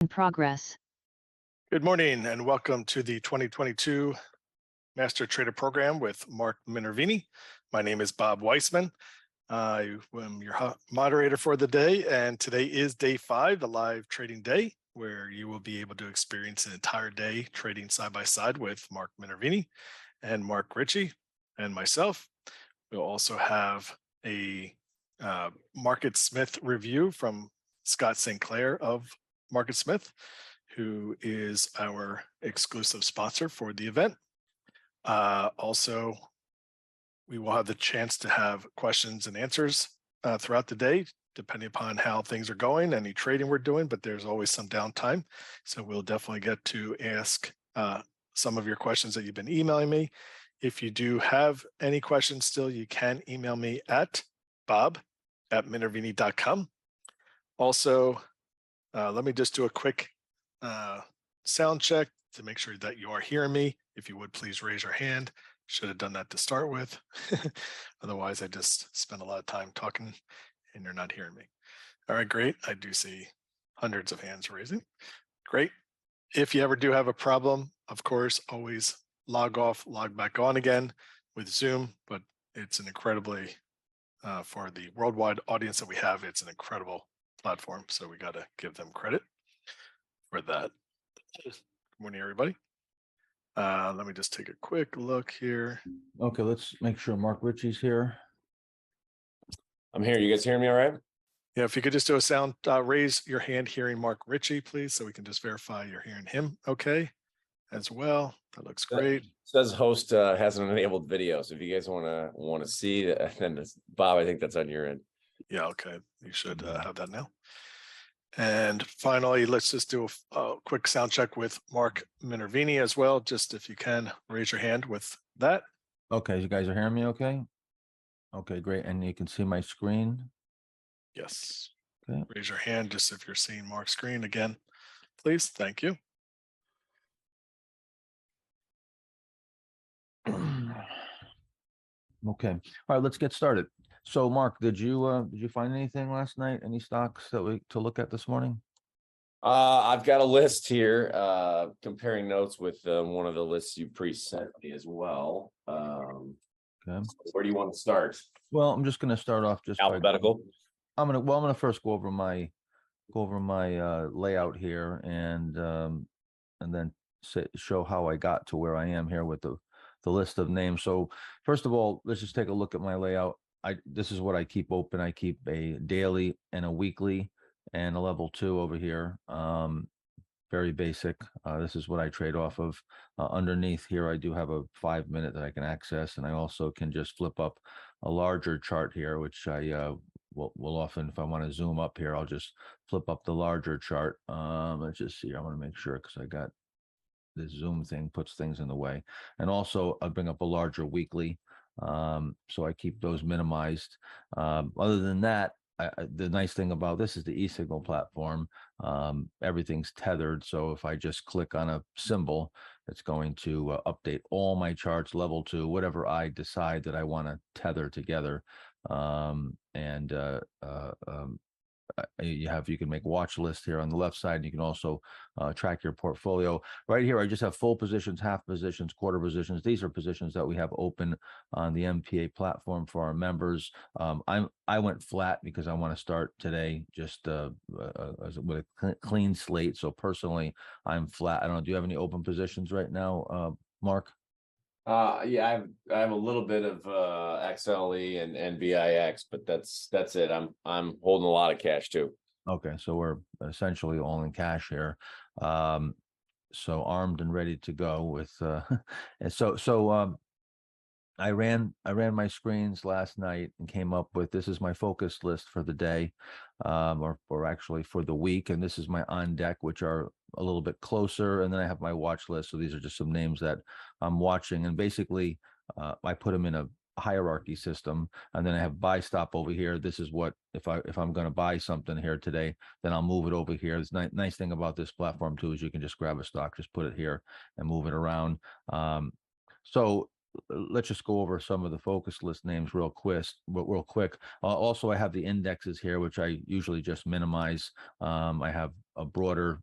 In progress. Good morning and welcome to the 2022 Master Trader Program with Mark Minervini. My name is Bob Weissman. I am your moderator for the day, and today is day 5, the live trading day, where you will be able to experience an entire day trading side by side with Mark Minervini and Mark Ritchie and myself. We'll also have a Market Smith review from Scott St. Clair of Market Smith, who is our exclusive sponsor for the event. Also, we will have the chance to have questions and answers throughout the day, depending upon how things are going, any trading we're doing, but there's always some downtime. So we'll definitely get to ask some of your questions that you've been emailing me. If you do have any questions still, you can email me at bob@minervini.com. Also, let me just do a quick sound check to make sure that you are hearing me. If you would please raise your hand. Should have done that to start with. Otherwise, I just spend a lot of time talking and you're not hearing me. All right, great. I do see hundreds of hands raising. Great. If you ever do have a problem, of course, always log off, log back on again with Zoom, but it's an incredibly, for the worldwide audience that we have, it's an incredible platform. So we got to give them credit for that. Good morning, everybody. Let me just take a quick look here. Okay, let's make sure Mark Ritchie's here. I'm here. You guys hearing me all right? Yeah, if you could just do a sound, raise your hand hearing Mark Ritchie, please, so we can just verify you're hearing him okay as well. That looks great. It says host has an enabled video. So if you guys want to see that, then Bob, I think that's on your end. Yeah, okay. You should have that now. And finally, let's just do a quick sound check with Mark Minervini as well. Just if you can raise your hand with that. Okay, you guys are hearing me okay? Okay, great. And you can see my screen. Yes. Okay. Raise your hand just if you're seeing Mark's screen again, please. Thank you. Okay. All right, let's get started. So Mark, did you find anything last night? Any stocks that to look at this morning? I've got a list here, comparing notes with one of the lists you pre-sent me as well. Okay. Where do you want to start? Well, I'm just going to start off just alphabetical. I'm gonna first go over my layout here and then show how I got to where I am here with the list of names. So first of all, let's just take a look at my layout. This is what I keep open. I keep a daily and a weekly and a level 2 over here. Very basic. This is what I trade off of. Underneath here, I do have a 5-minute that I can access, and I also can just flip up a larger chart here, which I will often, if I want to zoom up here, I'll just flip up the larger chart. Let's just see. I want to make sure because I got this Zoom thing puts things in the way. And also I bring up a larger weekly. So I keep those minimized. Other than that, the nice thing about this is the eSignal platform. Everything's tethered. So if I just click on a symbol, it's going to update all my charts, level 2, whatever I decide that I want to tether together. You can make watch list here on the left side. And you can also track your portfolio. Right here, I just have full positions, half positions, quarter positions. These are positions that we have open on the MPA platform for our members. I went flat because I want to start today just with a clean slate. So personally, I'm flat. I don't know. Do you have any open positions right now, Mark? Yeah, I have a little bit of XLE and VIX, but that's it. I'm holding a lot of cash too. Okay, so we're essentially all in cash here. So armed and ready to go with and so I ran my screens last night and came up with, this is my focus list for the day, or actually for the week, and this is my on deck, which are a little bit closer, and then I have my watch list. So these are just some names that I'm watching, and basically I put them in a hierarchy system, and then I have buy stop over here. This is what, if I'm going to buy something here today, then I'll move it over here. The nice thing about this platform too is you can just grab a stock, just put it here and move it around. So let's just go over some of the focus list names real quick. Also, I have the indexes here, which I usually just minimize. I have a broader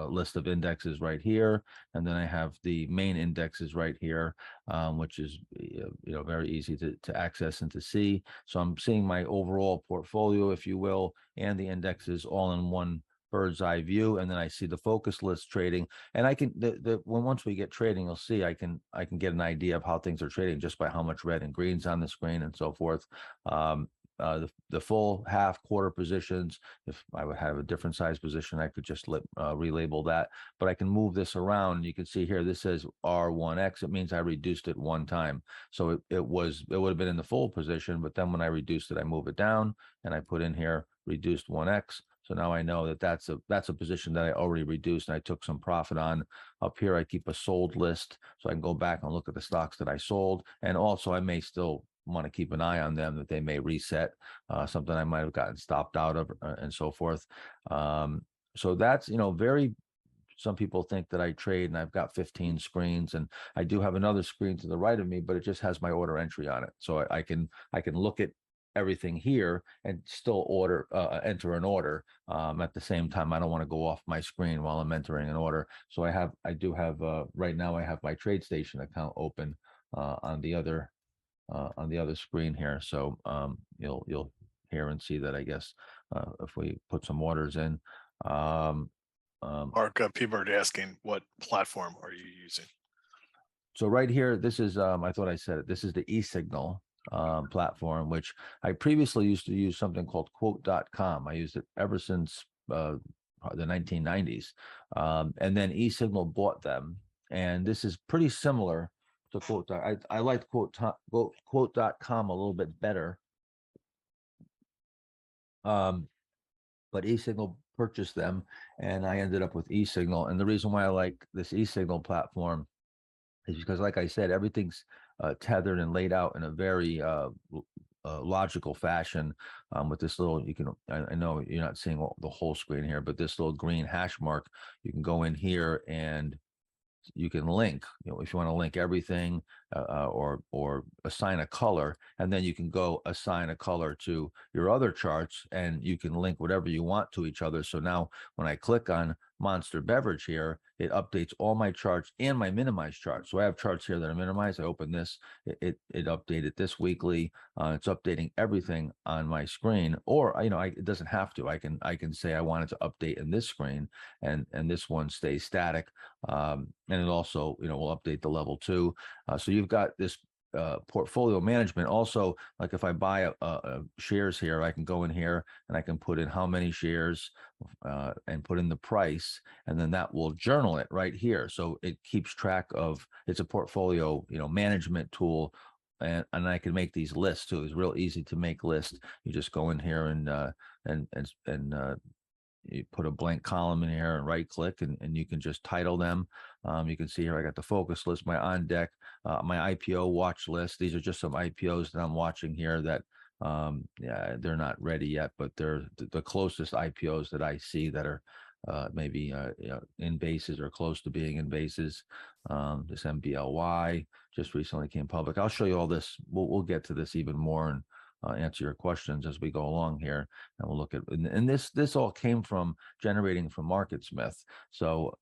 list of indexes right here, and then I have the main indexes right here, which is very easy to access and to see. So I'm seeing my overall portfolio, if you will, and the indexes all in one bird's eye view, and then I see the focus list trading. And I can once we get trading, you'll see I can get an idea of how things are trading just by how much red and green's on the screen and so forth. The full half quarter positions, if I would have a different size position, I could just relabel that, but I can move this around. You can see here, this says R1X. It means I reduced it one time. So it would have been in the full position, but then when I reduced it, I move it down and I put in here reduced 1X. So now I know that that's a position that I already reduced and I took some profit on. Up here, I keep a sold list, so I can go back and look at the stocks that I sold. And also I may still want to keep an eye on them, that they may reset, something I might have gotten stopped out of, and so forth. So that's, some people think that I trade and I've got 15 screens, and I do have another screen to the right of me, but it just has my order entry on it. So I can look at everything here and still enter an order at the same time. I don't want to go off my screen while I'm entering an order. So I do have right now I have my TradeStation account open on the other screen here. So you'll hear and see that, I guess, if we put some orders in. Mark, people are asking, what platform are you using? So right here, this is, I thought I said it, this is the eSignal platform, which I previously used to use something called quote.com. I used it ever since the 1990s. And then eSignal bought them. And this is pretty similar to quote. I liked quote.com a little bit better. But eSignal purchased them and I ended up with eSignal. And the reason why I like this eSignal platform is because, like I said, everything's tethered and laid out in a very logical fashion, with this little, I know you're not seeing the whole screen here, but this little green hash mark, you can go in here and you can link, if you want to link everything, or assign a color, and then you can go assign a color to your other charts and you can link whatever you want to each other. So now when I click on Monster Beverage here, it updates all my charts and my minimized charts. So I have charts here that are minimized. I open this, it updated this weekly. It's updating everything on my screen, or it doesn't have to. I can say I want it to update in this screen, and this one stays static. And it also will update the level 2. So you've got this portfolio management. Also, like if I buy shares here, I can go in here and I can put in how many shares and put in the price, and then that will journal it right here. So it keeps track of, it's a portfolio management tool. And I can make these lists too. It's real easy to make lists. You just go in here and you put a blank column in here and right click, and you can just title them. You can see here I got the focus list, my on deck, my IPO watch list. These are just some IPOs that I'm watching here that they're not ready yet, but they're the closest IPOs that I see that are maybe in bases or close to being in bases. This MBLY just recently came public. I'll show you all this. We'll get to this even more and answer your questions as we go along here, and we'll look at, and this all came from generating from MarketSmith. So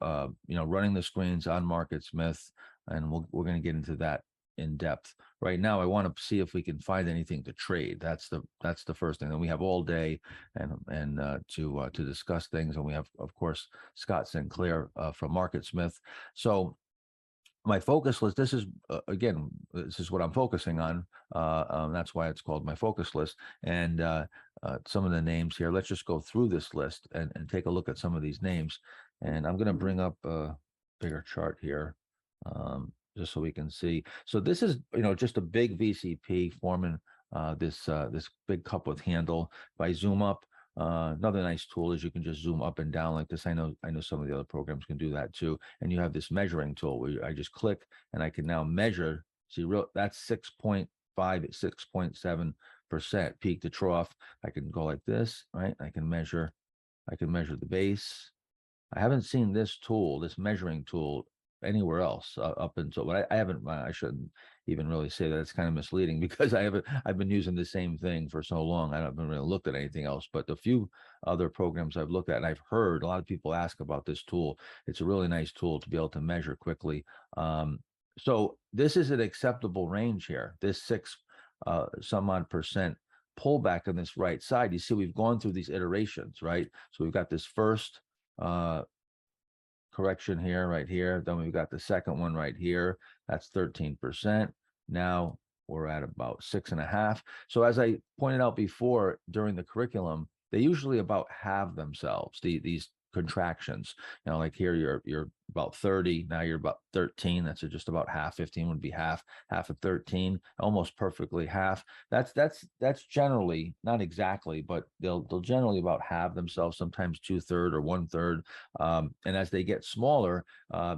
running the screens on MarketSmith, and we're going to get into that in depth. Right now I want to see if we can find anything to trade. That's the first thing. And we have all day and to discuss things, and we have, of course, Scott Sinclair from MarketSmith. So my focus list, this is again, this is what I'm focusing on. That's why it's called my focus list. And some of the names here, let's just go through this list and take a look at some of these names. And I'm going to bring up a bigger chart here, just so we can see. So this is, just a big VCP forming this big cup with handle. If I zoom up, another nice tool is you can just zoom up and down like this. I know some of the other programs can do that too. And you have this measuring tool where I just click and I can now measure. See, that's 6.5 at 6.7% peak to trough. I can go like this, right? I can measure the base. I haven't seen this tool, this measuring tool, anywhere else up until, but I haven't, I shouldn't even really say that. It's kind of misleading because I've been using the same thing for so long. I haven't really looked at anything else, but the few other programs I've looked at, and I've heard a lot of people ask about this tool. It's a really nice tool to be able to measure quickly. So this is an acceptable range here. This some odd percent pullback on this right side. You see, we've gone through these iterations, right? So we've got this first correction here, right here. Then we've got the second one right here. That's 13%. Now we're at about 6.5. So as I pointed out before during the curriculum, they usually about halve themselves, these contractions. Like here you're about 30, now you're about 13. That's just about half. 15 would be half of 13, almost perfectly half. That's generally, not exactly, but they'll generally about halve themselves, sometimes 2/3 or 1/3. And as they get smaller,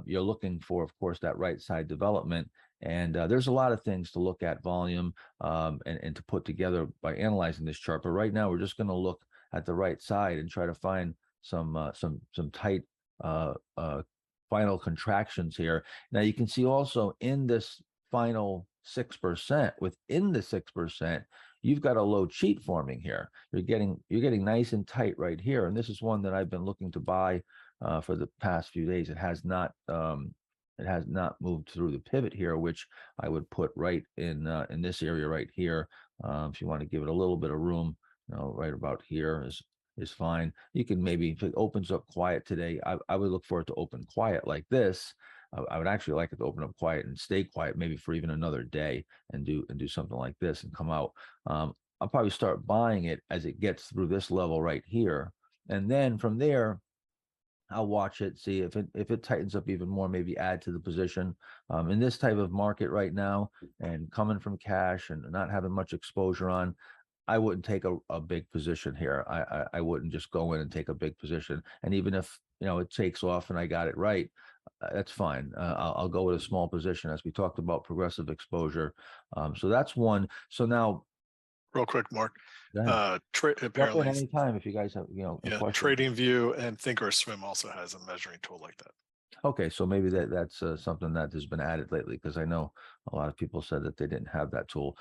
you're looking for, of course, that right side development. And there's a lot of things to look at, volume, and to put together by analyzing this chart. But right now, we're just going to look at the right side and try to find some tight final contractions here. Now you can see also in this final 6%, within the 6%, you've got a low cheat forming here. You're getting nice and tight right here, and this is one that I've been looking to buy for the past few days. It has not moved through the pivot here, which I would put right in this area right here. If you want to give it a little bit of room, right about here is fine. You can maybe, if it opens up quiet today, I would look for it to open quiet like this. I would actually like it to open up quiet and stay quiet, maybe for even another day, and do something like this and come out. I'll probably start buying it as it gets through this level right here, and then from there, I'll watch it, see if it tightens up even more, maybe add to the position. In this type of market right now, and coming from cash and not having much exposure on, I wouldn't take a big position here. I wouldn't just go in and take a big position. And even if it takes off and I got it right, that's fine. I'll go with a small position, as we talked about progressive exposure. So that's one. So now, Real quick, Mark. jump in Apparently, anytime if you guys have a question. Trading View and Thinkorswim also has a measuring tool like that. Okay, so maybe that's something that has been added lately, because I know a lot of people said that they didn't have that tool.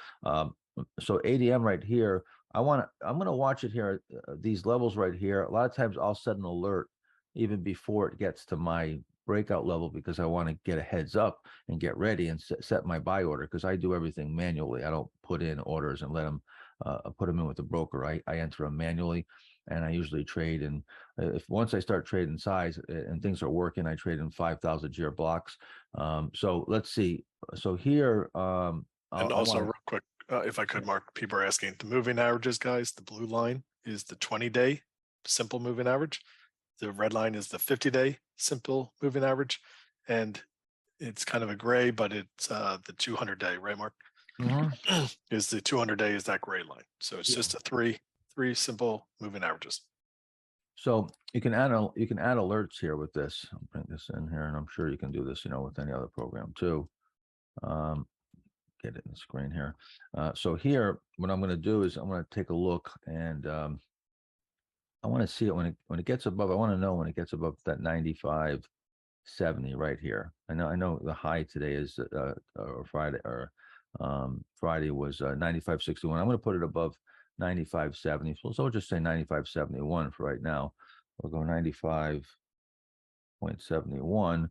So ADM right here, I'm going to watch it here, these levels right here. A lot of times I'll set an alert even before it gets to my breakout level, because I want to get a heads up and get ready and set my buy order, because I do everything manually. I don't put in orders and let them put them in with the broker. I enter them manually, and I usually trade. And if once I start trading size and things are working, I trade in 5,000 year blocks. So let's see. So here, and also real quick, if I could, Mark, people are asking the moving averages, guys. The blue line is the 20-day simple moving average. The red line is the 50-day simple moving average, and it's kind of a gray, but it's the 200-day, right, Mark? Mm-hmm. Is the 200-day is that gray line? So it's just a three simple moving averages. So you can add alerts here with this. I'll bring this in here, and I'm sure you can do this, with any other program too. Get it in the screen here. So here, what I'm going to do is I'm going to take a look, and I want to see it when it gets above. I want to know when it gets above that 95.70 right here. I know the high today is or Friday was 95.61. I'm going to put it above 95.70. So we'll just say 95.71 for right now. We'll go 95.71.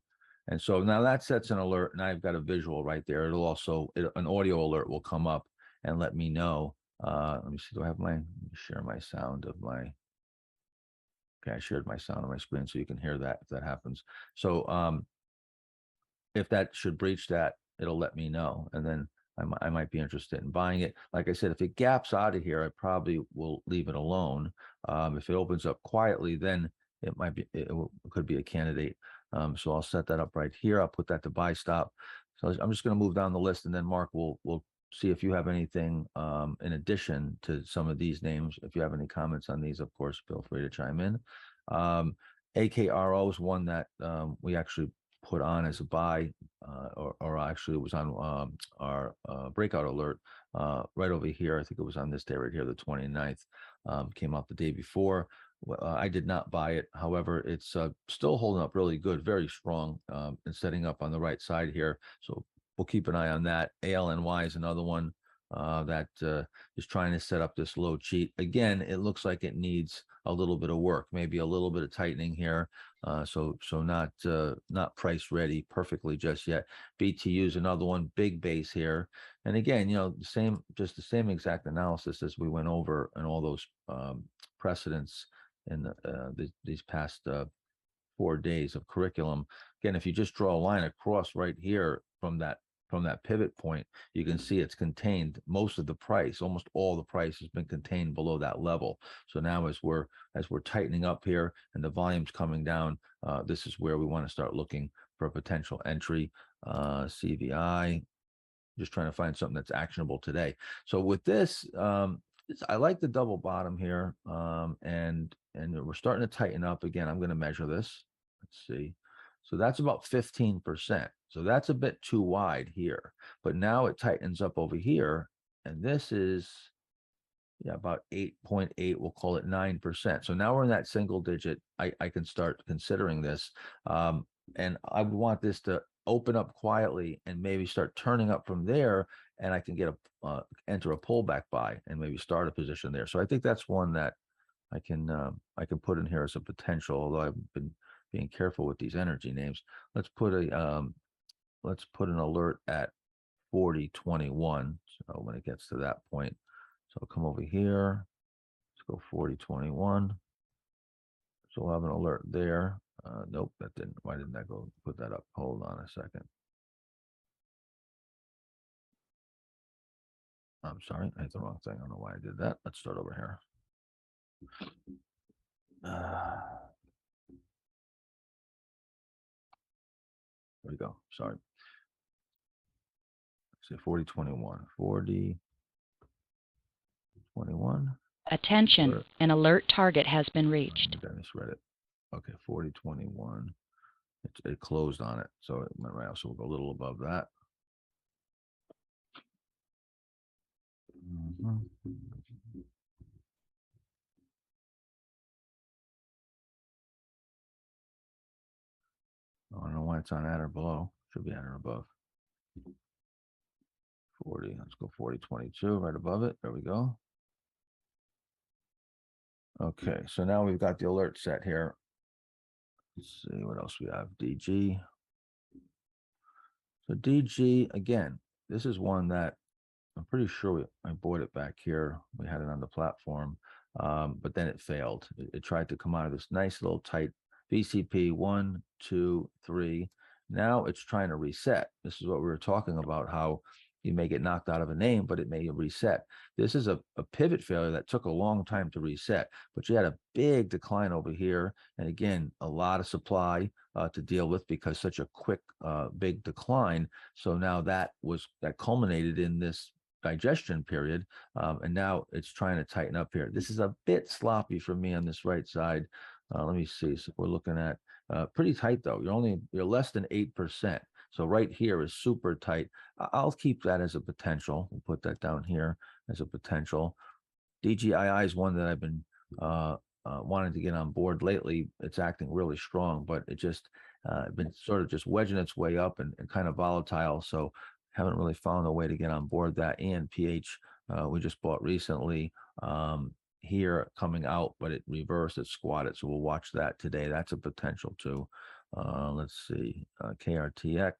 And so now that sets an alert, and I've got a visual right there. It'll also, an audio alert will come up and let me know. Let me see, do I have let me share my sound of my, okay, I shared my sound on my screen so you can hear that if that happens. So if that should breach that, it'll let me know. And then I might be interested in buying it. Like I said, if it gaps out of here, I probably will leave it alone. If it opens up quietly, then it could be a candidate. So I'll set that up right here. I'll put that to buy stop. So I'm just going to move down the list, and then Mark will see if you have anything in addition to some of these names. If you have any comments on these, of course, feel free to chime in. AKRO is one that we actually put on as a buy, or actually it was on our breakout alert right over here. I think it was on this day right here, the 29th, came out the day before. I did not buy it. However, it's still holding up really good, very strong, and setting up on the right side here. So we'll keep an eye on that. ALNY is another one that is trying to set up this low cheat. Again, it looks like it needs a little bit of work, maybe a little bit of tightening here. So not price ready perfectly just yet. BTU is another one, big base here. And again, just the same exact analysis as we went over and all those precedents in these past 4 days of curriculum. Again, if you just draw a line across right here from that pivot point, you can see it's contained. Most of the price, almost all the price, has been contained below that level. So now as we're tightening up here and the volume's coming down, this is where we want to start looking for a potential entry. CVI, just trying to find something that's actionable today. So with this, I like the double bottom here, and we're starting to tighten up again. I'm going to measure this. Let's see. So that's about 15%. So that's a bit too wide here, but now it tightens up over here, and this is about 8.8. We'll call it 9%. So now we're in that single digit. I can start considering this, and I would want this to open up quietly and maybe start turning up from there, and I can get enter a pullback buy and maybe start a position there. So I think that's one that I can put in here as a potential, although I've been being careful with these energy names. Let's put an alert at 40.21. So when it gets to that point, so I'll come over here. Let's go 40.21. So we'll have an alert there. Nope, that didn't. Why didn't that go put that up? Hold on a second. I'm sorry, I hit the wrong thing. I don't know why I did that. Let's start over here. There we go. Sorry. Say 40.21. 40.21. Attention, Alert. an alert target has been reached. I misread it. Okay, 40.21. It closed on it, so it went right out. So we'll go a little above that. I don't know why it's on at or below. Should be at or above. 40. Let's go 40.22 right above it. There we go. Okay, so now we've got the alert set here. Let's see what else we have. DG. So DG, again, this is one that I'm pretty sure I bought it back here. We had it on the platform, but then it failed. It tried to come out of this nice little tight VCP 1, 2, 3. Now it's trying to reset. This is what we were talking about, how you may get knocked out of a name, but it may reset. This is a pivot failure that took a long time to reset, but you had a big decline over here. And again, a lot of supply to deal with because such a quick, big decline. So now that culminated in this digestion period, and now it's trying to tighten up here. This is a bit sloppy for me on this right side. Let me see. So we're looking at pretty tight though. You're less than 8%. So right here is super tight. I'll keep that as a potential. We'll put that down here as a potential. DGII is one that I've been wanting to get on board lately. It's acting really strong, but it just been sort of just wedging its way up and kind of volatile. So haven't really found a way to get on board that. And PH we just bought recently here coming out, but it reversed, it squatted. So we'll watch that today. That's a potential too. Let's see, KRTX.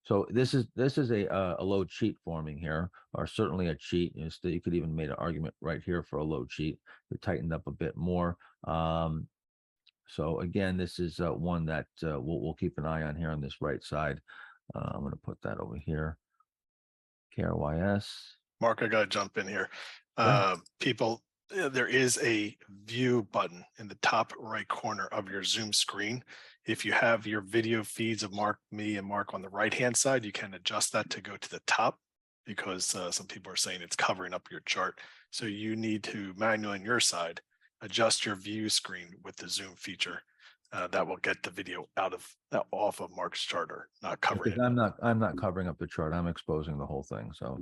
So this is a low cheat forming here, or certainly a cheat. You could even make an argument right here for a low cheat. It tightened up a bit more. So again, this is one that we'll keep an eye on here on this right side. I'm going to put that over here. KRYS. Mark, I got to jump in here. People, there is a view button in the top right corner of your Zoom screen. If you have your video feeds of Mark, me, and Mark on the right-hand side, you can adjust that to go to the top because some people are saying it's covering up your chart. So you need to manually on your side, adjust your view screen with the Zoom feature. That will get the video off of Mark's chart, or not covering it. I'm not covering up the chart. I'm exposing the whole thing. So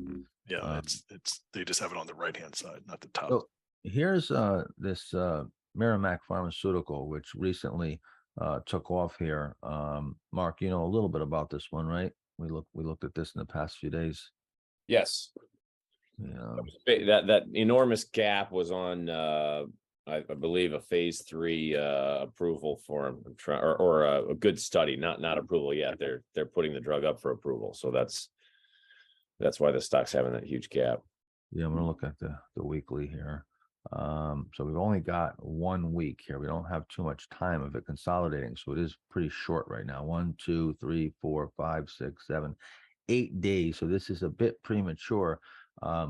yeah, it's they just have it on the right-hand side, not the top. So Here's this Merrimack Pharmaceutical, which recently took off here. Mark, you know a little bit about this one, right? We looked at this in the past few days. Yes, Yeah. that enormous gap was on I believe a phase 3 approval for or a good study, not approval yet. They're putting the drug up for approval, so that's why the stock's having that huge gap. Yeah, I'm gonna look at the weekly here. So we've only got 1 week here. We don't have too much time of it consolidating, so it is pretty short right now. 1, 2, 3, 4, 5, 6, 7, 8 days. So this is a bit premature.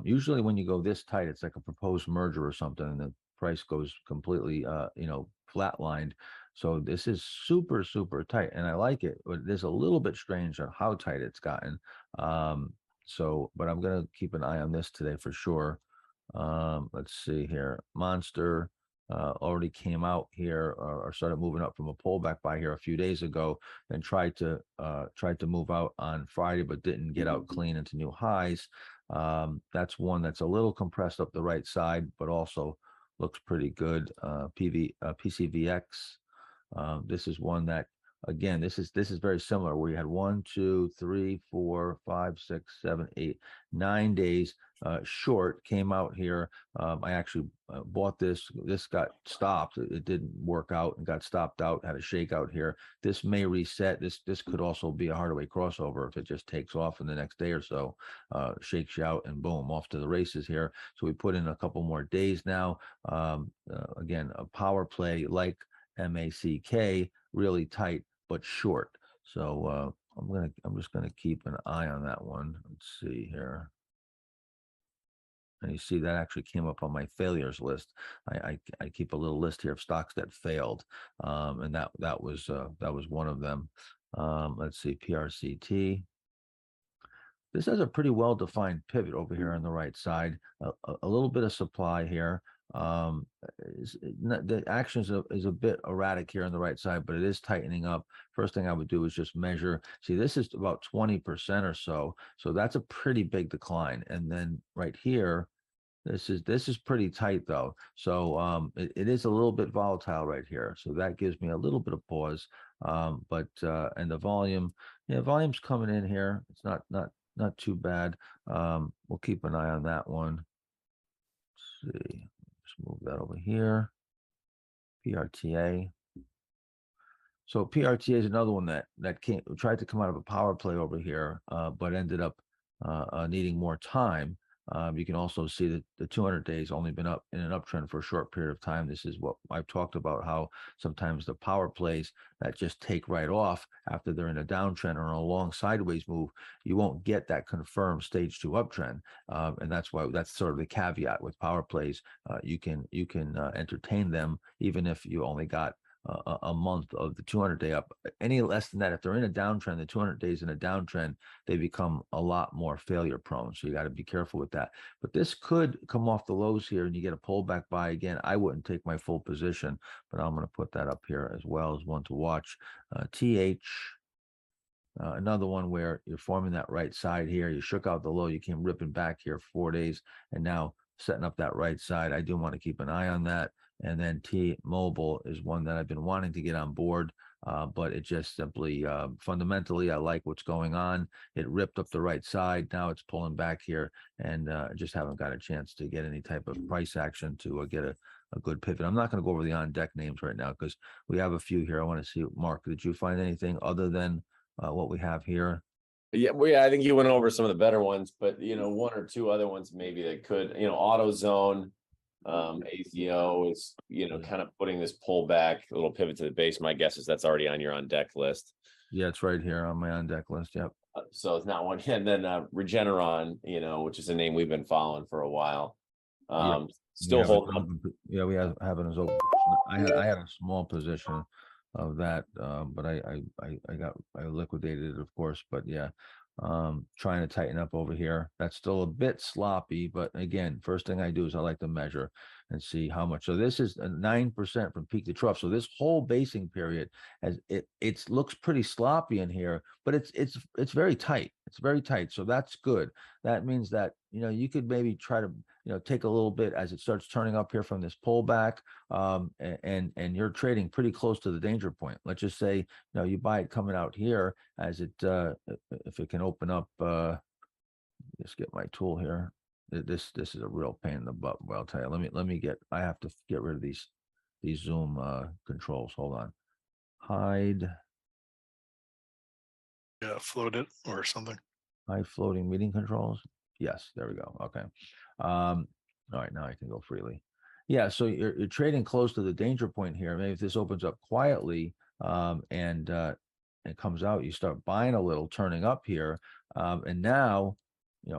Usually when you go this tight, it's like a proposed merger or something, and the price goes completely, flatlined. So this is super, super tight, and I like it, but it is a little bit strange on how tight it's gotten. But I'm gonna keep an eye on this today for sure. Let's see here. Monster already came out here or started moving up from a pullback by here a few days ago, and tried to move out on Friday, but didn't get out clean into new highs. That's one that's a little compressed up the right side, but also looks pretty good. PCVX. This is one that, again, this is very similar. We had 1, 2, 3, 4, 5, 6, 7, 8, 9 days short. Came out here. I actually bought this. This got stopped. It didn't work out and got stopped out. Had a shakeout here. This may reset. This could also be a Hardaway crossover if it just takes off in the next day or so. Shakes you out and boom, off to the races here. So we put in a couple more days now. Again, a power play like MACK, really tight but short. So I'm just gonna keep an eye on that one. Let's see here. And you see that actually came up on my failures list. I keep a little list here of stocks that failed, and that was one of them. Let's see, PRCT. This has a pretty well-defined pivot over here on the right side. A little bit of supply here. The action is a bit erratic here on the right side, but it is tightening up. First thing I would do is just measure. See, this is about 20% or so. So that's a pretty big decline. And then right here, this is pretty tight though. So it is a little bit volatile right here. So that gives me a little bit of pause. And the volume, yeah, volume's coming in here. It's not too bad. We'll keep an eye on that one. Let's see. Just move that over here. PRTA. So PRTA is another one that tried to come out of a power play over here, but ended up needing more time. You can also see that the 200 days only been up in an uptrend for a short period of time. This is what I've talked about, how sometimes the power plays that just take right off after they're in a downtrend or a long sideways move, you won't get that confirmed stage 2 uptrend. And that's sort of the caveat with power plays. You can entertain them even if you only got a month of the 200-day up. Any less than that, if they're in a downtrend, the 200 days in a downtrend, they become a lot more failure prone. So you got to be careful with that. But this could come off the lows here and you get a pullback buy again. I wouldn't take my full position, but I'm going to put that up here as well as one to watch. TH. Another one where you're forming that right side here. You shook out the low. You came ripping back here 4 days and now setting up that right side. I do want to keep an eye on that. And then T-Mobile is one that I've been wanting to get on board, but it just simply, fundamentally, I like what's going on. It ripped up the right side. Now it's pulling back here, and just haven't got a chance to get any type of price action to get a good pivot. I'm not going to go over the on-deck names right now because we have a few here. I want to see, Mark, did you find anything other than what we have here? Yeah, well, yeah, I think you went over some of the better ones, but one or two other ones maybe that could, AutoZone, AZO is, kind of putting this pullback, a little pivot to the base. My guess is that's already on your on deck list. Yeah, it's right here on my on deck list. Yep. So it's not one. And then Regeneron, which is a name we've been following for a while. Still holding up. Yeah, we have it as open. I had a small position of that, but I liquidated it, of course. But yeah, trying to tighten up over here. That's still a bit sloppy, but again, first thing I do is I like to measure. and see how much. So this is a 9% from peak to trough. So this whole basing period it looks pretty sloppy in here, but it's very tight. It's very tight. So that's good. That means that, you could maybe try to, take a little bit as it starts turning up here from this pullback, and you're trading pretty close to the danger point. Let's just say, you buy it coming out here as it, if it can open up, just get my tool here. This is a real pain in the butt. Well, I'll tell you, I have to get rid of these zoom controls. Hold on. Hide. Yeah, float it or something. Hide floating meeting controls. Yes, there we go. Okay. All right, now I can go freely. Yeah, so you're trading close to the danger point here. Maybe if this opens up quietly, and it comes out, you start buying a little, turning up here, and now,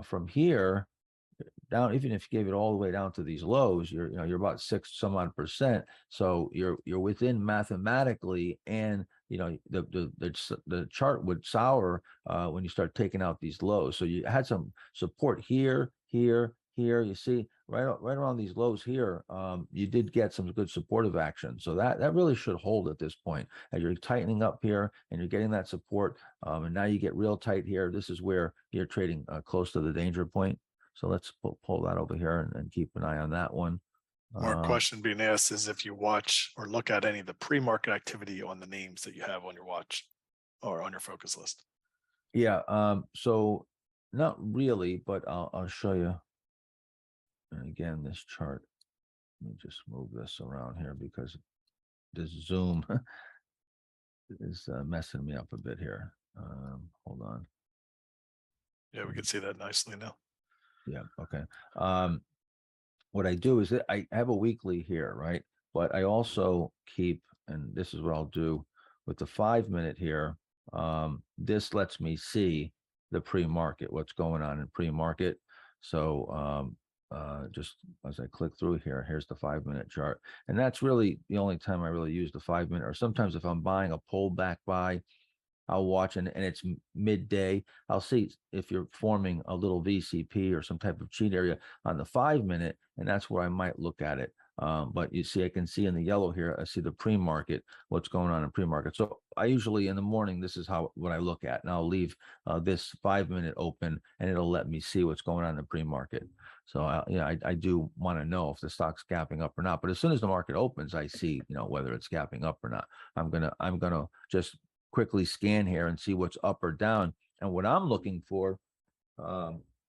from here down, even if you gave it all the way down to these lows, you're about 6 some odd %. So you're within mathematically, and the chart would sour when you start taking out these lows. So you had some support here. You see right around these lows here. You did get some good supportive action. So that really should hold at this point as you're tightening up here and you're getting that support. And now you get real tight here. This is where you're trading close to the danger point. So let's pull that over here and keep an eye on that one. More question being asked is if you watch or look at any of the pre-market activity on the names that you have on your watch or on your focus list. Yeah. So not really, but I'll show you. And again, this chart, let me just move this around here because this zoom is messing me up a bit here. Hold on. Yeah, we can see that nicely now. Yeah. Okay. What I do is that I have a weekly here, right? But I also keep, and this is what I'll do with the 5-minute here. This lets me see the pre-market, what's going on in pre-market. So just as I click through here, here's the 5-minute chart. And that's really the only time I really use the 5-minute, or sometimes if I'm buying a pullback buy, I'll watch, and it's midday. I'll see if you're forming a little VCP or some type of cheat area on the 5-minute, and that's where I might look at it. But you see, I can see in the yellow here, I see the pre-market, what's going on in pre-market. So I usually in the morning, this is what I look at, and I'll leave this 5-minute open, and it'll let me see what's going on in the pre-market. So I do want to know if the stock's gapping up or not. But as soon as the market opens, I see whether it's gapping up or not. I'm gonna just quickly scan here and see what's up or down. And what I'm looking for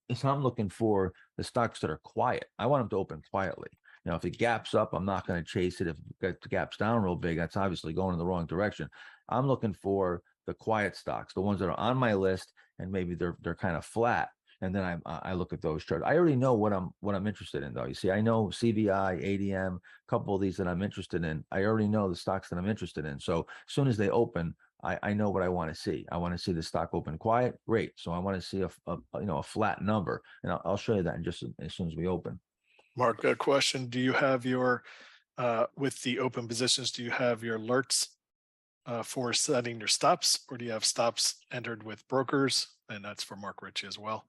is I'm looking for the stocks that are quiet. I want them to open quietly. If it gaps up, I'm not going to chase it. If it gaps down real big, that's obviously going in the wrong direction. I'm looking for the quiet stocks, the ones that are on my list, and maybe they're kind of flat. And then I look at those charts. I already know what I'm interested in, though. You see, I know CVI, ADM, a couple of these that I'm interested in. I already know the stocks that I'm interested in. So as soon as they open, I know what I want to see. I want to see the stock open quiet. Great. So I want to see a flat number, and I'll show you that in just as soon as we open. Mark, a question: do you have your with the open positions? Do you have your alerts for setting your stops, or do you have stops entered with brokers? And that's for Mark Ritchie as well.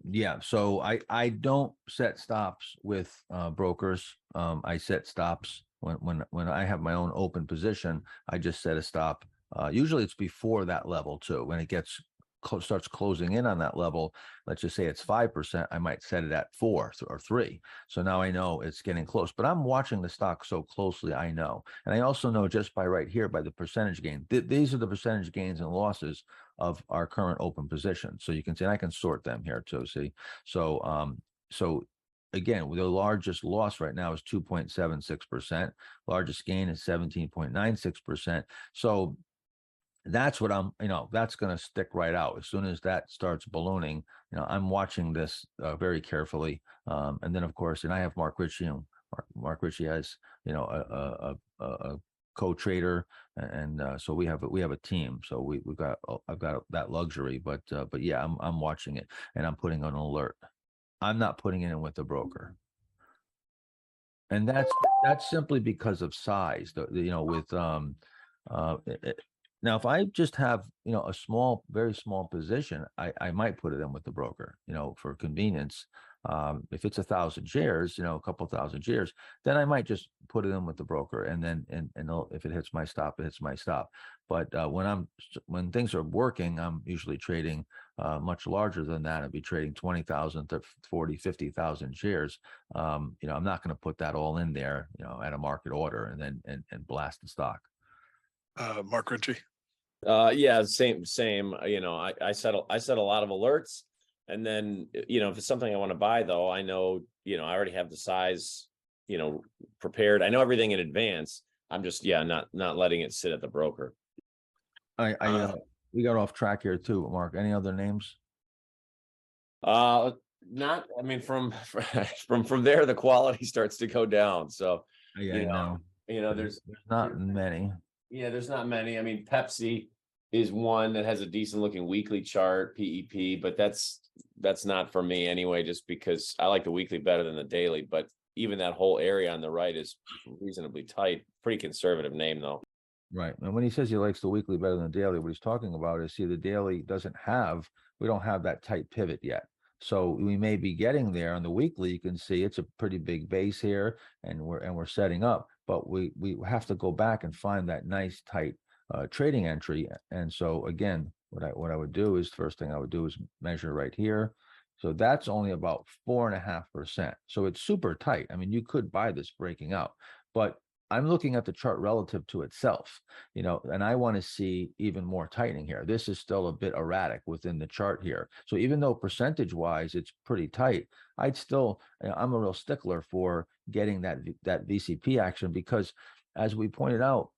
Yeah. So I don't set stops with brokers. I set stops when I have my own open position. I just set a stop. Usually it's before that level too. When it starts closing in on that level, let's just say it's 5%, I might set it at 4 or 3. So now I know it's getting close, but I'm watching the stock so closely, I know. And I also know just by right here, by the percentage gain, these are the percentage gains and losses of our current open position. So you can see, and I can sort them here too, see? So, again, the largest loss right now is 2.76%. Largest gain is 17.96%. So that's what that's going to stick right out. As soon as that starts ballooning, I'm watching this very carefully. And then, of course, and I have Mark Ritchie, and Mark Ritchie has, a co-trader. And so we have a team. So I've got that luxury, but yeah, I'm watching it, and I'm putting on an alert. I'm not putting it in with the broker. And that's simply because of size, with now, if I just have, a very small position, I might put it in with the broker, for convenience. If it's 1,000 shares, a couple thousand shares, then I might just put it in with the broker, and then if it hits my stop, it hits my stop. But when things are working, I'm usually trading much larger than that. I'd be trading 20,000 to 40, 50,000 shares. I'm not going to put that all in there, at a market order and then and blast the stock. Mark Ritchie. Yeah, same. I set a lot of alerts, and then if it's something I want to buy, though, I know I already have the size prepared. I know everything in advance. I'm just not letting it sit at the broker. We got off track here too, Mark. Any other names? Not. I mean, from there, the quality starts to go down. So there's not many. Yeah, there's not many. I mean, Pepsi is one that has a decent looking weekly chart, PEP, but that's not for me anyway, just because I like the weekly better than the daily. But even that whole area on the right is reasonably tight. Pretty conservative name, though. Right. And when he says he likes the weekly better than the daily, what he's talking about is, the daily we don't have that tight pivot yet. So we may be getting there on the weekly. You can see it's a pretty big base here, and we're setting up, but we have to go back and find that nice tight trading entry. And so again, what I would do is, first thing I would do is measure right here. So that's only about 4.5%. So it's super tight. I mean, you could buy this breaking out, but I'm looking at the chart relative to itself, and I want to see even more tightening here. This is still a bit erratic within the chart here. So even though percentage wise, it's pretty tight, I'm a real stickler for getting that VCP action, because as we pointed out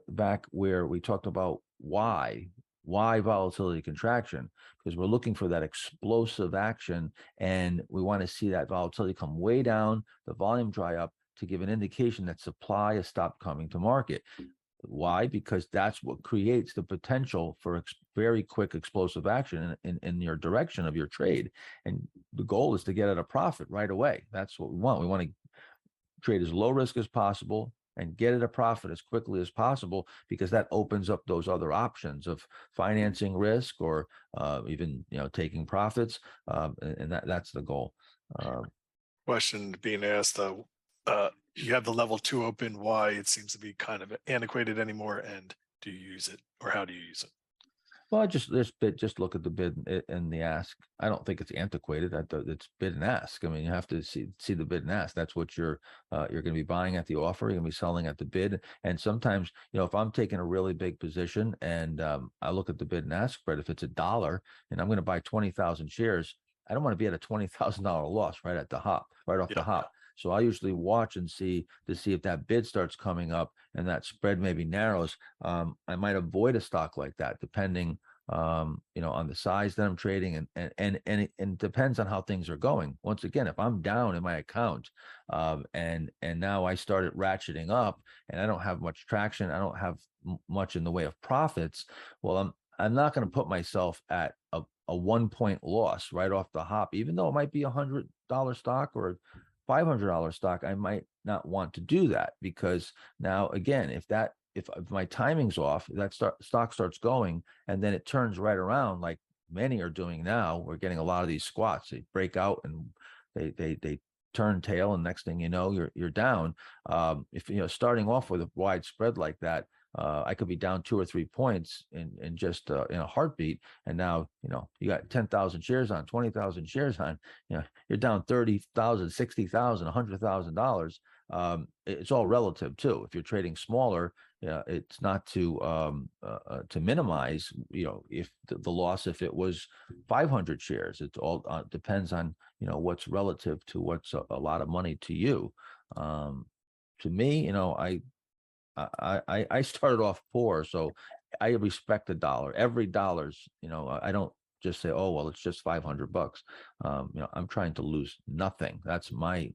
back where we talked about why volatility contraction, because we're looking for that explosive action, and we want to see that volatility come way down, the volume dry up, to give an indication that supply has stopped coming to market. Why? Because that's what creates the potential for very quick explosive action in your direction of your trade. And the goal is to get at a profit right away. That's what we want. We want to trade as low risk as possible and get at a profit as quickly as possible, because that opens up those other options of financing risk or even taking profits, and that's the goal. Question being asked, you have the level 2 open. Why? It seems to be kind of antiquated anymore, and do you use it, or how do you use it? Well, just look at the bid and the ask. I don't think it's antiquated. It's bid and ask. I mean, you have to see the bid and ask. That's what you're going to be buying at the offer. You're going to be selling at the bid. And sometimes, if I'm taking a really big position and I look at the bid and ask spread, if it's $1 and I'm going to buy 20,000 shares, I don't want to be at a $20,000 loss right off the hop. So I usually watch and see if that bid starts coming up and that spread maybe narrows. I might avoid a stock like that, depending, on the size that I'm trading, and it depends on how things are going. Once again, if I'm down in my account, and now I started ratcheting up, and I don't have much traction, I don't have much in the way of profits. Well, I'm not going to put myself at a 1-point loss right off the hop, even though it might be $100 stock or $500 stock. I might not want to do that, because now again, if my timing's off, that stock starts going and then it turns right around, like many are doing now. We're getting a lot of these squats. They break out and they turn tail, and next thing you know, you're down. If starting off with a wide spread like that, I could be down 2 or 3 points in just in a heartbeat. And now, you got 10,000 shares on, 20,000 shares on, you're down 30,000, 60,000, $100,000. It's all relative too. If you're trading smaller, it's not to minimize, if the loss, if it was 500 shares, it all depends on, what's relative to what's a lot of money to you. To me, I started off poor, so I respect the dollar. Every dollar's, I don't just say, oh, well, it's just $500. I'm trying to lose nothing. That's my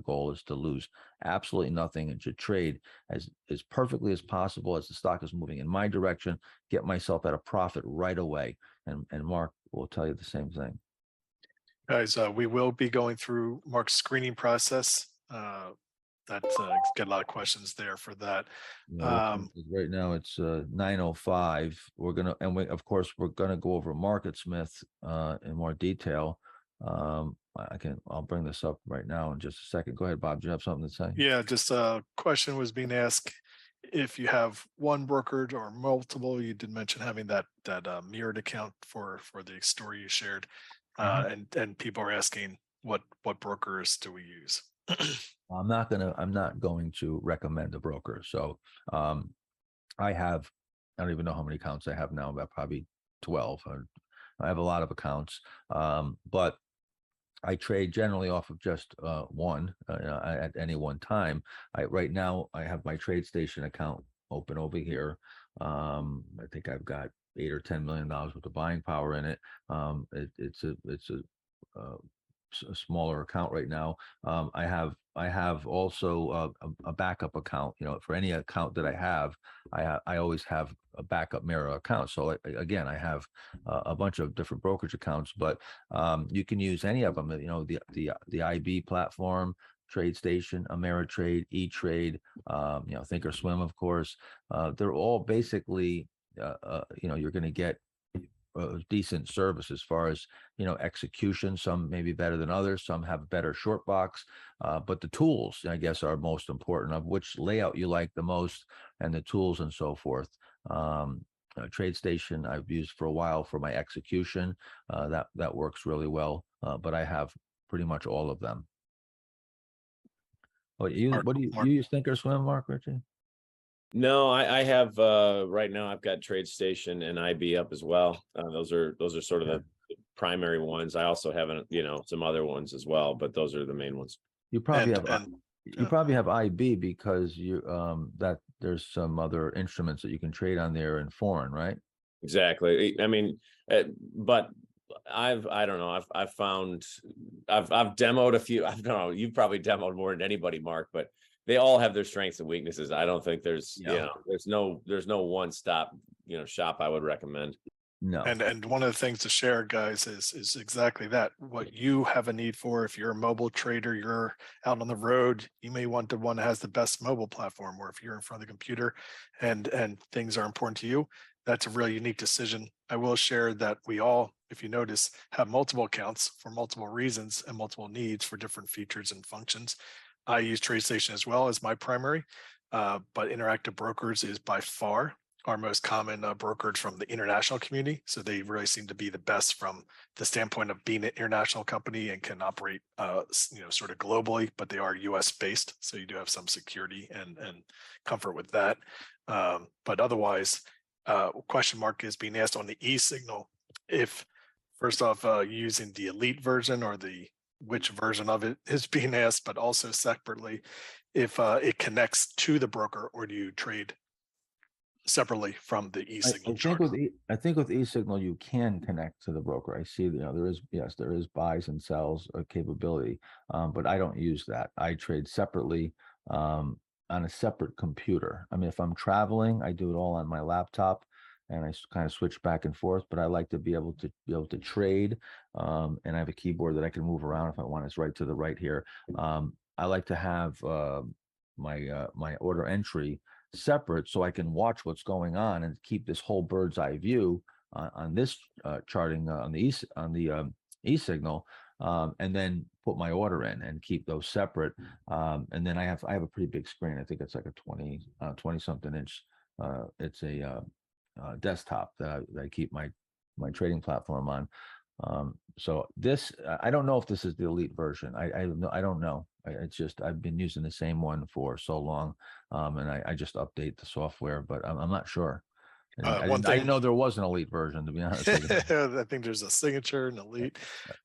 goal, is to lose absolutely nothing and to trade as perfectly as possible as the stock is moving in my direction, get myself at a profit right away. And Mark will tell you the same thing. Guys, we will be going through Mark's screening process. Get a lot of questions there for that. Right now it's 9:05. We're gonna go over MarketSmith in more detail. I'll bring this up right now in just a second. Go ahead, Bob. Do you have something to say? Yeah, just a question was being asked if you have one brokerage or multiple. You did mention having that mirrored account for the story you shared, and people are asking what brokers do we use? I'm not going to recommend a broker. So I don't even know how many accounts I have now, but probably 12. I have a lot of accounts, but I trade generally off of just one at any one time. Right now I have my TradeStation account open over here. I think I've got $8 or $10 million worth of buying power in it. It's a smaller account right now. I have also a backup account. For any account that I have, I always have a backup mirror account. So again, I have a bunch of different brokerage accounts, but you can use any of them. The IB platform, TradeStation, Ameritrade, E-Trade, Thinkorswim, of course. They're all basically, you're going to get decent service as far as execution. Some may be better than others, some have better short box, but the tools, I guess, are most important, of which layout you like the most, and the tools and so forth. TradeStation I've used for a while for my execution. That works really well, but I have pretty much all of them. What do you use Thinkorswim, Mark, Richie? No, I have right now I've got TradeStation and IB up as well. Those are sort of the primary ones. I also have some other ones as well, but those are the main ones. You probably have IB because that there's some other instruments that you can trade on there in foreign, right? Exactly. I mean, but I've found I've demoed a few. I don't know. You've probably demoed more than anybody, Mark, but they all have their strengths and weaknesses. I don't think there's there's no one stop shop I would recommend. No. And one of the things to share, guys, is exactly that. What you have a need for, if you're a mobile trader, you're out on the road, you may want the one that has the best mobile platform, or if you're in front of the computer and things are important to you, that's a really unique decision. I will share that we all, if you notice, have multiple accounts for multiple reasons and multiple needs for different features and functions. I use TradeStation as well as my primary, but Interactive Brokers is by far our most common brokerage from the international community. So they really seem to be the best from the standpoint of being an international company and can operate, sort of globally, but they are US based. So you do have some security and comfort with that. But otherwise, question mark is being asked on the e-signal. If first off, using the elite version or which version of it is being asked, but also separately, if it connects to the broker, or do you trade separately from the e-signal chart? I think with e-signal you can connect to the broker. I see there is buys and sells capability, but I don't use that. I trade separately on a separate computer. I mean, if I'm traveling, I do it all on my laptop and I kind of switch back and forth, but I like to be able to trade, and I have a keyboard that I can move around if I want. It's right to the right here. I like to have my order entry separate so I can watch what's going on and keep this whole bird's eye view on this charting on the e-signal, and then put my order in and keep those separate. And then I have a pretty big screen. I think it's like a 20 something inch. It's a desktop that I keep my trading platform on. So this, I don't know if this is the elite version. I don't know. It's just, I've been using the same one for so long, and I just update the software, but I'm not sure. I didn't know there was an elite version, to be honest with you. I think there's a signature and elite.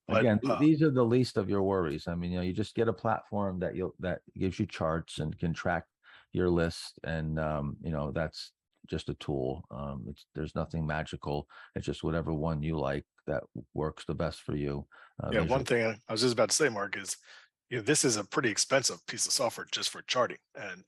Again, these are the least of your worries. I mean, you just get a platform that gives you charts and can track your list, and that's just a tool. There's nothing magical. It's just whatever one you like that works the best for you. One thing I was just about to say, Mark, is this is a pretty expensive piece of software just for charting, and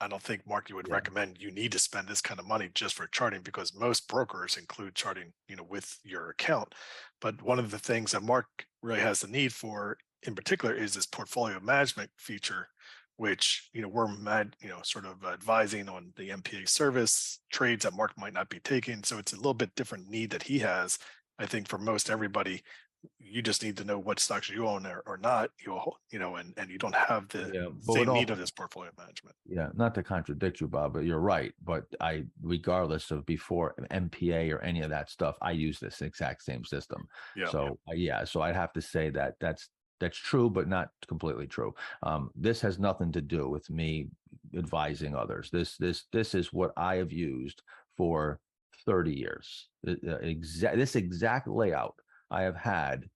I don't think, Mark, you would recommend you need to spend this kind of money just for charting, because most brokers include charting with your account. But one of the things that Mark really has the need for in particular is this portfolio management feature, which we're sort of advising on the MPA service trades that Mark might not be taking. So it's a little bit different need that he has. I think for most everybody, you just need to know what stocks you own or not, and you don't have the Yeah, but same with need all- of this portfolio management. Yeah, not to contradict you, Bob, but you're right. But regardless of before MPA or any of that stuff, I use this exact same system. Yeah. So yeah, so I'd have to say that that's true, but not completely true. This has nothing to do with me advising others. This is what I have used for 30 years. This exact layout I have had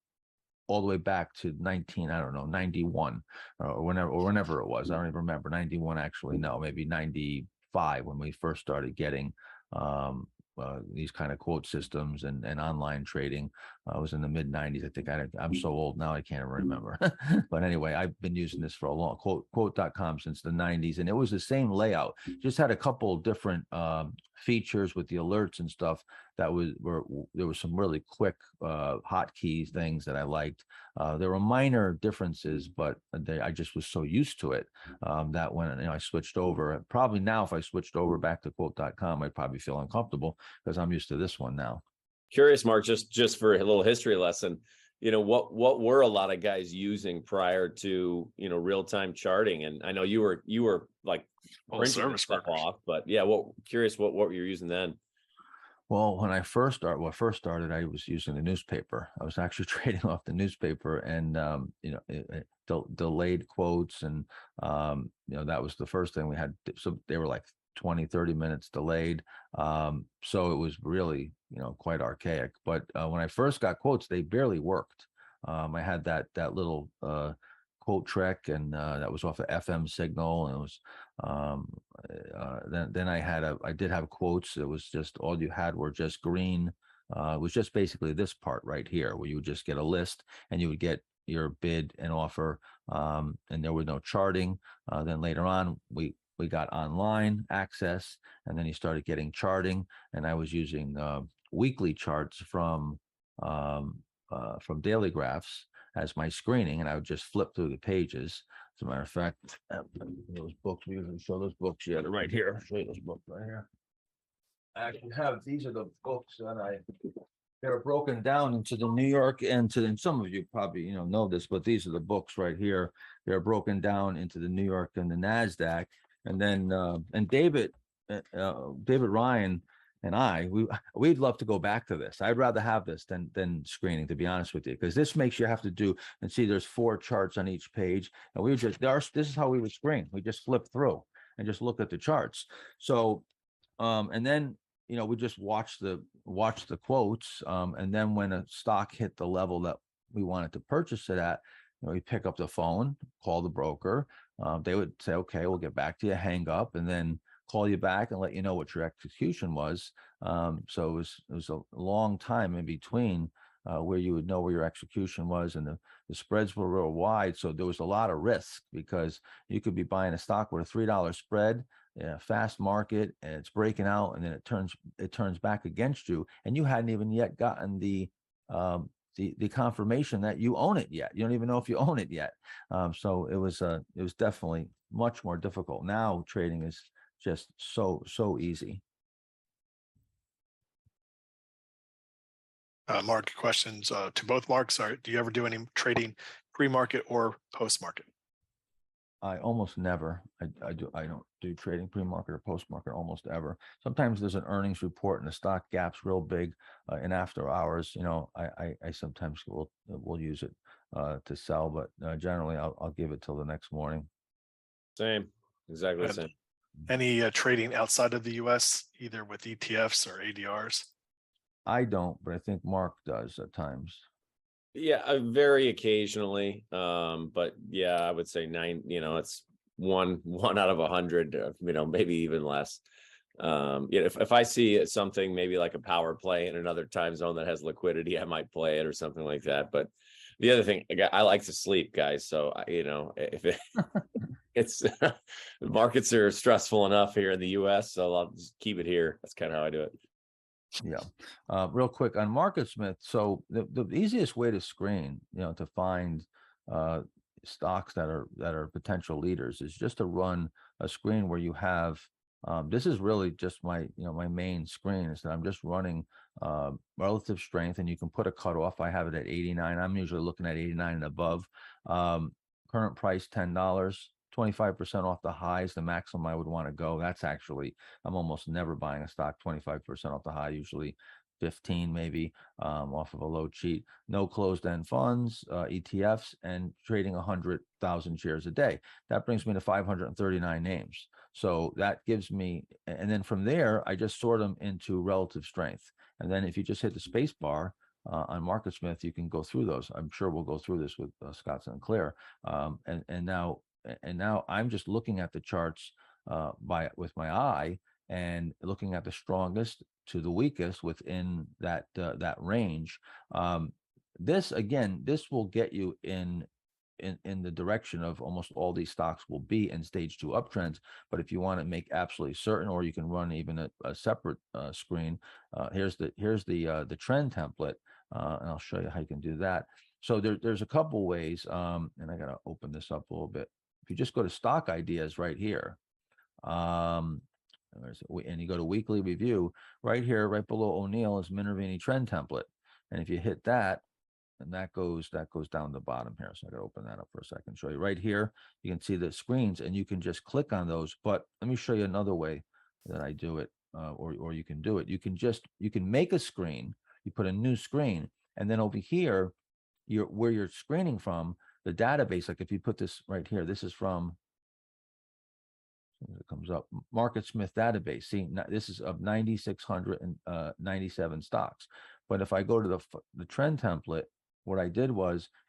all the way back to 91 or whenever it was. I don't even remember. 91, actually, no, maybe 95 when we first started getting these kind of quote systems and online trading. I was in the mid 90s. I think I'm so old now I can't even remember. But anyway, I've been using this for a long quote.com since the 90s, and it was the same layout. Just had a couple different features with the alerts and stuff there was some really quick hotkey things that I liked. There were minor differences, but I just was so used to it that when I switched over, probably now if I switched over back to quote.com, I'd probably feel uncomfortable because I'm used to this one now. Curious, Mark, just for a little history lesson, what were a lot of guys using prior to, real-time charting? And I know you were like printing service stuff brokers. off, but yeah, curious what you're using then. Well, when I first started, I was using the newspaper. I was actually trading off the newspaper, and delayed quotes, and that was the first thing we had. So they were like 20, 30 minutes delayed. So it was really, quite archaic. But when I first got quotes, they barely worked. I had that little quote trek, and that was off the FM signal, and it was then I did have quotes. It was just all you had were just green. It was just basically this part right here where you would just get a list and you would get your bid and offer, and there was no charting. Then later on we got online access, and then you started getting charting, and I was using weekly charts from Daily Graphs as my screening, and I would just flip through the pages. As a matter of fact, those books, we usually show those books. Yeah, they're right here. I'll show you those books right here. I actually these are the books that they're broken down into the New York and some of you probably, know this, but these are the books right here. They're broken down into the New York and the NASDAQ. And then, and David Ryan and we'd love to go back to this. I'd rather have this than screening, to be honest with you, because this makes you have to do and see there's 4 charts on each page. And this is how we would screen. We just flip through and just look at the charts. So, and then, we just watch the quotes. And then when a stock hit the level that we wanted to purchase it at, we pick up the phone, call the broker. They would say, okay, we'll get back to you, hang up, and then call you back and let you know what your execution was. So it was a long time in between where you would know where your execution was, and the spreads were real wide. So there was a lot of risk because you could be buying a stock with a $3 spread, fast market, and it's breaking out, and then it turns back against you, and you hadn't even yet gotten the confirmation that you own it yet. You don't even know if you own it yet. So it was definitely much more difficult. Now trading is just so easy. Mark, questions to both Marks. Do you ever do any trading pre-market or post-market? I almost never. I don't do trading pre-market or post-market almost ever. Sometimes there's an earnings report and the stock gap's real big in after hours. I sometimes will use it to sell, but generally I'll give it till the next morning. Same, exactly the same. Any trading outside of the U.S., either with ETFs or ADRs? I don't, but I think Mark does at times. Yeah, very occasionally. But yeah, I would say 9, it's one out of 100, maybe even less. If I see something maybe like a power play in another time zone that has liquidity, I might play it or something like that. But the other thing, I like to sleep, guys. So, if it's the markets are stressful enough here in the US, so I'll just keep it here. That's kind of how I do it. Yeah. Real quick on MarketSmith. So the easiest way to screen, to find stocks that are potential leaders is just to run a screen where you have This is really just my, my main screen is that I'm just running relative strength, and you can put a cutoff. I have it at 89. I'm usually looking at 89 and above. Current price, $10, 25% off the highs, the maximum I would want to go. That's actually, I'm almost never buying a stock 25% off the high, usually 15 maybe off of a low cheat. No closed end funds, ETFs, and trading 100,000 shares a day. That brings me to 539 names. So that gives me, and then from there, I just sort them into relative strength. And then if you just hit the space bar on MarketSmith, you can go through those. I'm sure we'll go through this with Scott Sinclair. And now I'm just looking at the charts with my eye and looking at the strongest to the weakest within that range. This will get you in the direction of almost all these stocks will be in stage 2 uptrends. But if you want to make absolutely certain, or you can run even a separate screen, here's the trend template, and I'll show you how you can do that. So there's a couple ways, and I got to open this up a little bit. If you just go to stock ideas right here, and you go to weekly review right here, right below O'Neill is Minervini trend template. And if you hit that, and that goes down the bottom here. So I got to open that up for a second, show you right here. You can see the screens, and you can just click on those. But let me show you another way that I do it, or you can do it. You can make a screen, you put a new screen, and then over here, where you're screening from, the database, like if you put this right here, this is from, it comes up, MarketSmith database. See, this is of 9,697 stocks. But if I go to the trend template, what I did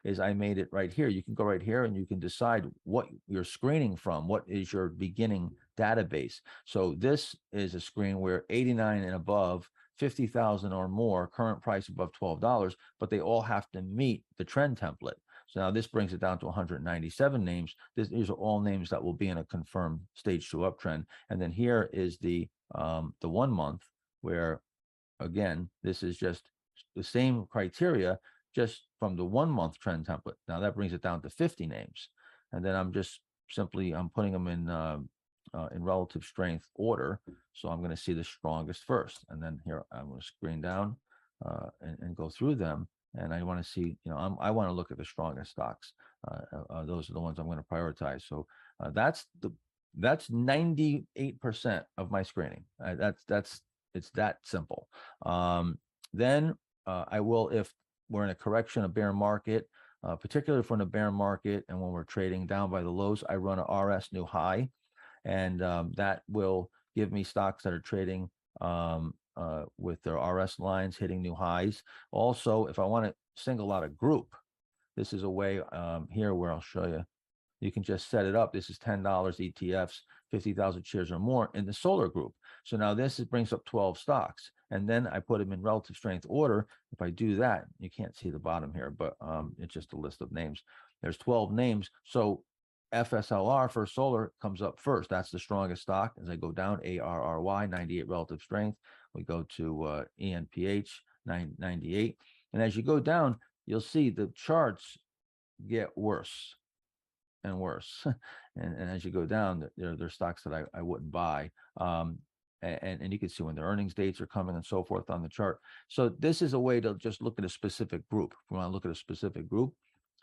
is I made it right here. You can go right here and you can decide what you're screening from. What is your beginning database? So this is a screen where 89 and above, 50,000 or more, current price above $12, but they all have to meet the trend template. So now this brings it down to 197 names. These are all names that will be in a confirmed stage 2 uptrend. And then here is the 1 month, where again, this is just the same criteria, just from the 1 month trend template. Now that brings it down to 50 names. And then I'm putting them in relative strength order. So I'm going to see the strongest first. And then here I'm going to screen down and go through them. And I want to see, I want to look at the strongest stocks. Those are the ones I'm going to prioritize. So that's 98% of my screening. It's that simple. Then I will, if we're in a correction, a bear market, particularly if we're in a bear market and when we're trading down by the lows, I run a RS new high, and that will give me stocks that are trading with their RS lines hitting new highs. Also, if I want to single out a group, this is a way here where I'll show you. You can just set it up. This is $10 ETFs, 50,000 shares or more in the solar group. So now this brings up 12 stocks, and then I put them in relative strength order. If I do that, you can't see the bottom here, but it's just a list of names. There's 12 names. So FSLR for solar comes up first. That's the strongest stock. As I go down, ARRY, 98 relative strength. We go to ENPH, 98. And as you go down, you'll see the charts get worse and worse. and as you go down, there are stocks that I wouldn't buy. And you can see when the earnings dates are coming and so forth on the chart. So this is a way to just look at a specific group. If we want to look at a specific group,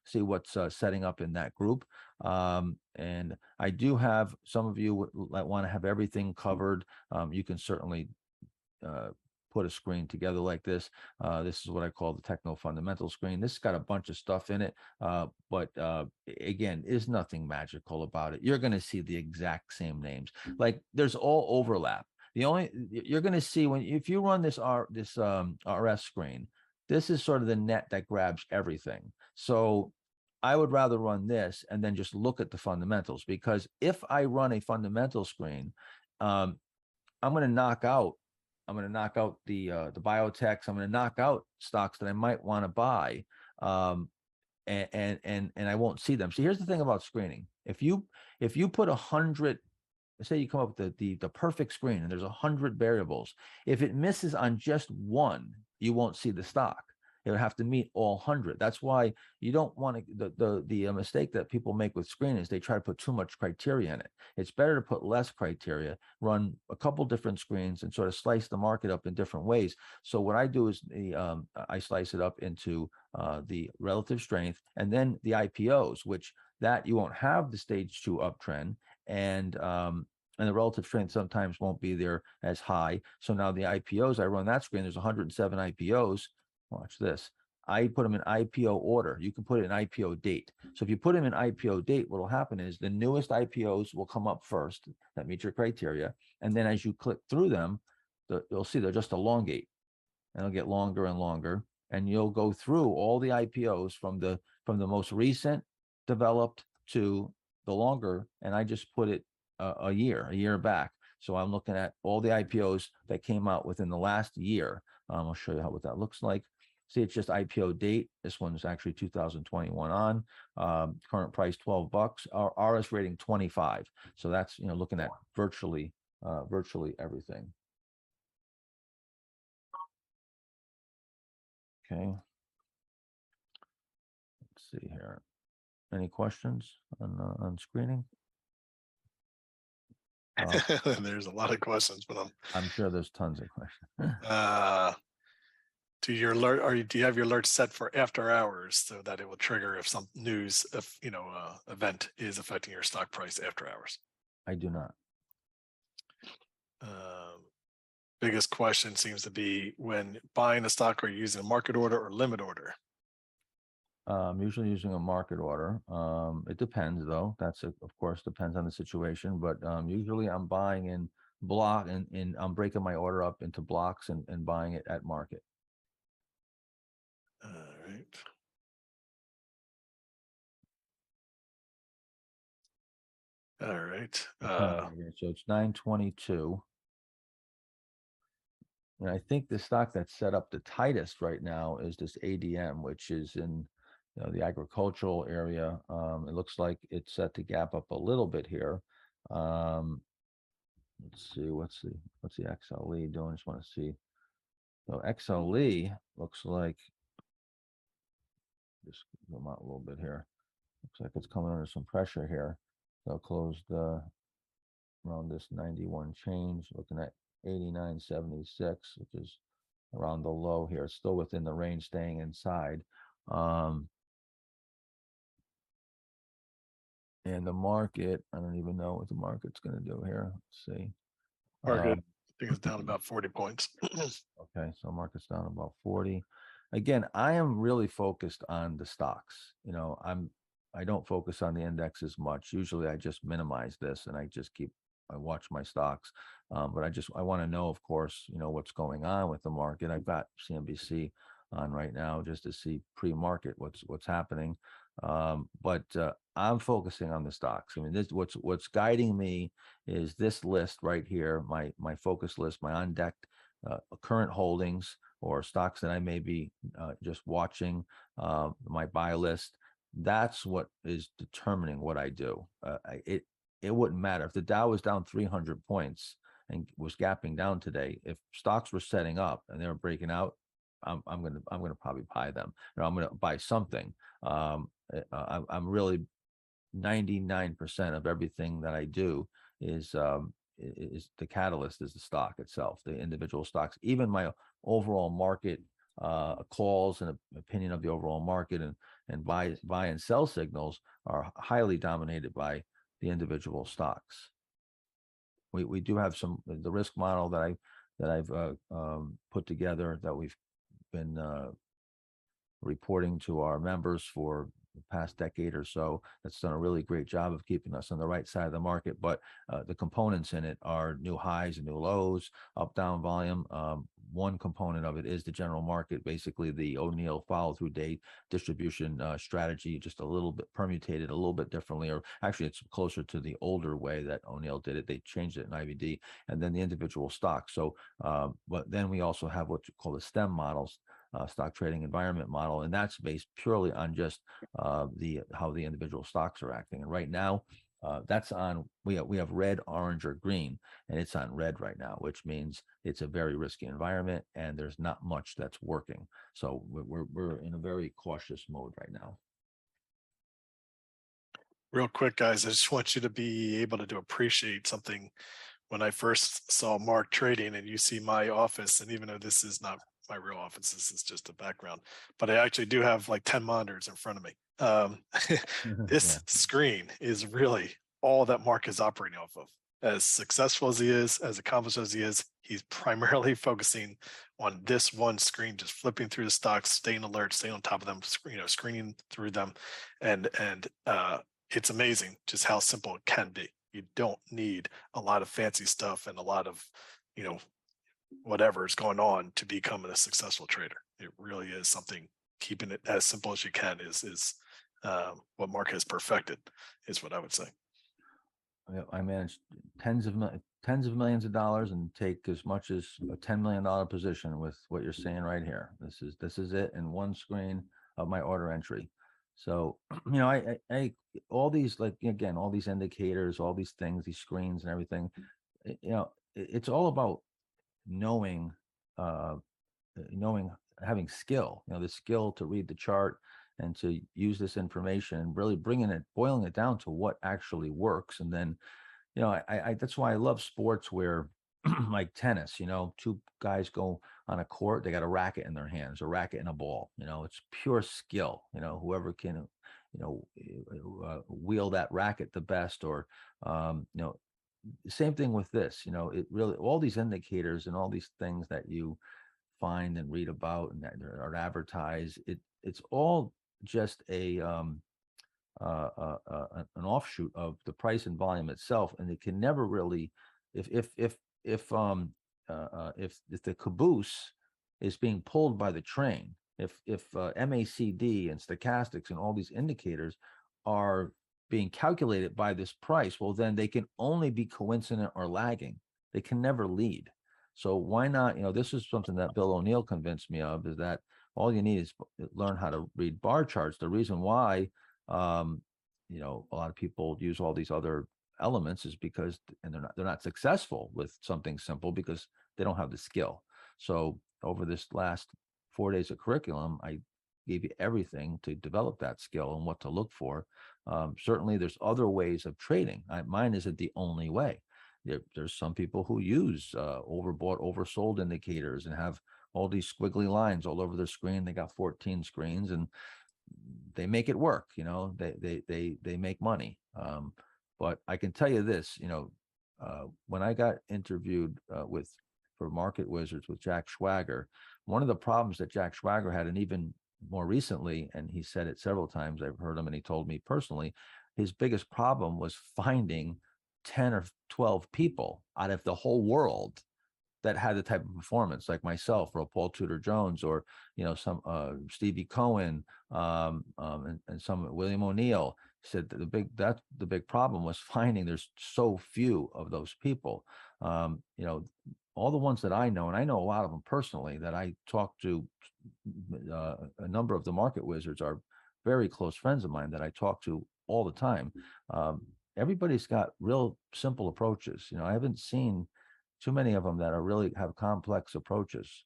see what's setting up in that group. And I do have some of you that want to have everything covered. You can certainly put a screen together like this. This is what I call the techno fundamental screen. This has got a bunch of stuff in it, but again, is nothing magical about it. You're going to see the exact same names. Like there's all overlap. The only you're going to see if you run this RS screen, this is sort of the net that grabs everything. So I would rather run this and then just look at the fundamentals, because if I run a fundamental screen, I'm going to knock out the biotechs. I'm going to knock out stocks that I might want to buy, and I won't see them. So here's the thing about screening: if you put 100, let's say you come up with the perfect screen, and there's 100 variables. If it misses on just one, you won't see the stock. It would have to meet all 100. That's why you don't want to, the mistake that people make with screening is they try to put too much criteria in it. It's better to put less criteria, run a couple different screens and sort of slice the market up in different ways. So what I do is I slice it up into the relative strength and then the IPOs, which that you won't have the stage 2 uptrend, and the relative strength sometimes won't be there as high. So now the IPOs, I run that screen, there's 107 IPOs. Watch this. I put them in IPO order. You can put it in IPO date. So if you put them in IPO date, what will happen is the newest IPOs will come up first that meet your criteria. And then as you click through them, you'll see they'll just elongate and it'll get longer and longer. And you'll go through all the IPOs from the most recent developed to the longer. And I just put it a year back. So I'm looking at all the IPOs that came out within the last year. I'll show you what that looks like. See, it's just IPO date. This one's actually 2021 on. Current price $12. Our RS rating 25. So that's looking at virtually everything. Okay. Let's see here. Any questions on screening? There's a lot of questions, but I'm sure there's tons of questions. Do you have your alert set for after hours so that it will trigger if some news event is affecting your stock price after hours? I do not. Biggest question seems to be when buying a stock, are you using a market order or limit order? I'm usually using a market order. It depends though. Of course depends on the situation, but usually I'm buying in block and I'm breaking my order up into blocks and buying it at market. All right. All right. So it's 922. And I think the stock that's set up the tightest right now is this ADM, which is in the agricultural area. It looks like it's set to gap up a little bit here. Let's see, what's the XLE doing? Just want to see. So XLE looks like, just zoom out a little bit here. Looks like it's coming under some pressure here. So closed around this 91 change, looking at 89.76, which is around the low here. It's still within the range, staying inside. And the market, I don't even know what the market's going to do here. Let's see. Market, I think it's down about 40 points. Okay, so market's down about 40. Again, I am really focused on the stocks. I don't focus on the index as much. Usually I just minimize this and I watch my stocks. But I want to know, of course, what's going on with the market. I've got CNBC on right now just to see pre-market what's happening. But I'm focusing on the stocks. I mean, what's guiding me is this list right here, my focus list, my on deck current holdings or stocks that I may be just watching, my buy list. That's what is determining what I do. It wouldn't matter if the Dow was down 300 points and was gapping down today. If stocks were setting up and they were breaking out, I'm gonna probably buy them. I'm gonna buy something. I'm really 99% of everything that I do is the catalyst is the stock itself, the individual stocks. Even my overall market calls and opinion of the overall market and buy and sell signals are highly dominated by the individual stocks. We do have the risk model that I've put together that we've been reporting to our members for the past decade or so. That's done a really great job of keeping us on the right side of the market. But the components in it are new highs and new lows, up, down volume. One component of it is the general market, basically the O'Neill follow-through date distribution strategy, just a little bit permutated a little bit differently, or actually it's closer to the older way that O'Neill did it. They changed it in IVD, and then the individual stocks. So, but then we also have what you call the STEM models, stock trading environment model, and that's based purely on just how the individual stocks are acting. And right now, That's on, we have red, orange, or green, and it's on red right now, which means it's a very risky environment and there's not much that's working. So we're in a very cautious mode right now. Real quick, guys, I just want you to be able to appreciate something. When I first saw Mark trading and you see my office, and even though this is not my real office, this is just a background, but I actually do have like 10 monitors in front of me. This screen is really all that Mark is operating off of. As successful as he is, as accomplished as he is, he's primarily focusing on this one screen, just flipping through the stocks, staying alert, staying on top of them, screening through them. And it's amazing just how simple it can be. You don't need a lot of fancy stuff and a lot of, whatever is going on to become a successful trader. It really is something. Keeping it as simple as you can is what Mark has perfected, is what I would say. I manage tens of millions of dollars and take as much as a $10 million position with what you're seeing right here. This is it in one screen of my order entry. So, I all these, like, again, all these indicators, all these things, these screens and everything, it's all about knowing, having skill, the skill to read the chart and to use this information and really boiling it down to what actually works. And then, I that's why I love sports where like tennis, two guys go on a court, they got a racket in their hands, a racket and a ball, it's pure skill, whoever can, wield that racket the best, or, same thing with this, it really, all these indicators and all these things that you find and read about and that are advertised, it's all just an offshoot of the price and volume itself, and it can never really, if the caboose is being pulled by the train, if MACD and stochastics and all these indicators are being calculated by this price, well, then they can only be coincident or lagging. They can never lead. So why not, this is something that Bill O'Neill convinced me of, is that all you need is learn how to read bar charts. The reason why, a lot of people use all these other elements is because, and they're not successful with something simple because they don't have the skill. So over this last 4 days of curriculum, I gave you everything to develop that skill and what to look for. Certainly there's other ways of trading. Mine isn't the only way. There's some people who use overbought, oversold indicators and have all these squiggly lines all over their screen. They got 14 screens and they make it work. They make money. But I can tell you this, when I got interviewed for Market Wizards with Jack Schwager, one of the problems that Jack Schwager had, and even more recently, and he said it several times, I've heard him, and he told me personally, his biggest problem was finding 10 or 12 people out of the whole world that had the type of performance like myself, or Paul Tudor Jones, or some Stevie Cohen, and some William O'Neill. He said that the big problem was finding there's so few of those people. All the ones that I know, and I know a lot of them personally, that I talk to, a number of the Market Wizards are very close friends of mine that I talk to all the time. Everybody's got real simple approaches. I haven't seen too many of them that are really have complex approaches.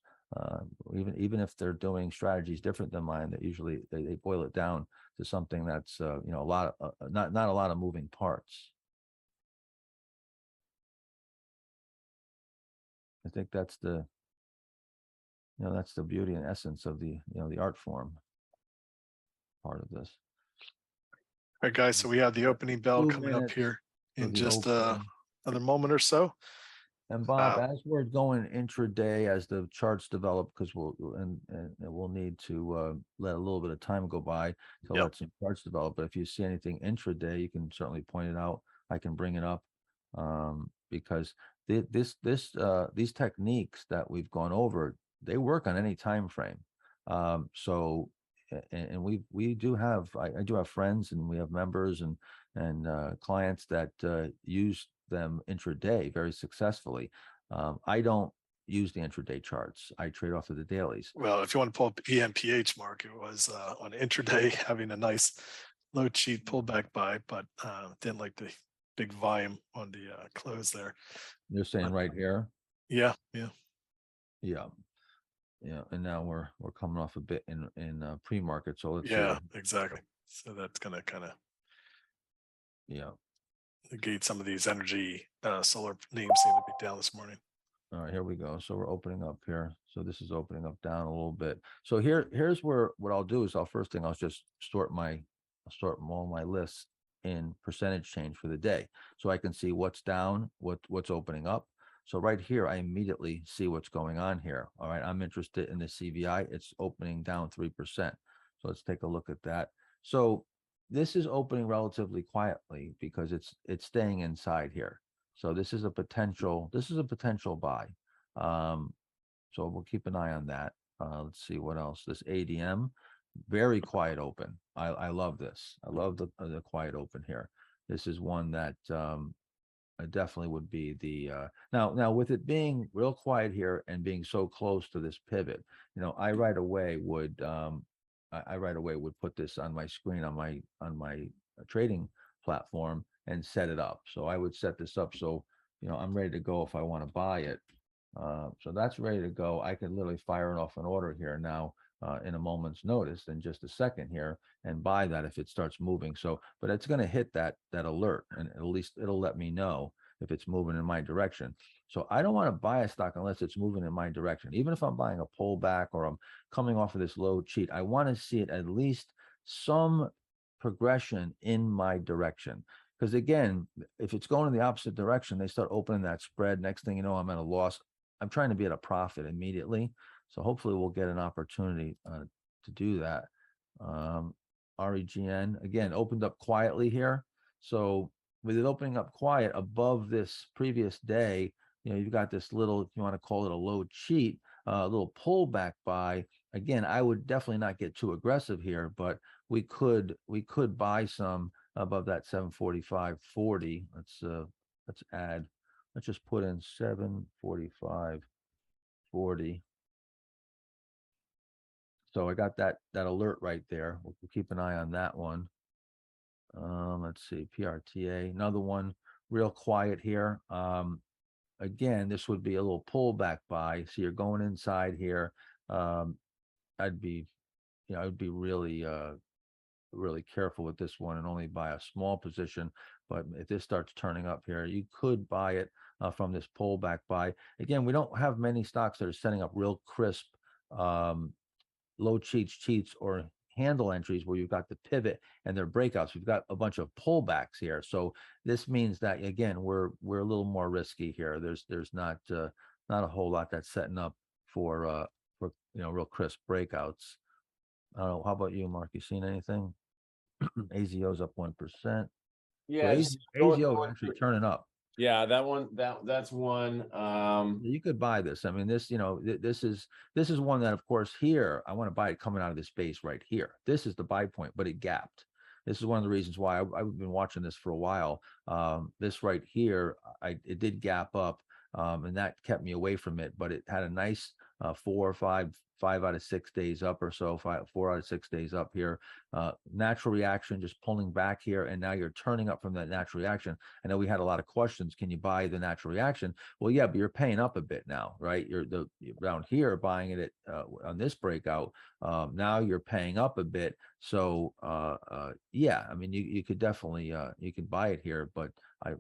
Even if they're doing strategies different than mine, that usually they boil it down to something that's a lot of not a lot of moving parts. I think that's the beauty and essence of the the art form part of this. All right, guys. So we have the opening bell 2 coming up minutes here for in the just opening. another moment or so. And Bob, as we're going intraday, as the charts develop, because we'll need to let a little bit of time go by to let some charts develop. But if you see anything intraday, you can certainly point it out. I can bring it up, because these techniques that we've gone over, they work on any time frame. So, and we do have, I do have friends, and we have members and clients that use them intraday very successfully. I don't use the intraday charts. I trade off of the dailies. Well, if you want to pull up EMPH, Mark, it was on intraday having a nice low cheat pullback buy, but didn't like the big volume on the close there. You're saying right here? Yeah. Yeah. Yeah. And now we're coming off a bit in pre-market. So let's see. Yeah, exactly. So that's gonna kind of Yeah. negate some of these energy solar names seem to be down this morning. All right, here we go. So we're opening up here. So this is opening up down a little bit. So here's where what I'll do is I'll just sort all my lists in percentage change for the day, so I can see what's down, what's opening up. So right here, I immediately see what's going on here. All right, I'm interested in the CVI. It's opening down 3%. So let's take a look at that. So this is opening relatively quietly because it's staying inside here. So this is a potential buy. So we'll keep an eye on that. Let's see what else. This ADM, very quiet open. I love this. I love the quiet open here. This is one that I definitely would be the now with it being real quiet here and being so close to this pivot, I right away would put this on my screen on my trading platform and set it up. So I would set this up so I'm ready to go if I want to buy it. So that's ready to go. I can literally fire it off an order here now in a moment's notice in just a second here and buy that if it starts moving. So, but it's going to hit that alert, and at least it'll let me know if it's moving in my direction. So I don't want to buy a stock unless it's moving in my direction. Even if I'm buying a pullback or I'm coming off of this low cheat, I want to see it at least some progression in my direction. Because again, if it's going in the opposite direction, they start opening that spread. Next thing you know, I'm at a loss. I'm trying to be at a profit immediately. So hopefully we'll get an opportunity to do that. REGN, again, opened up quietly here. So with it opening up quiet above this previous day, you've got this little, if you want to call it a low cheat, a little pullback buy. Again, I would definitely not get too aggressive here, but we could buy some above that 745.40. Let's add. Let's just put in 745.40. So I got that alert right there. We'll keep an eye on that one. Let's see, PRTA, another one, real quiet here. Again, this would be a little pullback buy. So you're going inside here. I'd be really careful with this one and only buy a small position. But if this starts turning up here, you could buy it from this pullback buy. Again, we don't have many stocks that are setting up real crisp low cheats or handle entries where you've got the pivot and their breakouts. We've got a bunch of pullbacks here. So this means that again, we're a little more risky here. There's not a whole lot that's setting up for real crisp breakouts. I don't know. How about you, Mark? You seen anything? AZO's up 1%. Yeah, So AZO actually turning up. Yeah, that one, that's one. You could buy this. I mean, this is one that, of course, here I want to buy it coming out of this base right here. This is the buy point, but it gapped. This is one of the reasons why I've been watching this for a while. This right here, it did gap up, and that kept me away from it. But it had a nice 4 or 5 out of 6 days up or so, 4 out of 6 days up here. Natural reaction, just pulling back here, and now you're turning up from that natural reaction. I know we had a lot of questions. Can you buy the natural reaction? Well, yeah, but you're paying up a bit now, right? You're around here buying it at on this breakout. Now you're paying up a bit. So yeah, I mean, you could definitely you could buy it here, but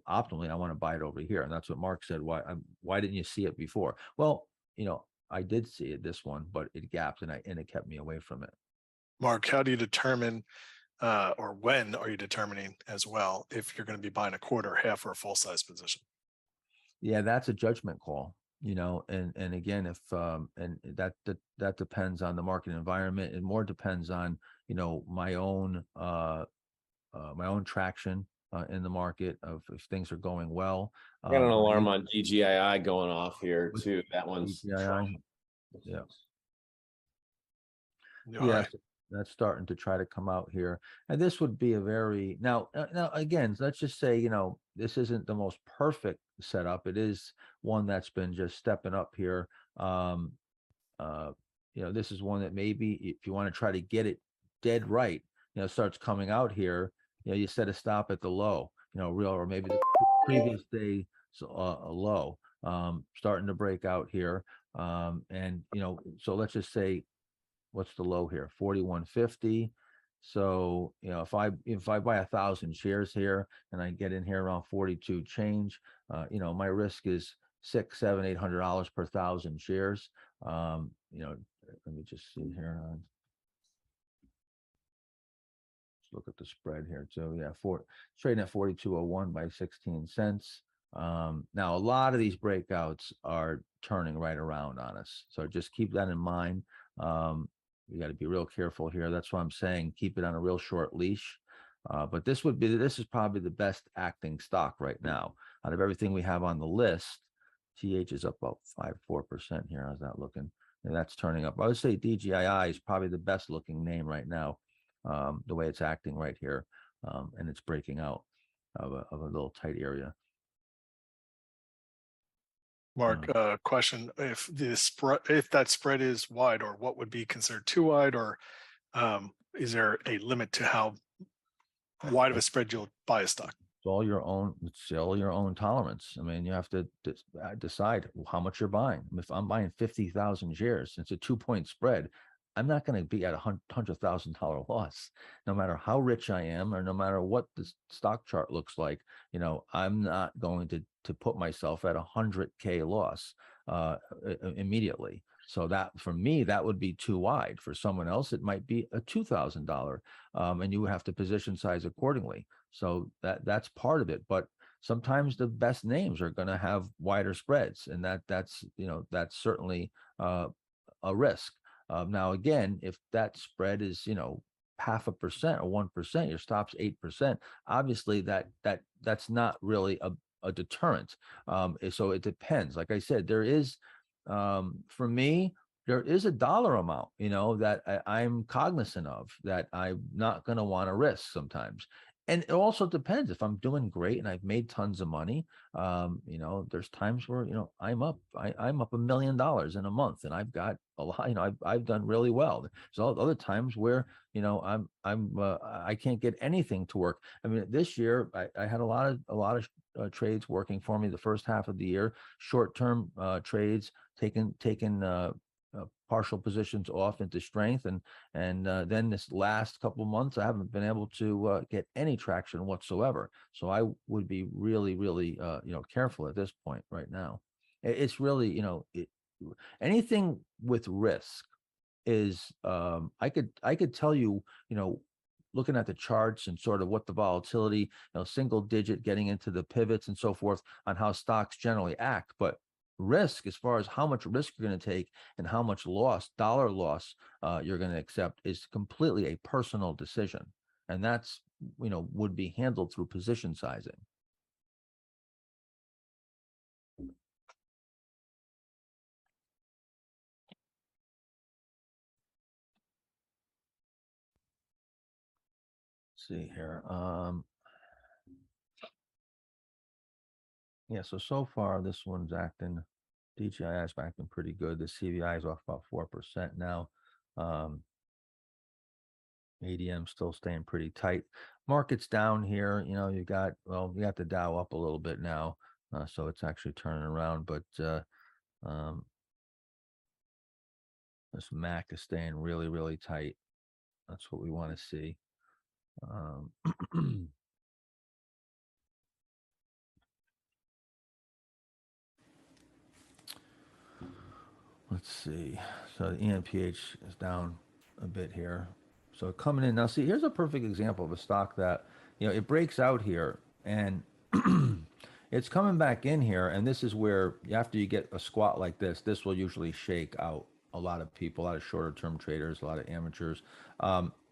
optimally I want to buy it over here, and that's what Mark said. Why didn't you see it before? Well, I did see it, this one, but it gapped and it kept me away from it. Mark, how do you determine or when are you determining as well if you're going to be buying a quarter, half, or a full size position? Yeah, that's a judgment call, and again, if and that depends on the market environment. It more depends on my own traction in the market of if things are going well. I got an alarm on DGII going off here too. That one's DGII. Yeah. All Yeah, right. so that's starting to try to come out here, and this would be a very now again. Let's just say this isn't the most perfect setup. It is one that's been just stepping up here. This is one that maybe if you want to try to get it dead right, starts coming out here. You set a stop at the low. real, or maybe the previous day low, starting to break out here. And, so let's just say, what's the low here? 41.50. So, if I buy 1,000 shares here and I get in here around 42 change, my risk is $600, $700, $800 per 1,000 shares. Let me just see here. Let's look at the spread here too. Yeah, trading at 42.01 by 16 cents. Now a lot of these breakouts are turning right around on us. So just keep that in mind. You got to be real careful here. That's why I'm saying keep it on a real short leash. But this is probably the best acting stock right now out of everything we have on the list. TH is up about 4% here. How's that looking? And that's turning up. I would say DGII is probably the best looking name right now. The way it's acting right here, and it's breaking out of a little tight area. Mark, question: if that spread is wide, or what would be considered too wide, or is there a limit to how wide of a spread you'll buy a stock? It's all your own tolerance. I mean, you have to decide how much you're buying. If I'm buying 50,000 shares, it's a 2-point spread. I'm not going to be at $100,000 loss, no matter how rich I am, or no matter what the stock chart looks like. I'm not going to put myself at 100K loss immediately. So that, for me, that would be too wide. For someone else, it might be a $2,000, and you would have to position size accordingly. So that's part of it. But sometimes the best names are going to have wider spreads, and that's certainly a risk. Now, again, if that spread is 0.5% or 1%, your stop's 8%. Obviously, that's not really a deterrent. So it depends. Like I said, there is, for me, there is a dollar amount, that I'm cognizant of that I'm not going to want to risk sometimes. And it also depends. If I'm doing great and I've made tons of money, there's times where, I'm up $1 million in a month, and I've got a lot, I've done really well. There's other times where, I can't get anything to work. I mean, this year I had a lot of trades working for me the first half of the year, short-term trades, taking partial positions off into strength, and then this last couple of months I haven't been able to get any traction whatsoever. So I would be really, really careful at this point right now. It's really anything with risk is I could tell you, looking at the charts and sort of what the volatility, single digit getting into the pivots and so forth, on how stocks generally act. But risk, as far as how much risk you're going to take and how much dollar loss you're going to accept, is completely a personal decision. And that's, would be handled through position sizing. See here. Yeah, so far this one's acting, DGI is acting pretty good. The CVI is off about 4% now. ADM still staying pretty tight. Market's down here. You got the Dow up a little bit now, so it's actually turning around. But this MAC is staying really, really tight. That's what we want to see. Let's see. So the ENPH is down a bit here. So coming in now, see, here's a perfect example of a stock that, it breaks out here, and it's coming back in here. And this is where, after you get a squat like this will usually shake out a lot of people, a lot of shorter term traders, a lot of amateurs.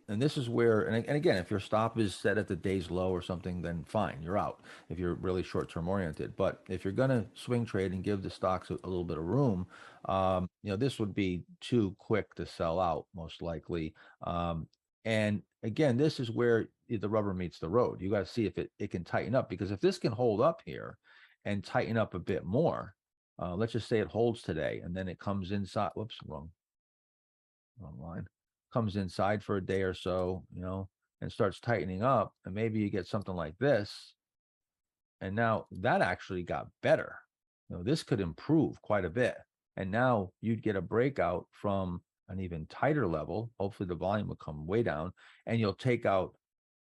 And this is where, and again, if your stop is set at the day's low or something, then fine, you're out if you're really short-term oriented. But if you're going to swing trade and give the stocks a little bit of room, this would be too quick to sell out, most likely. And again, this is where the rubber meets the road. You got to see if it can tighten up, because if this can hold up here and tighten up a bit more, let's just say it holds today and then it comes inside. Whoops, wrong line. Comes inside for a day or so, and starts tightening up, and maybe you get something like this, And now that actually got better. This could improve quite a bit. And now you'd get a breakout from an even tighter level. Hopefully the volume will come way down, and you'll take out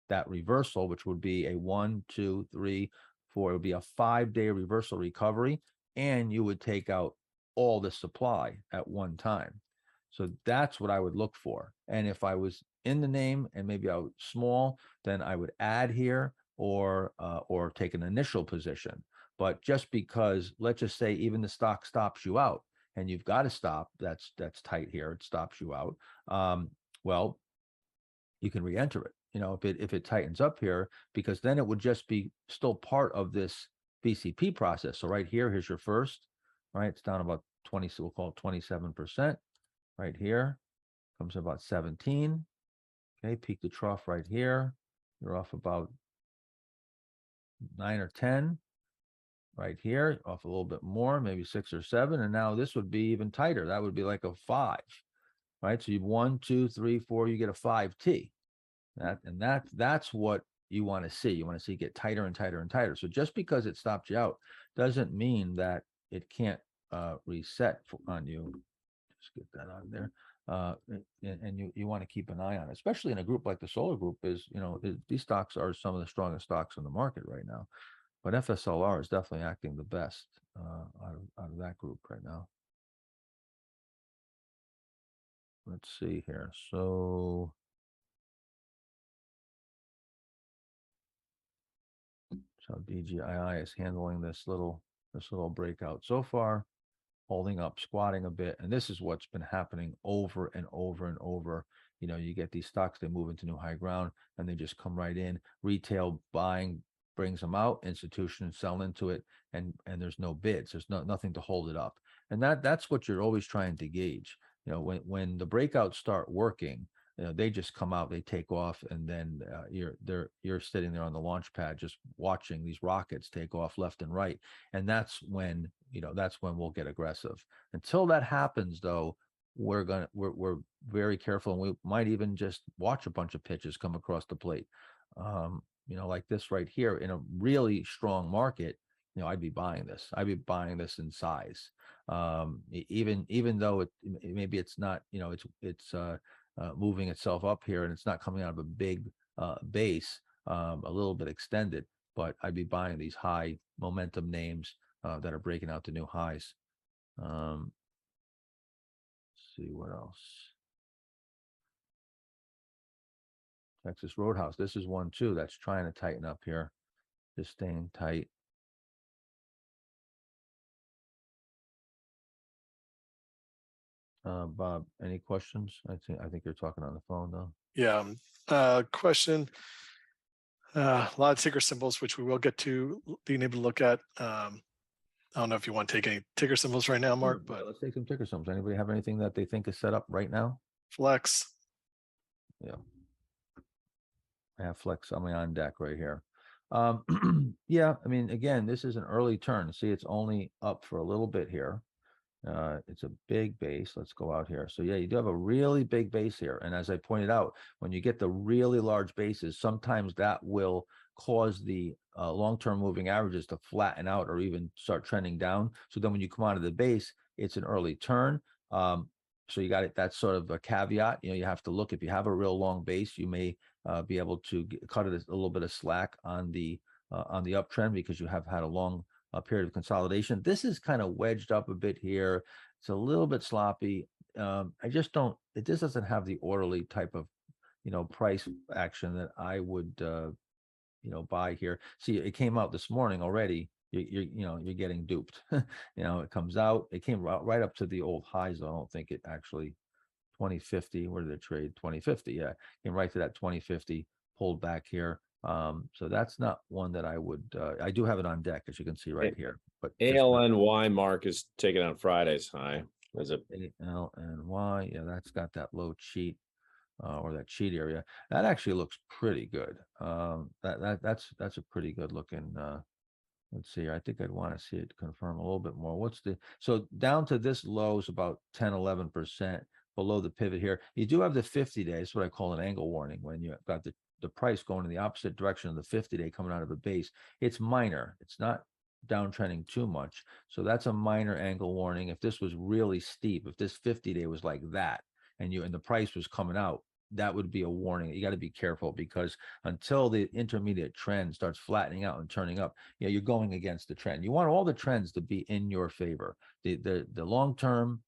that reversal, which would be a 1, 2, 3, 4. It would be a 5-day reversal recovery, and you would take out all the supply at one time. So that's what I would look for. And if I was in the name and maybe I was small, then I would add here or take an initial position. But just because, let's just say, even the stock stops you out, and you've got to stop, that's tight here, it stops you out. Well, you can re-enter it. If it tightens up here, because then it would just be still part of this VCP process. So right here, here's your first, right? It's down about 20, so we'll call it 27%. Right here comes about 17. Okay, peak to trough right here. You're off about 9 or 10. Right here, off a little bit more, maybe 6 or 7. And now this would be even tighter. That would be like a 5, right? So you've 1, 2, 3, 4, you get a 5T. That's what you want to see. You want to see it get tighter and tighter and tighter. So just because it stopped you out doesn't mean that it can't reset on you. Just get that on there. And you want to keep an eye on it, especially in a group like the Solar Group these stocks are some of the strongest stocks in the market right now. But FSLR is definitely acting the best out of that group right now. Let's see here. So DGII is handling this little breakout so far, holding up, squatting a bit. And this is what's been happening over and over and over. You get these stocks, they move into new high ground and they just come right in. Retail buying brings them out, institutions sell into it, and there's no bids. There's nothing to hold it up. And that's what you're always trying to gauge. When the breakouts start working, they just come out, they take off, and then you're sitting there on the launch pad just watching these rockets take off left and right. And that's when we'll get aggressive. Until that happens, though, we're very careful, and we might even just watch a bunch of pitches come across the plate. Like this right here in a really strong market. I'd be buying this. I'd be buying this in size. Even though maybe it's not, it's moving itself up here and it's not coming out of a big base, a little bit extended, but I'd be buying these high momentum names that are breaking out to new highs. Let's see what else. Texas Roadhouse. This is one too that's trying to tighten up here, just staying tight. Bob, any questions? I think you're talking on the phone though. Yeah. Question. A lot of ticker symbols, which we will get to being able to look at. I don't know if you want to take any ticker symbols right now, Mark, but let's take some ticker symbols. Anybody have anything that they think is set up right now? Flex. Yeah. I have Flex on my on deck right here. Yeah, I mean, again, this is an early turn. See, it's only up for a little bit here. It's a big base. Let's go out here. So yeah, you do have a really big base here. And as I pointed out, when you get the really large bases, sometimes that will cause the long-term moving averages to flatten out or even start trending down. So then when you come out of the base, it's an early turn. So you got it. That's sort of a caveat. You have to look, if you have a real long base, you may be able to cut it a little bit of slack on the uptrend, because you have had a long period of consolidation. This is kind of wedged up a bit here. It's a little bit sloppy. I just don't, it just doesn't have the orderly type of, price action that I would, buy here. See, it came out this morning already. You're getting duped. It comes out, it came right up to the old highs. I don't think it actually 2050, where did it trade? 2050. Yeah. Came right to that 2050, pulled back here. So that's not one that I would, I do have it on deck, as you can see right here, but ALNY mark is taken on Friday's high. Is it ALNY? Yeah, that's got that low cheat, or that cheat area. That actually looks pretty good. That's a pretty good looking, let's see here. I think I'd want to see it confirm a little bit more. So down to this low is about 10, 11% below the pivot here. You do have the 50 days, what I call an angle warning, when you got the the price going in the opposite direction of the 50-day coming out of a base. It's minor. It's not downtrending too much. So that's a minor angle warning. If this was really steep, if this 50-day was like that and the price was coming out, that would be a warning. You got to be careful, because until the intermediate trend starts flattening out and turning up, you're going against the trend. You want all the trends to be in your favor. The long-term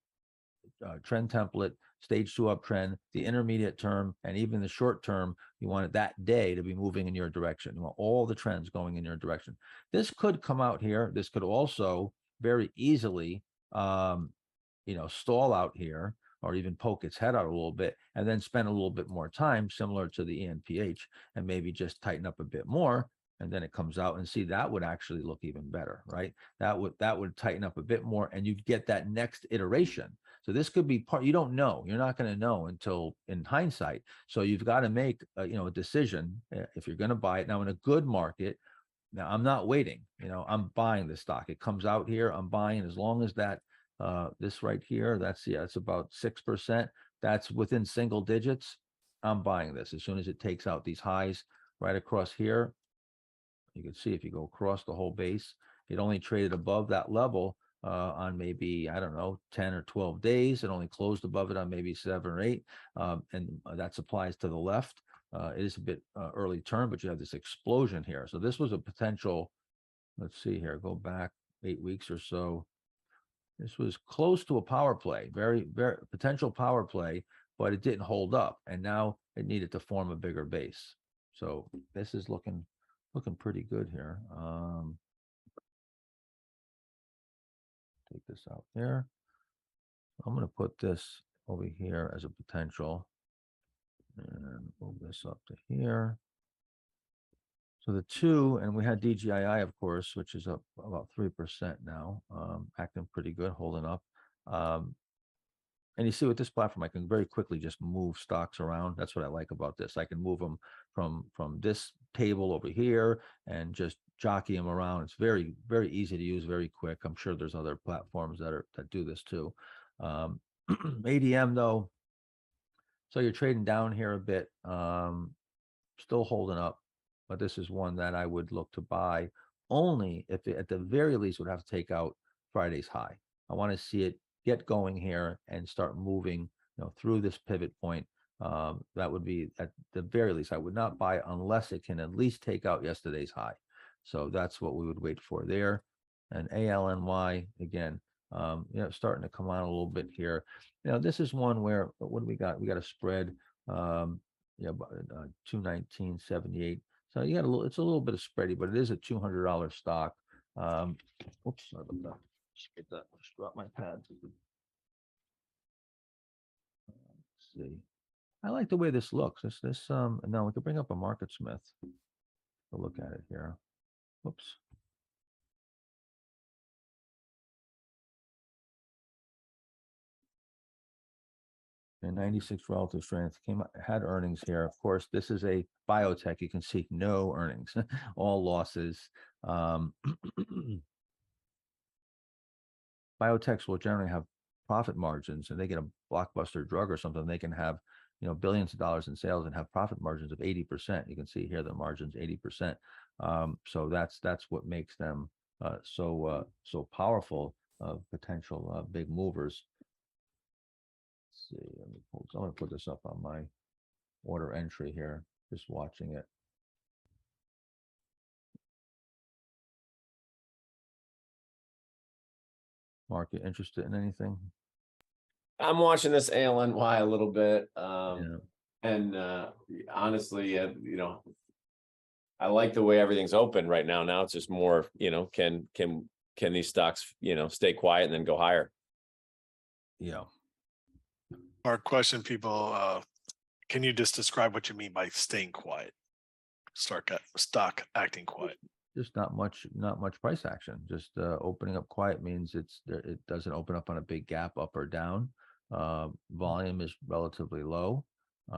trend template, stage 2 uptrend, the intermediate term, and even the short term, you want it that day to be moving in your direction. You want all the trends going in your direction. This could come out here. This could also very easily, stall out here, or even poke its head out a little bit, and then spend a little bit more time, similar to the ENPH, and maybe just tighten up a bit more. And then it comes out, and see, that would actually look even better, right? That would tighten up a bit more, and you'd get that next iteration. So this could be you don't know. You're not going to know until in hindsight. So you've got to make a decision if you're going to buy it. Now, in a good market, now I'm not waiting. I'm buying the stock. It comes out here, I'm buying, as long as that this right here, it's about 6%. That's within single digits. I'm buying this as soon as it takes out these highs right across here. You can see if you go across the whole base, it only traded above that level on maybe, I don't know, 10 or 12 days. It only closed above it on maybe 7 or 8. And that applies to the left. It is a bit early turn, but you have this explosion here. So this was a potential, let's see here, go back 8 weeks or so. This was close to a power play, very, very potential power play, but it didn't hold up. And now it needed to form a bigger base. So this is looking pretty good here. Take this out there. I'm going to put this over here as a potential and move this up to here. So the 2, and we had DGII, of course, which is up about 3% now, acting pretty good, holding up. And you see with this platform, I can very quickly just move stocks around. That's what I like about this. I can move them from this table over here and just jockey them around. It's very, very easy to use, very quick. I'm sure there's other platforms that do this too. ADM though, so you're trading down here a bit, still holding up, but this is one that I would look to buy only if it, at the very least, would have to take out Friday's high. I want to see it get going here and start moving, through this pivot point. That would be at the very least. I would not buy it unless it can at least take out yesterday's high. So that's what we would wait for there. And ALNY again, starting to come on a little bit here. This is one where, what do we got? We got a spread, 219.78. So you got it's a little bit of spready, but it is a $200 stock. Oops, sorry about that. Just drop my pad. Let's see. I like the way this looks. Now we could bring up a Market Smith to look at it here. Whoops. And 96 relative strength had earnings here. Of course, this is a biotech. You can see no earnings, all losses. Biotechs will generally have profit margins, and they get a blockbuster drug or something, they can have billions of dollars in sales and have profit margins of 80%. You can see here the margins 80%. So that's what makes them so powerful, potential big movers. Let's see, I'm going to put this up on my order entry here, just watching it. Mark, you interested in anything? I'm watching this ALNY a little bit. Yeah. And honestly, I like the way everything's open right now. Now it's just more, can these stocks, stay quiet and then go higher? Yeah. Our question, people, can you just describe what you mean by staying quiet? Stock acting quiet. Just not much price action. Just opening up quiet means it doesn't open up on a big gap up or down. Volume is relatively low.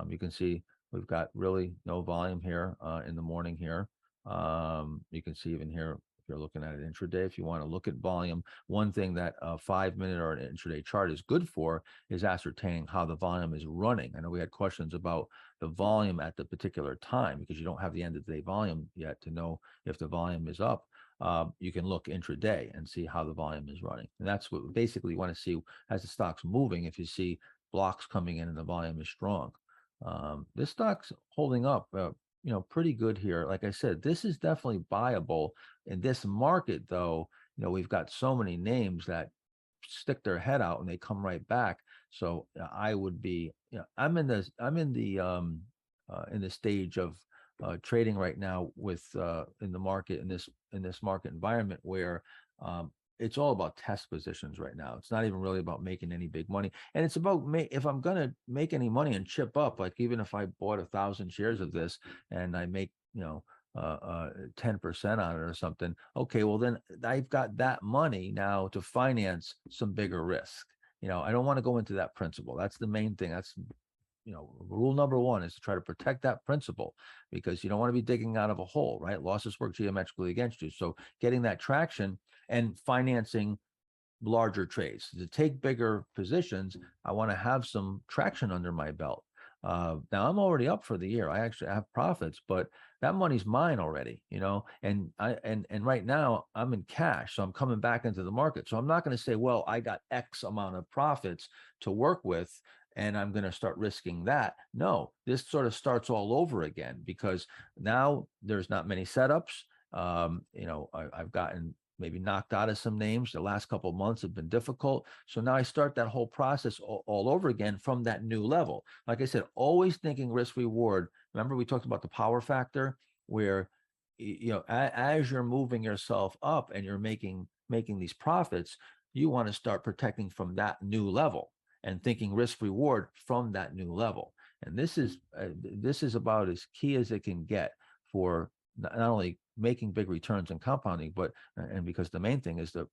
You can see we've got really no volume here in the morning here. You can see even here, if you're looking at it intraday. If you want to look at volume, one thing that a 5-minute or an intraday chart is good for is ascertaining how the volume is running. I know we had questions about the volume at the particular time because you don't have the end of the day volume yet to know if the volume is up. You can look intraday and see how the volume is running. And that's what basically you want to see as the stock's moving. If you see blocks coming in and the volume is strong, this stock's holding up, pretty good here. Like I said, this is definitely buyable in this market, though. We've got so many names that stick their head out and they come right back. So I would be, I'm in the stage of trading right now with in the market in this market environment where it's all about test positions right now. It's not even really about making any big money, and it's about if I'm going to make any money and chip up, like even if I bought 1,000 shares of this and I make 10% on it or something. Okay, well then I've got that money now to finance some bigger risk. I don't want to go into that principle. That's the main thing. That's rule number one is to try to protect that principle because you don't want to be digging out of a hole, right? Losses work geometrically against you. So getting that traction and financing larger trades. To take bigger positions, I want to have some traction under my belt. Now I'm already up for the year. I actually have profits, but that money's mine already, and right now I'm in cash. So I'm coming back into the market. So I'm not going to say, well, I got X amount of profits to work with and I'm going to start risking that. No, this sort of starts all over again because now there's not many setups. I've gotten maybe knocked out of some names. The last couple of months have been difficult. So now I start that whole process all over again from that new level. Like I said, always thinking risk reward. Remember we talked about the power factor where, as you're moving yourself up and you're making these profits, you want to start protecting from that new level and thinking risk reward from that new level. And this is about as key as it can get for not only making big returns and compounding, but and because the main thing is to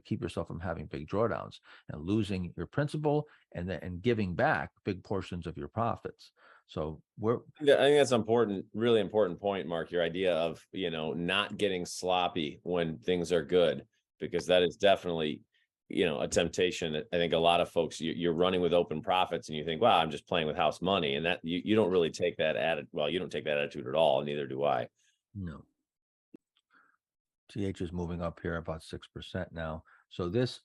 keep yourself from having big drawdowns and losing your principal and giving back big portions of your profits. So I think that's important, really important point, Mark, your idea of, not getting sloppy when things are good, because that is definitely, a temptation. I think a lot of folks, you're running with open profits and you think, wow, I'm just playing with house money. And that you don't really take that attitude. Well, you don't take that attitude at all. Neither do I. No. TH is moving up here about 6% now. So this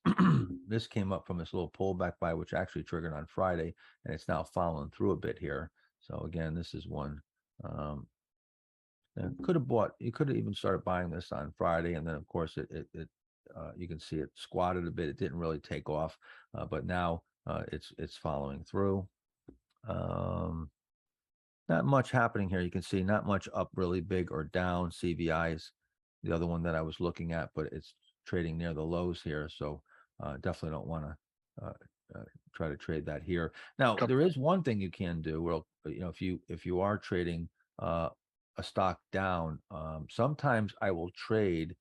this came up from this little pullback buy, which actually triggered on Friday, and it's now following through a bit here. So again, this is one you could have even started buying this on Friday, and then of course it you can see it squatted a bit. It didn't really take off, but now it's following through. Not much happening here. You can see not much up really big or down. CVI's the other one that I was looking at, but it's trading near the lows here. So definitely don't want to try to trade that here. Now, there is one thing you can do. Well, if you are trading a stock down, sometimes I will trade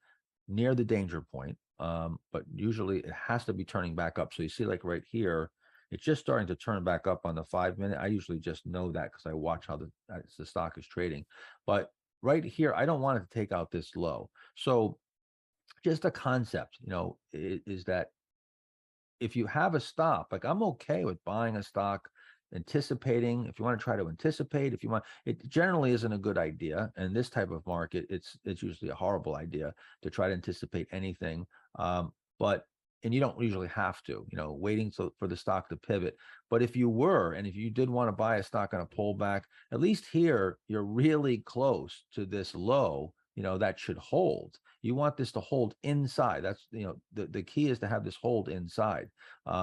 near the danger point, but usually it has to be turning back up. So you see like right here, it's just starting to turn back up on the 5-minute. I usually just know that because I watch how the stock is trading. But right here, I don't want it to take out this low. So just a concept, is that if you have a stop, like I'm okay with buying a stock, anticipating. If you want to try to anticipate, if you want, it generally isn't a good idea. And this type of market, it's usually a horrible idea to try to anticipate anything. And you don't usually have to, waiting for the stock to pivot. But if you were, and if you did want to buy a stock on a pullback, at least here, you're really close to this low, that should hold. You want this to hold inside. That's, the key is to have this hold inside.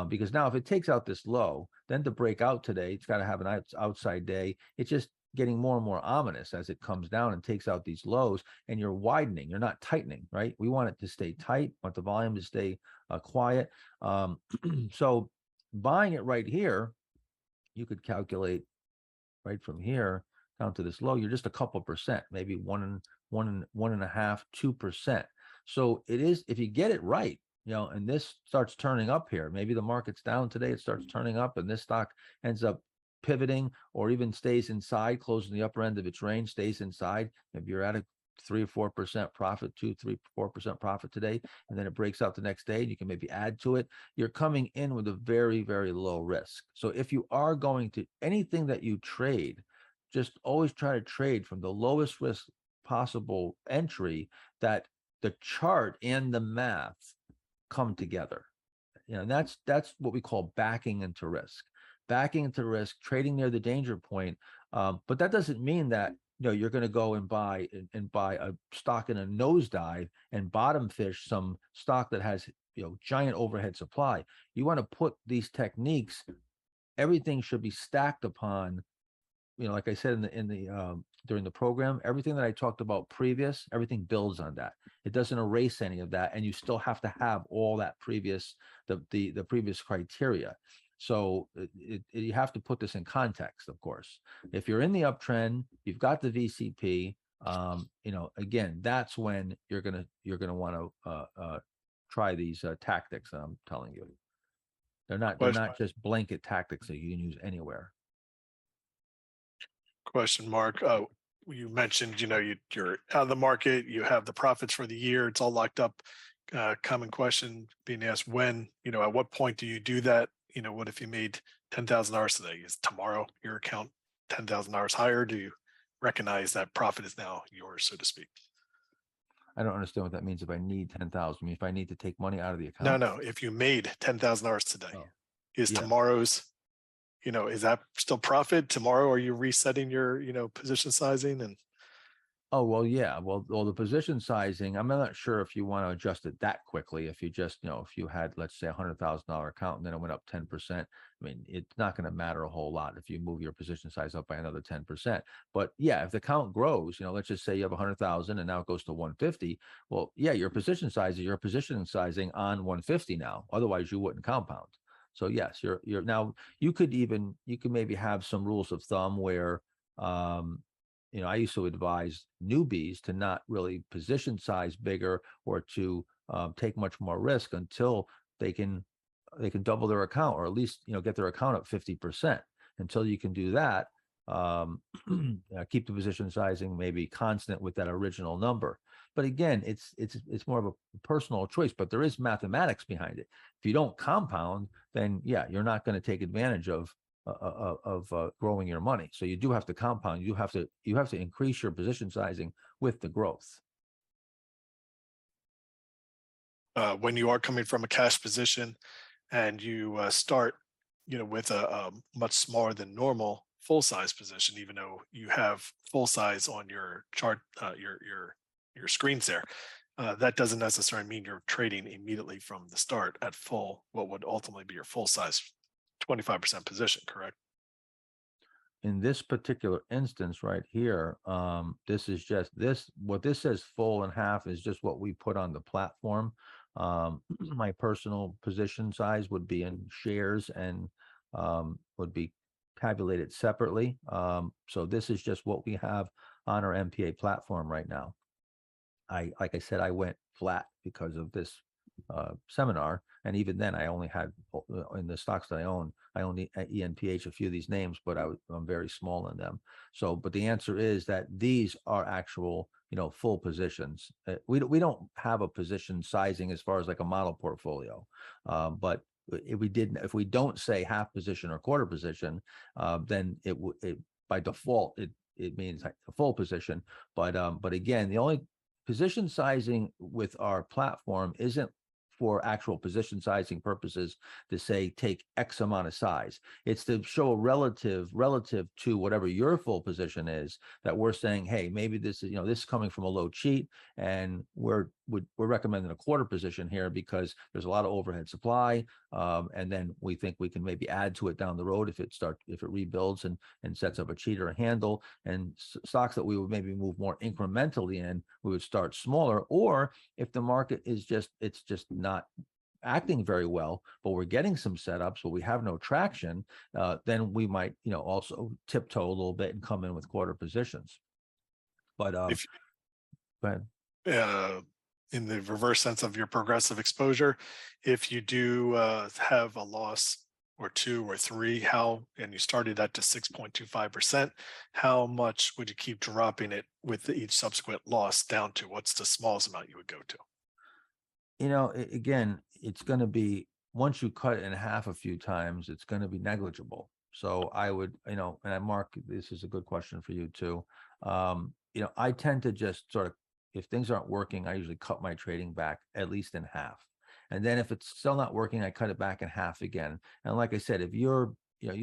Because now if it takes out this low, then to break out today, it's got to have an outside day. It's just getting more and more ominous as it comes down and takes out these lows, and you're widening, you're not tightening, right? We want it to stay tight, want the volume to stay quiet. So buying it right here, you could calculate right from here down to this low, you're just a couple percent, maybe 1.5, 2%. So it is, if you get it right, and this starts turning up here, maybe the market's down today, it starts turning up and this stock ends up pivoting or even stays inside, closing the upper end of its range, stays inside. If you're at a 3 or 4% profit, 2, 3, 4% profit today, and then it breaks out the next day, and you can maybe add to it. You're coming in with a very, very low risk. So if you are going to anything that you trade, just always try to trade from the lowest risk possible entry that the chart and the math come together. And that's what we call backing into risk. Backing into risk, trading near the danger point. But that doesn't mean that you're going to go and buy a stock in a nosedive and bottom fish some stock that has giant overhead supply. You want to put these techniques. Everything should be stacked upon. Like I said in the during the program, everything that I talked about everything builds on that. It doesn't erase any of that, and you still have to have all that the previous criteria. So you have to put this in context, of course. If you're in the uptrend, you've got the VCP. Again, that's when you're gonna want to try these tactics that I'm telling you. They're not just blanket tactics that you can use anywhere. Question, Mark. You mentioned, you're out of the market, you have the profits for the year, it's all locked up. Common question being asked, when, at what point do you do that? What if you made $10,000 today? Is tomorrow your account $10,000 higher? Do you recognize that profit is now yours, so to speak? I don't understand what that means. If I need 10,000, I mean, if I need to take money out of the account. No. If you made $10,000 today, is yeah. tomorrow's, is that still profit? Tomorrow, are you resetting your, position sizing? And oh, well, yeah. Well, the position sizing, I'm not sure if you want to adjust it that quickly. If you just, if you had, let's say, $100,000 account and then it went up 10%, I mean, it's not going to matter a whole lot if you move your position size up by another 10%. But yeah, if the account grows, let's just say you have 100,000 and now it goes to 150. Well, yeah, your position sizing on 150 now. Otherwise, you wouldn't compound. So yes, you're now you could maybe have some rules of thumb where, I used to advise newbies to not really position size bigger or to take much more risk until they can double their account, or at least get their account up 50%. Until you can do that, keep the position sizing maybe constant with that original number. But again, it's more of a personal choice, but there is mathematics behind it. If you don't compound, then yeah, you're not going to take advantage of growing your money. So you do have to compound. You have to increase your position sizing with the growth. When you are coming from a cash position and you start, with a much smaller than normal full size position, even though you have full size on your chart, your screens there, that doesn't necessarily mean you're trading immediately from the start at full, what would ultimately be your full size 25% position, correct? In this particular instance right here, this is just what this says full and half is just what we put on the platform. My personal position size would be in shares and would be tabulated separately. So this is just what we have on our MPA platform right now. Like I said, I went flat because of this seminar, and even then I only had in the stocks that I own ENPH, a few of these names, but I'm very small in them. So but the answer is that these are actual full positions. We don't have a position sizing as far as like a model portfolio, but if we don't say half position or quarter position, then it by default it means like a full position. But again, the only position sizing with our platform isn't for actual position sizing purposes to say take X amount of size. It's to show a relative to whatever your full position is, that we're saying, hey, maybe this is this is coming from a low cheat, and we're recommending a quarter position here because there's a lot of overhead supply, and then we think we can maybe add to it down the road if it rebuilds and sets up a cheat or a handle. And stocks that we would maybe move more incrementally in, we would start smaller. Or if the market is just not acting very well, but we're getting some setups, but we have no traction, then we might also tiptoe a little bit and come in with quarter positions. But go ahead. In the reverse sense of your progressive exposure, if you do have a loss or 2 or 3, how, and you started that to 6.25%, how much would you keep dropping it with each subsequent loss down to? What's the smallest amount you would go to? Again, it's going to be, once you cut it in half a few times, it's going to be negligible. So I would, Mark, this is a good question for you too. I tend to just sort of, if things aren't working, I usually cut my trading back at least in half. And then if it's still not working, I cut it back in half again. And like I said, if you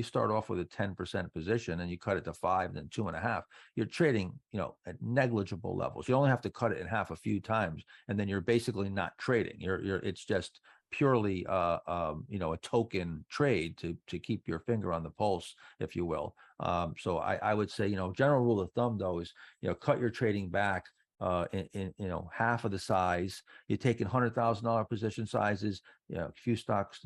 start off with a 10% position and you cut it to 5, then 2.5, you're trading, at negligible levels. You only have to cut it in half a few times, and then you're basically not trading. It's just purely, a token trade to keep your finger on the pulse, if you will. So I would say, general rule of thumb though is, cut your trading back in half of the size. You're taking $100,000 position sizes. A few stocks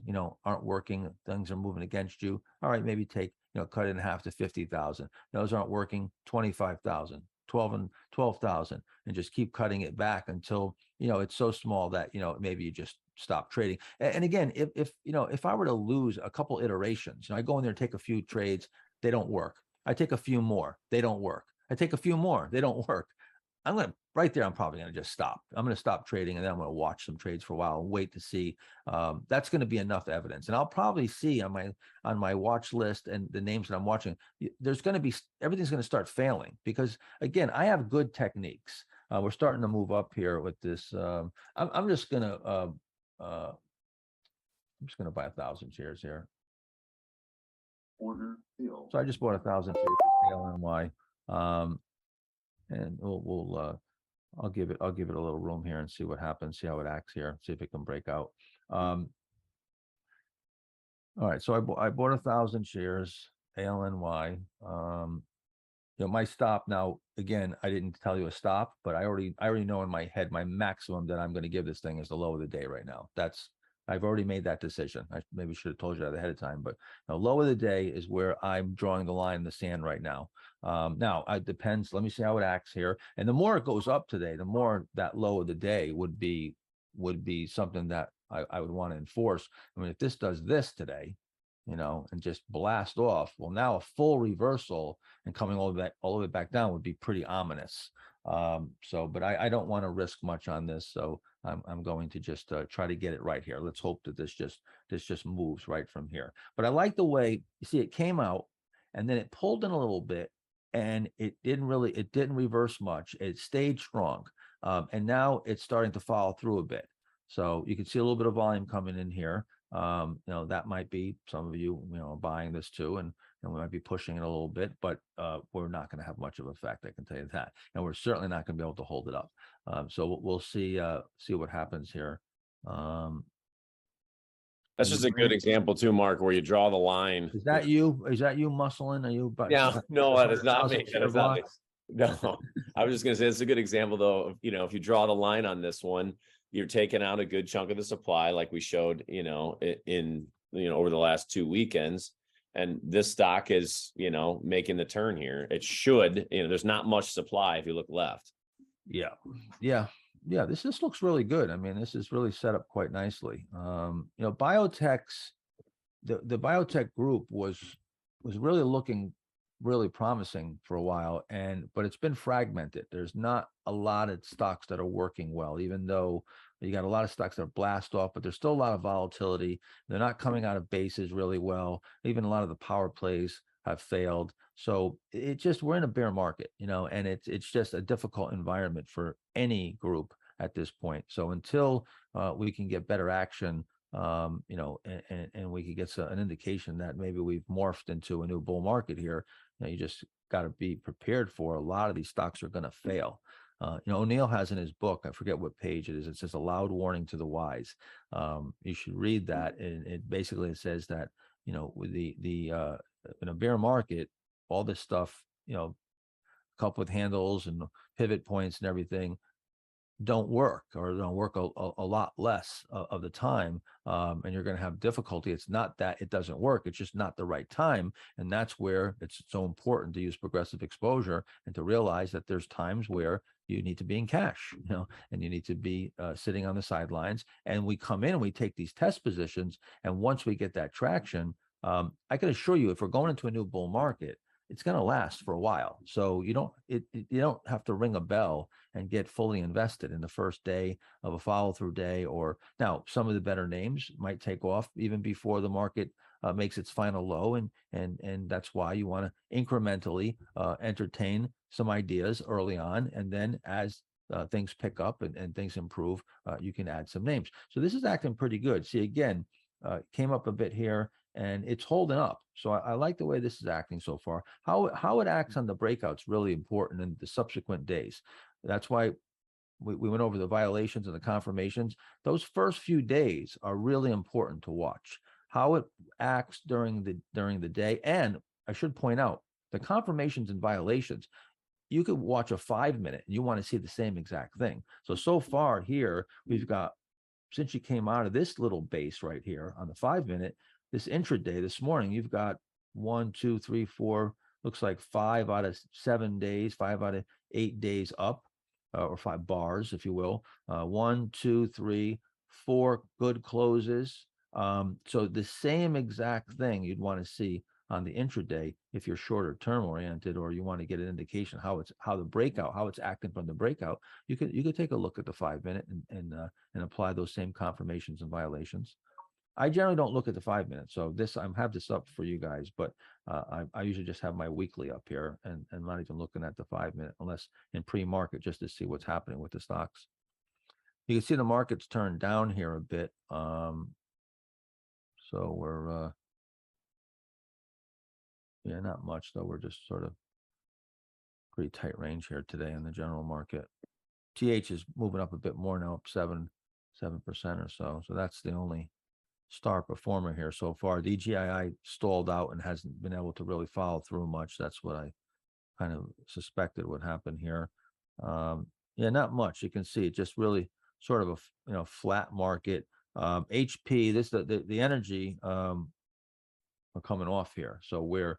aren't working, things are moving against you. All right, maybe take cut it in half to 50,000. Those aren't working, 25,000, 12,000, and just keep cutting it back until it's so small that maybe you just stop trading. And again, if I were to lose a couple iterations, I go in there and take a few trades, they don't work. I take a few more, they don't work. I take a few more, they don't work. I'm probably going to just stop. I'm going to stop trading, and then I'm going to watch some trades for a while and wait to see. That's going to be enough evidence, and I'll probably see on my watch list and the names that I'm watching. There's going to be, everything's going to start failing because, again, I have good techniques. We're starting to move up here with this. I'm just going to buy 1,000 shares here. So I just bought 1,000 shares of LNY. And I'll give it a little room here and see what happens, see how it acts here, see if it can break out. All right, so I bought 1,000 shares, ALNY. My stop now, again, I didn't tell you a stop, but I already know in my head my maximum that I'm going to give this thing is the low of the day right now. I've already made that decision. I maybe should have told you that ahead of time, but low of the day is where I'm drawing the line in the sand right now. Now it depends. Let me see how it acts here. And the more it goes up today, the more that low of the day would be something that I would want to enforce. I mean, if this does this today, and just blast off, well, now a full reversal and coming all the way back down would be pretty ominous. But I don't want to risk much on this. So I'm going to just try to get it right here. Let's hope that this just moves right from here. But I like the way, you see, it came out and then it pulled in a little bit and it didn't reverse much. It stayed strong. And now it's starting to follow through a bit. So you can see a little bit of volume coming in here. That might be some of you, buying this too, and we might be pushing it a little bit, but we're not going to have much of an effect. I can tell you that, and we're certainly not going to be able to hold it up. So we'll see what happens here. That's just a good example too, Mark, where you draw the line. Is that you? Is that you muscling? Are you? No, that is not me. That is not me. No, I was just going to say it's a good example though. Of, if you draw the line on this one, you're taking out a good chunk of the supply, like we showed, in over the last 2 weekends. And this stock is, making the turn here. It should, there's not much supply if you look left. Yeah. This looks really good. I mean, this is really set up quite nicely. Biotechs, the biotech group was really looking really promising for a while, but it's been fragmented. There's not a lot of stocks that are working well, even though you got a lot of stocks that are blast off, but there's still a lot of volatility. They're not coming out of bases really well. Even a lot of the power plays have failed. So we're in a bear market, and it's just a difficult environment for any group at this point. So until we can get better action, and we could get an indication that maybe we've morphed into a new bull market here, you just got to be prepared for a lot of these stocks are going to fail. O'Neill has in his book, I forget what page it is, it says a loud warning to the wise. You should read that. And it basically says that, with in a bear market, all this stuff, coupled with handles and pivot points and everything, don't work, or don't work a lot less of the time, and you're going to have difficulty. It's not that it doesn't work, it's just not the right time. And that's where it's so important to use progressive exposure and to realize that there's times where you need to be in cash, and you need to be sitting on the sidelines. And we come in and we take these test positions, and once we get that traction, I can assure you, if we're going into a new bull market, it's going to last for a while. So you don't have to ring a bell and get fully invested in the first day of a follow through day. Or now some of the better names might take off even before the market makes its final low, and that's why you want to incrementally entertain some ideas early on, and then as things pick up and things improve, you can add some names. So this is acting pretty good. See, again, came up a bit here, and it's holding up. So I like the way this is acting so far. How it acts on the breakout's really important in the subsequent days. That's why we went over the violations and the confirmations. Those first few days are really important to watch. How it acts during the day. And I should point out, the confirmations and violations, you could watch a 5-minute and you want to see the same exact thing. So far here, we've got, since you came out of this little base right here on the 5-minute, this intraday this morning, you've got 1, 2, 3, 4, looks like 5 out of 7 days, 5 out of 8 days up, or 5 bars, if you will. 1, 2, 3, 4 good closes. So the same exact thing you'd want to see on the intraday if you're shorter term oriented, or you want to get an indication how it's acting from the breakout. You could take a look at the 5-minute and apply those same confirmations and violations. I generally don't look at the 5-minute, so I have this up for you guys, but I usually just have my weekly up here and not even looking at the 5-minute unless in pre-market, just to see what's happening with the stocks. You can see the market's turned down here a bit. So we're yeah, not much though. We're just sort of pretty tight range here today in the general market. TH is moving up a bit more now, up 7% or so. So that's the only star performer here so far. The DGII stalled out and hasn't been able to really follow through much. That's what I kind of suspected would happen here. Yeah, not much. You can see it just really sort of a flat market. HP, the energy are coming off here. So we're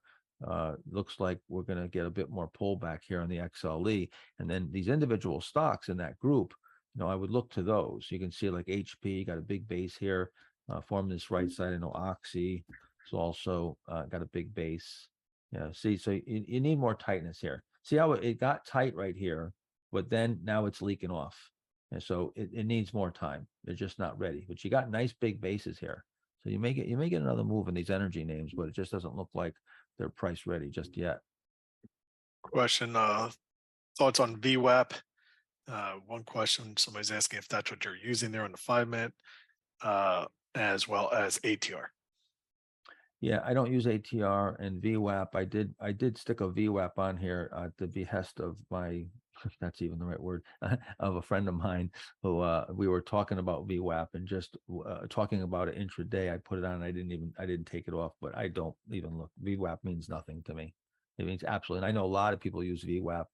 looks like we're going to get a bit more pullback here on the XLE, and then these individual stocks in that group, I would look to those. You can see like HP got a big base here, forming this right side. I know Oxy is also got a big base. See, so you need more tightness here. See how it got tight right here, but then now it's leaking off, and so it needs more time. They're just not ready. But you got nice big bases here, so you may get another move in these energy names, but it just doesn't look like they're price ready just yet. Question, thoughts on VWAP? One question, somebody's asking if that's what you're using there on the 5-minute, as well as ATR. Yeah, I don't use ATR and VWAP. I did stick a VWAP on here at the behest of my, if that's even the right word, of a friend of mine who we were talking about VWAP and just talking about it intraday. I put it on. I didn't take it off, but I don't even look. VWAP means nothing to me. It means absolutely. And I know a lot of people use VWAP.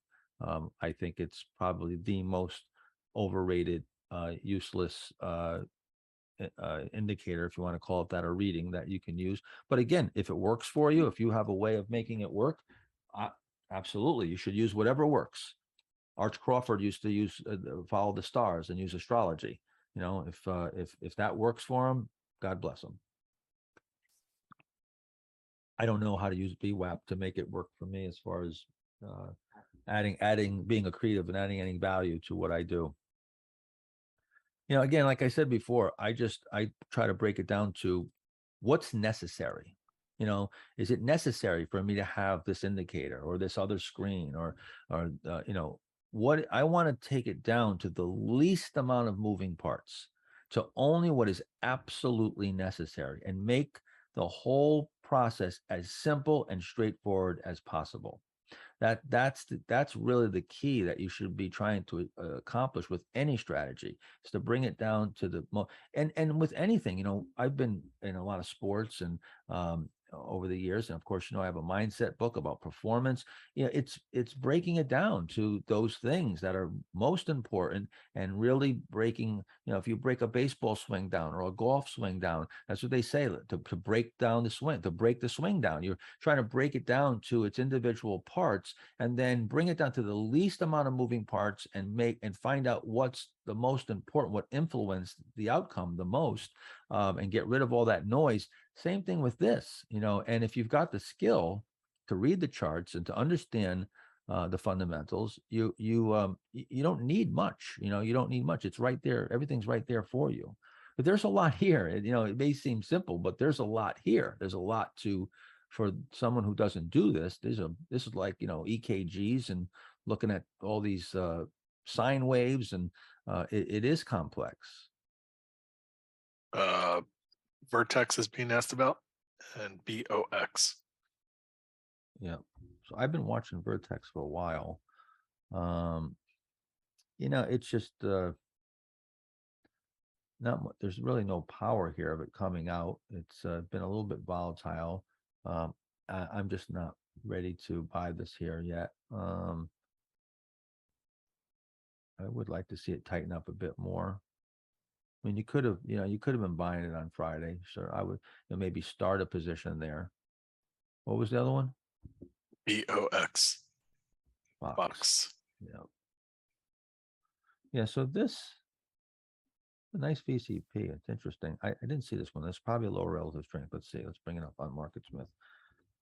I think it's probably the most overrated, useless indicator, if you want to call it that, or reading that you can use. But again, if it works for you, if you have a way of making it work, absolutely, you should use whatever works. Arch Crawford used to use follow the stars and use astrology. If that works for him, God bless him. I don't know how to use VWAP to make it work for me as far as adding, being a creative and adding any value to what I do. Again, like I said before, I try to break it down to what's necessary. Is it necessary for me to have this indicator or this other screen or what I want to take it down to the least amount of moving parts, to only what is absolutely necessary, and make the whole process as simple and straightforward as possible. That's really the key that you should be trying to accomplish with any strategy, is to bring it down to the and with anything. I've been in a lot of sports and over the years, and of course, I have a mindset book about performance. It's breaking it down to those things that are most important, and really breaking, if you break a baseball swing down or a golf swing down, that's what they say, to break down the swing, to break the swing down. You're trying to break it down to its individual parts, and then bring it down to the least amount of moving parts, and find out what's the most important, what influenced the outcome the most, and get rid of all that noise. Same thing with this, and if you've got the skill to read the charts and to understand the fundamentals, you don't need much. You don't need much. It's right there. Everything's right there for you. But there's a lot here. It may seem simple, but there's a lot here. There's a lot for someone who doesn't do this. This is like EKGs and looking at all these sine waves, and it is complex. Vertex is being asked about, and BOX. Yeah. So I've been watching Vertex for a while. It's just not much. There's really no power here of it coming out. It's been a little bit volatile. I'm just not ready to buy this here yet. I would like to see it tighten up a bit more. I mean, you could have been buying it on Friday. So I would maybe start a position there. What was the other one? BOX. Box. Yeah. Yeah. So this, a nice VCP. It's interesting. I didn't see this one. That's probably a lower relative strength. Let's see. Let's bring it up on MarketSmith.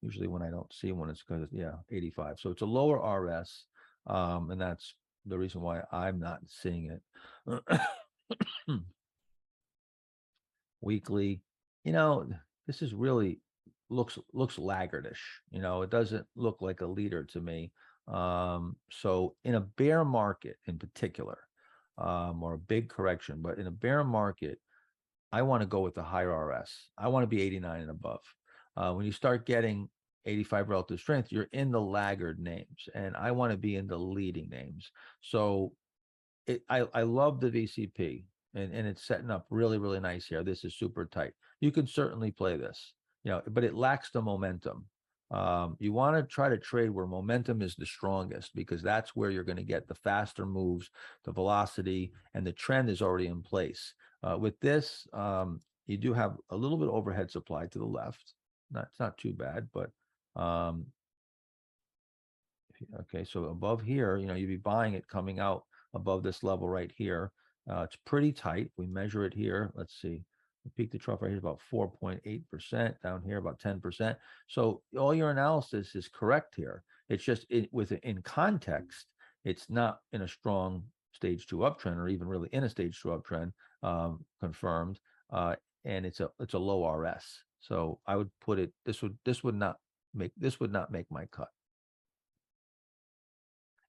Usually when I don't see one, it's because 85. So it's a lower RS, and that's the reason why I'm not seeing it. Weekly, this is really looks laggardish. It doesn't look like a leader to me. So in a bear market in particular, or a big correction, but in a bear market, I want to go with the higher RS. I want to be 89 and above. When you start getting 85 relative strength, you're in the laggard names, and I want to be in the leading names. So I love the VCP, and it's setting up really, really nice here. This is super tight. You can certainly play this, but it lacks the momentum. You want to try to trade where momentum is the strongest, because that's where you're going to get the faster moves, the velocity, and the trend is already in place. With this, you do have a little bit of overhead supply to the left. It's not too bad, but okay, so above here, you'd be buying it coming out above this level right here. It's pretty tight. We measure it here. Let's see. The peak to trough right here is about 4.8%, down here about 10%. So all your analysis is correct here. It's just in context, it's not in a strong stage 2 uptrend, or even really in a stage 2 uptrend, confirmed. And it's a low RS. So I would put it, this would not make my cut.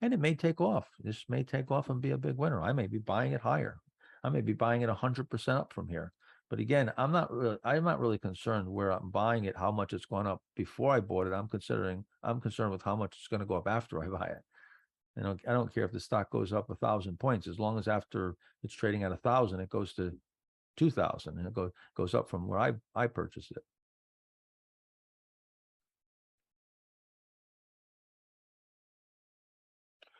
And it may take off. This may take off and be a big winner. I may be buying it higher. I may be buying it 100% up from here. But again, I'm not really concerned where I'm buying it, how much it's gone up before I bought it. I'm concerned with how much it's going to go up after I buy it. I don't care if the stock goes up 1,000 points, as long as after it's trading at 1,000, it goes to 2,000, and it goes up from where I purchased it.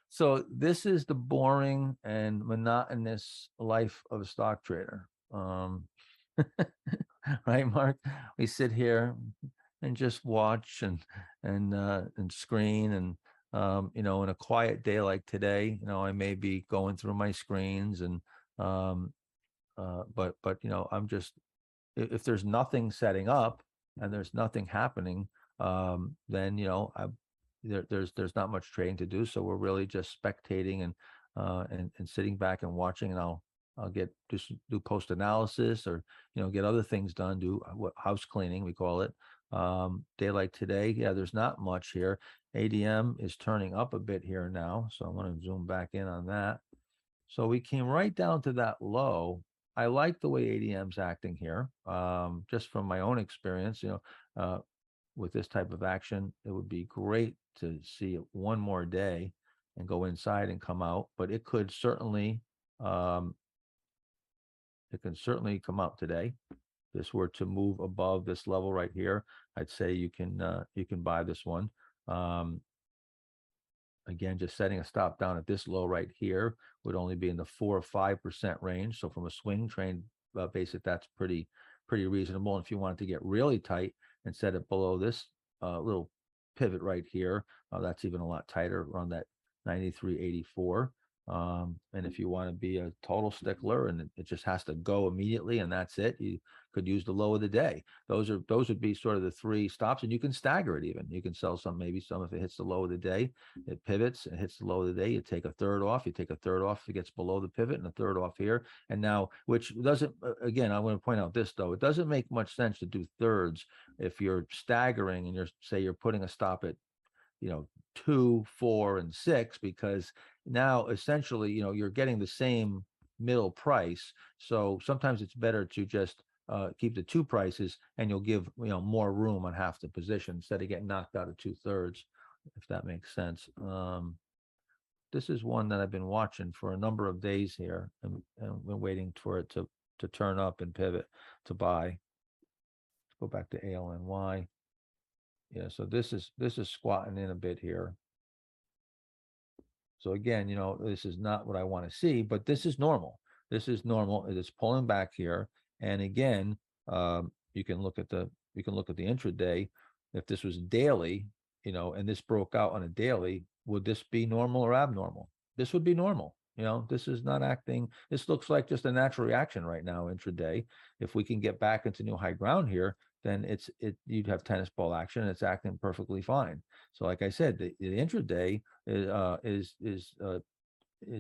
So this is the boring and monotonous life of a stock trader. Right, Mark? We sit here and just watch and screen, and in a quiet day like today, I may be going through my screens, and but I'm just, if there's nothing setting up and there's nothing happening, then there's not much trading to do. So we're really just spectating and sitting back and watching. And I'll do post analysis, or get other things done, do house cleaning, we call it. Day like today, there's not much here. ADM is turning up a bit here now, so I want to zoom back in on that. So we came right down to that low. I like the way ADM's acting here, just from my own experience. With this type of action, it would be great to see it one more day and go inside and come out, but it could certainly come out today. This were to move above this level right here, I'd say you can buy this one. Again, just setting a stop down at this low right here would only be in the 4 or 5% range. So from a swing trade basis, that's pretty reasonable. And if you wanted to get really tight and set it below this little pivot right here, that's even a lot tighter, around that 93.84. And if you want to be a total stickler and it just has to go immediately and that's it, you could use the low of the day. Those would be sort of the three stops, and you can stagger it even. You can sell some, maybe some if it hits the low of the day, it pivots and hits the low of the day. You take a third off, if it gets below the pivot, and a third off here. And now, which doesn't, again, I want to point out this though, it doesn't make much sense to do thirds if you're staggering and you're putting a stop at 2, 4, and 6, because now essentially, you're getting the same middle price. So sometimes it's better to just keep the two prices, and you'll give more room on half the position instead of getting knocked out of 2/3, if that makes sense. This is one that I've been watching for a number of days here, and been waiting for it to turn up and pivot to buy. Let's go back to ALNY. Yeah, so this is squatting in a bit here. So again, this is not what I want to see, but this is normal. This is normal. It is pulling back here. And again, you can look at the intraday. If this was daily, and this broke out on a daily, would this be normal or abnormal? This would be normal. This is not acting. This looks like just a natural reaction right now intraday. If we can get back into new high ground here, then you'd have tennis ball action, and it's acting perfectly fine. So like I said, the intraday is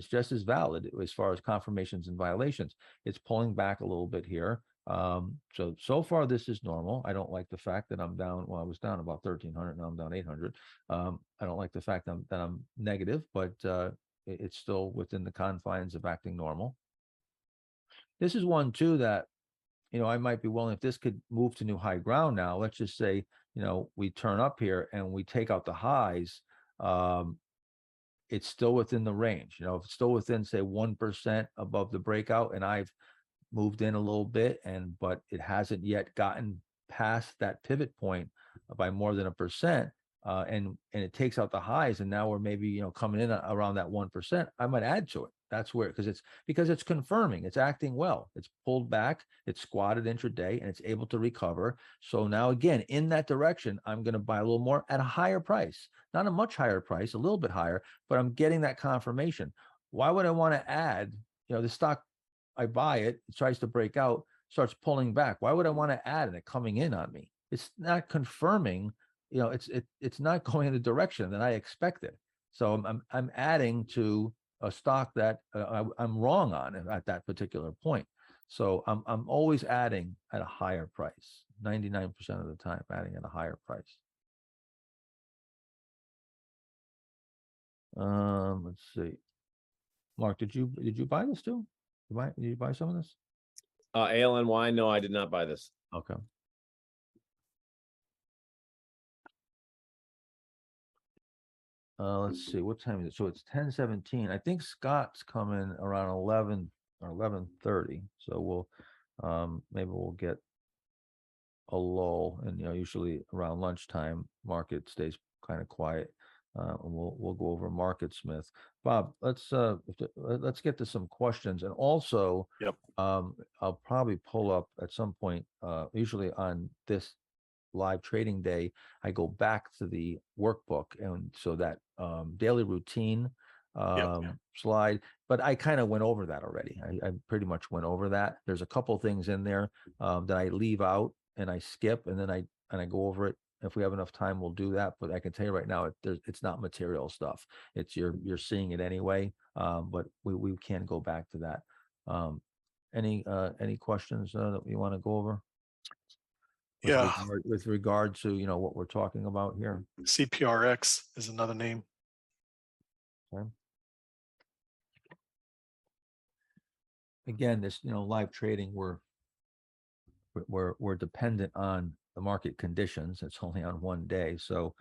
just as valid as far as confirmations and violations. It's pulling back a little bit here. So far this is normal. I don't like the fact that I'm down. Well, I was down about 1,300. Now I'm down 800. I don't like the fact that I'm negative, but it's still within the confines of acting normal. This is one too that I might be willing, if this could move to new high ground now, let's just say, we turn up here and we take out the highs, it's still within the range. If it's still within, say, 1% above the breakout, and I've moved in a little bit, but it hasn't yet gotten past that pivot point by more than 1%, and it takes out the highs, and now we're maybe coming in around that 1%, I might add to it. That's where, because it's confirming, it's acting well, it's pulled back, it's squatted intraday, and it's able to recover. So now again, in that direction, I'm going to buy a little more at a higher price, not a much higher price, a little bit higher, but I'm getting that confirmation. Why would I want to add? The stock, I buy it, it tries to break out, starts pulling back. Why would I want to add and it coming in on me? It's not confirming. It's not going in the direction that I expected. So I'm adding to a stock that I'm wrong on at that particular point. So I'm always adding at a higher price. 99% of the time, adding at a higher price. Let's see. Mark, did you buy this too? Did you buy some of this? ALNY, no, I did not buy this. Okay. Let's see, what time is it? So it's 10:17. I think Scott's coming around 11 or 11:30. So we'll maybe we'll get a lull, and usually around lunchtime market stays kind of quiet. And we'll go over Market Smith. Bob, let's get to some questions, and also Yep. I'll probably pull up at some point, usually on this live trading day, I go back to the workbook, and so that daily routine slide, but I kind of went over that already. I pretty much went over that. There's a couple things in there that I leave out and I skip, and then I go over it. If we have enough time, we'll do that. But I can tell you right now, it's not material stuff. It's you're seeing it anyway. But we can go back to that. Any questions that we want to go over? With regard to what we're talking about here. CPRX is another name. Okay. Again, this live trading, we're dependent on the market conditions. It's only on one day, so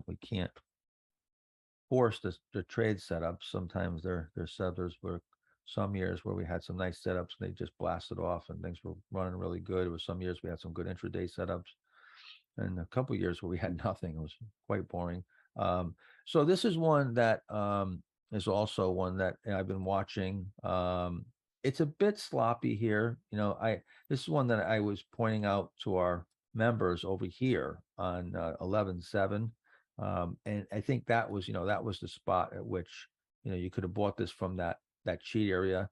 we can't force the trade setups. Sometimes there's setups where some years where we had some nice setups and they just blasted off and things were running really good. It was some years we had some good intraday setups, and a couple of years where we had nothing. It was quite boring. So this is one that is also one that I've been watching. It's a bit sloppy here. This is one that I was pointing out to our members over here on 11/7. And I think that was the spot at which you could have bought this from that cheat area.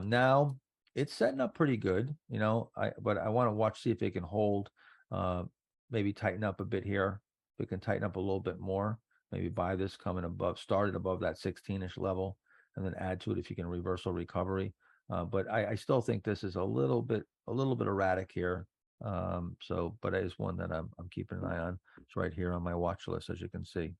Now it's setting up pretty good, but I want to see if it can hold, maybe tighten up a bit here. If it can tighten up a little bit more, maybe buy this coming above, started above that 16-ish level, and then add to it if you can reversal recovery. But I still think this is a little bit erratic here. But it is one that I'm keeping an eye on. It's right here on my watch list, as you can see.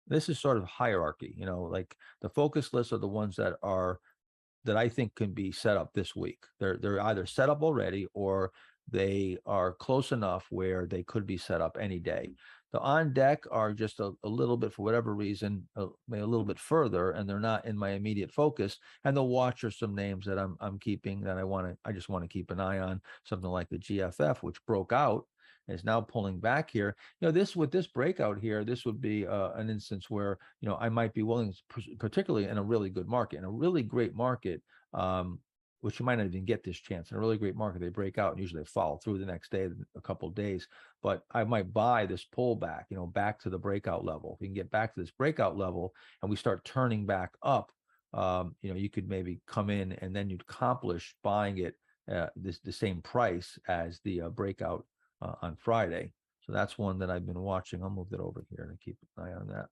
This is sort of hierarchy, like the focus lists are the ones that I think can be set up this week. They're either set up already or they are close enough where they could be set up any day. The on deck are just a little bit, for whatever reason, maybe a little bit further, and they're not in my immediate focus. And the watch are some names that I'm keeping that I just want to keep an eye on. Something like the GFF, which broke out, is now pulling back here. With this breakout here, this would be an instance where I might be willing, particularly in a really good market, in a really great market, which you might not even get this chance. In a really great market, they break out and usually they follow through the next day, a couple of days. But I might buy this pullback, back to the breakout level. If you can get back to this breakout level and we start turning back up, you could maybe come in and then you'd accomplish buying it the same price as the breakout on Friday. So that's one that I've been watching. I'll move that over here and keep an eye on that,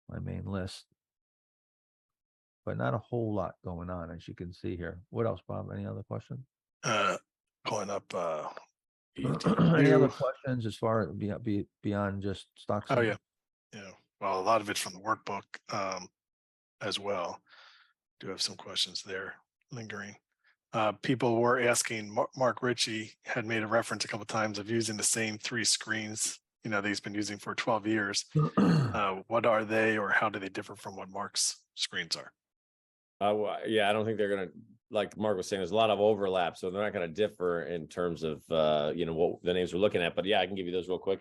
my main list. But not a whole lot going on, as you can see here. What else, Bob? Any other questions? Pulling up Any other questions as far as beyond just stocks? Oh, yeah. Well, a lot of it's from the workbook as well. Do have some questions there lingering. People were asking, Mark Ritchie had made a reference a couple of times of using the same 3 screens, that he's been using for 12 years. What are they, or how do they differ from what Mark's screens are? Yeah, I don't think they're going to, like Mark was saying, there's a lot of overlap, so they're not going to differ in terms of, what the names we're looking at. But yeah, I can give you those real quick.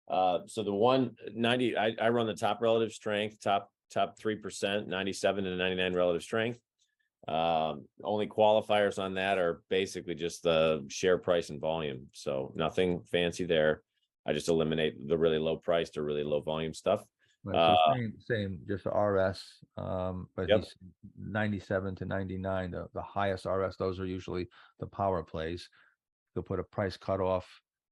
So the 190, I run the top relative strength, top 3%, 97 to 99 relative strength. Only qualifiers on that are basically just the share price and volume. So nothing fancy there. I just eliminate the really low priced or really low volume stuff. Right, so same, just RS, but Yep. He's 97 to 99, the highest RS. Those are usually the power plays. You'll put a price cutoff.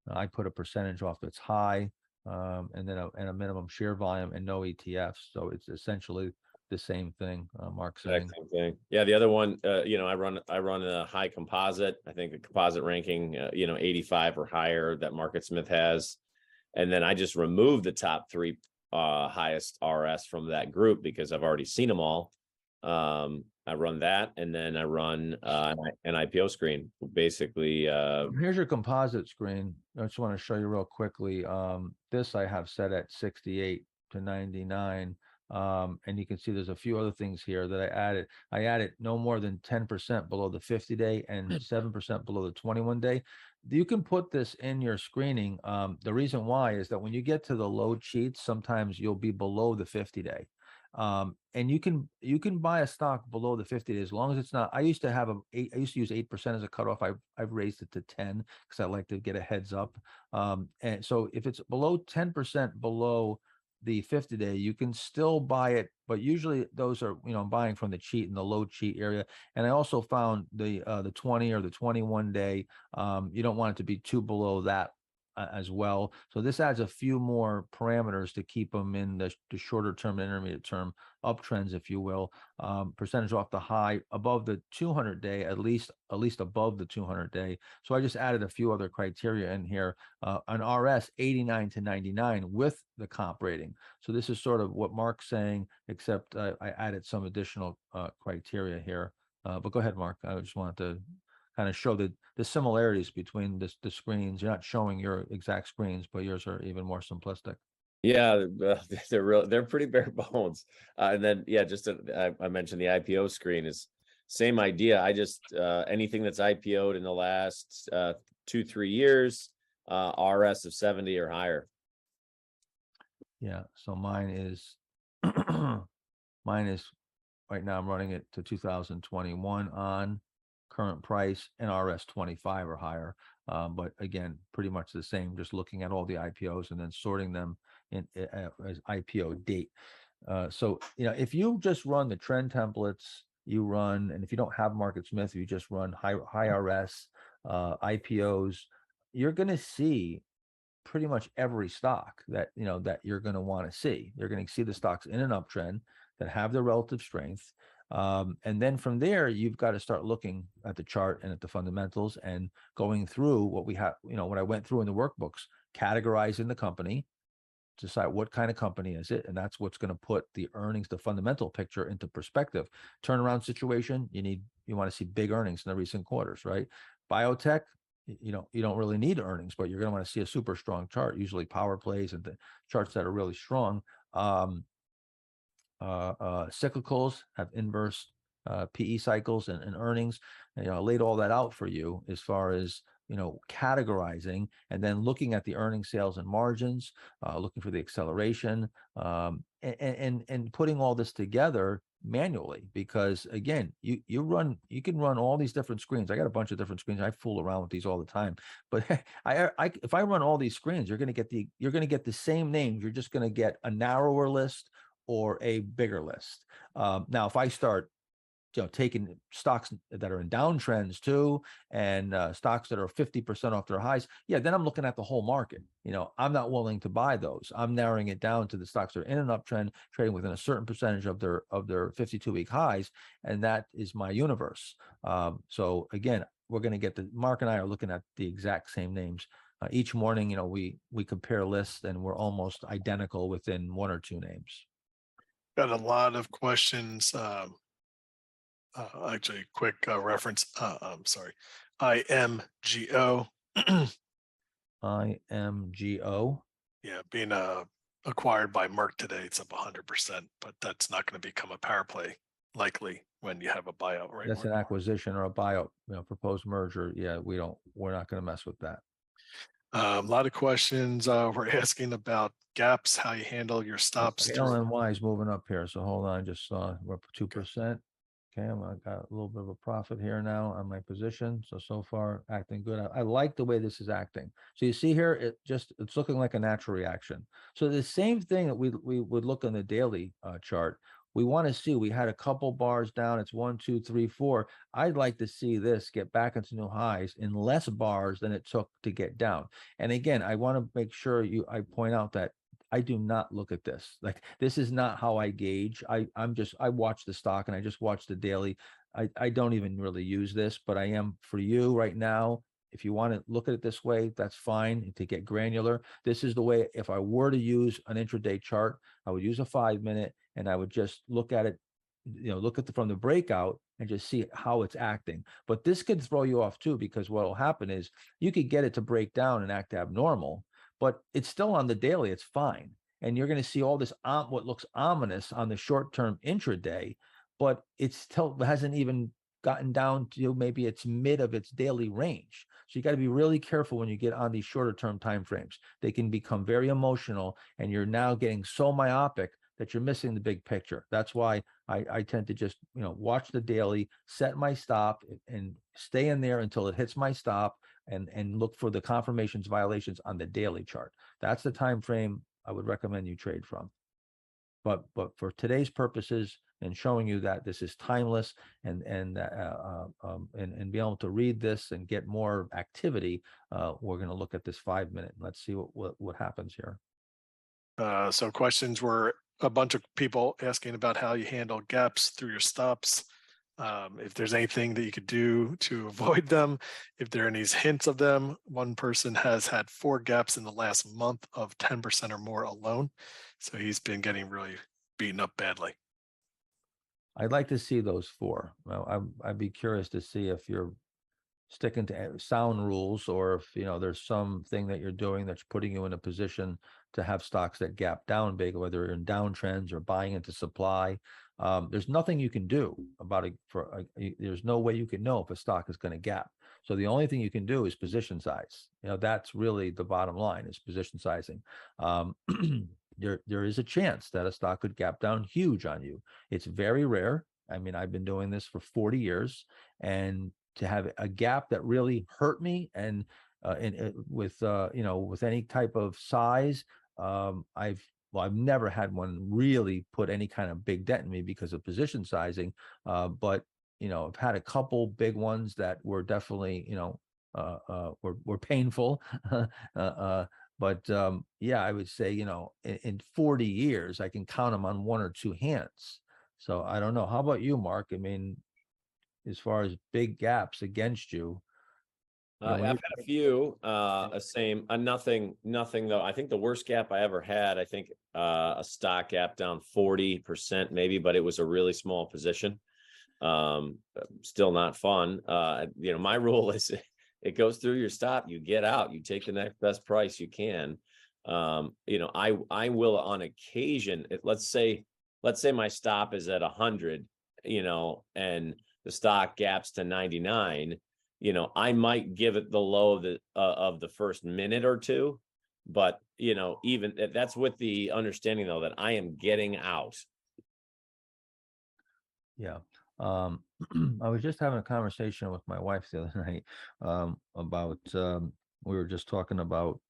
I put a percentage off that's high, and then a minimum share volume and no ETFs. So it's essentially the same thing. Mark's saying. Same thing. Yeah, the other one, I run a high composite. I think the composite ranking, 85 or higher that MarketSmith has, and then I just removed the top 3 highest RS from that group because I've already seen them all. I run that, and then I run an IPO screen. Basically, here's your composite screen. I just want to show you real quickly. This I have set at 68 to 99. And you can see there's a few other things here that I added. I added no more than 10% below the 50-day and 7% below the 21-day. You can put this in your screening. The reason why is that when you get to the low cheats, sometimes you'll be below the 50-day. And you can buy a stock below the 50 as long as it's not. I used to use 8% as a cutoff. I've raised it to 10 because I like to get a heads up. And so if it's below 10% below the 50-day, you can still buy it, but usually those are, I'm buying from the cheat in the low cheat area. And I also found the 20 or the 21-day, you don't want it to be too below that as well. So this adds a few more parameters to keep them in the shorter term, intermediate term uptrends, if you will. Percentage off the high above the 200-day, at least above the 200-day. So I just added a few other criteria in here. An RS 89 to 99 with the comp rating. So this is sort of what Mark's saying, except I added some additional criteria here. But go ahead, Mark. I just wanted to kind of show the similarities between the screens. You're not showing your exact screens, but yours are even more simplistic. Yeah, they're pretty bare bones. And then, yeah, I mentioned the IPO screen is same idea. I just anything that's IPO'd in the last 2-3 years, RS of 70 or higher. Yeah, so mine is right now I'm running it to 2021 on current price and RS 25 or higher. But again, pretty much the same, just looking at all the IPOs and then sorting them in as IPO date. So, if you just run the trend templates, and if you don't have Market Smith, you just run high RS, IPOs, you're going to see pretty much every stock that you're going to want to see. You're going to see the stocks in an uptrend that have the relative strength. And then from there, you've got to start looking at the chart and at the fundamentals and going through what we have, what I went through in the workbooks, categorizing the company, decide what kind of company is it, and that's what's going to put the earnings, the fundamental picture, into perspective. Turnaround situation, you want to see big earnings in the recent quarters, right? Biotech, you don't really need earnings, but you're going to want to see a super strong chart, usually power plays and the charts that are really strong. Cyclicals have inverse PE cycles and earnings. I laid all that out for you as far as categorizing, and then looking at the earnings, sales, and margins, looking for the acceleration, and putting all this together manually. Because again, you can run all these different screens. I got a bunch of different screens. I fool around with these all the time. But if I run all these screens, you're going to get the same names. You're just going to get a narrower list or a bigger list. Now, if I start taking stocks that are in downtrends too, and stocks that are 50% off their highs, then I'm looking at the whole market. I'm not willing to buy those. I'm narrowing it down to the stocks that are in an uptrend, trading within a certain percentage of their 52-week highs, and that is my universe. So again, we're going to get Mark and I are looking at the exact same names. Each morning, we compare lists, and we're almost identical within one or two names. Got a lot of questions. Actually, quick reference. I'm sorry. IMGO. IMGO. Yeah, being acquired by Merck today, it's up 100%, but that's not going to become a power play likely when you have a buyout, right? That's Mark? an acquisition or a buyout, proposed merger. Yeah, we're not going to mess with that. A lot of questions we're asking about gaps, how you handle your stops. LNY is moving up here, so hold on. Just we're up 2%. Okay, I got a little bit of a profit here now on my position. So far acting good. I like the way this is acting. So you see here, it's looking like a natural reaction. So the same thing that we would look on the daily chart. We want to see, we had a couple bars down. It's 1, 2, 3, 4. I'd like to see this get back into new highs in less bars than it took to get down. And again, I want to make sure I point out that I do not look at this. Like, this is not how I gauge. I watch the stock and I just watch the daily. I don't even really use this, but I am for you right now. If you want to look at it this way, that's fine. To get granular, this is the way. If I were to use an intraday chart, I would use a 5-minute, and I would just look at it, look at from the breakout and just see how it's acting. But this could throw you off too, because what will happen is you could get it to break down and act abnormal, but it's still on the daily. It's fine. And you're going to see all this, what looks ominous on the short-term intraday, but it still hasn't even gotten down to maybe it's mid of its daily range. So you got to be really careful when you get on these shorter term time frames. They can become very emotional, and you're now getting so myopic that you're missing the big picture. That's why I tend to just watch the daily, set my stop, and stay in there until it hits my stop, and look for the confirmations, violations on the daily chart. That's the time frame I would recommend you trade from. But for today's purposes, and showing you that this is timeless, and be able to read this and get more activity, we're going to look at this 5-minute. Let's see what happens here. So questions were a bunch of people asking about how you handle gaps through your stops. If there's anything that you could do to avoid them, if there are any hints of them. One person has had 4 gaps in the last month of 10% or more alone. So he's been getting really beaten up badly. I'd like to see those 4. Well, I'd be curious to see if you're sticking to sound rules, or if there's something that you're doing that's putting you in a position to have stocks that gap down big, whether you're in downtrends or buying into supply. There's nothing you can do about it. There's no way you can know if a stock is going to gap. So the only thing you can do is position size. That's really the bottom line, is position sizing. There is a chance that a stock could gap down huge on you. It's very rare. I mean, I've been doing this for 40 years, and to have a gap that really hurt me, and with any type of size, I've well, I've never had one really put any kind of big dent in me because of position sizing. But, I've had a couple big ones that were definitely, were painful. But yeah, I would say, in 40 years, I can count them on one or two hands. So I don't know. How about you, Mark? I mean, as far as big gaps against you, I've had a few, nothing though. I think the worst gap I ever had, I think a stock gap down 40% maybe, but it was a really small position. Still not fun. My rule is it goes through your stop, you get out, you take the next best price you can. I will on occasion, let's say my stop is at 100, and the stock gaps to 99. I might give it the low of the first minute or two, but even that's with the understanding though that I am getting out. Yeah. I was just having a conversation with my wife the other night about we were just talking about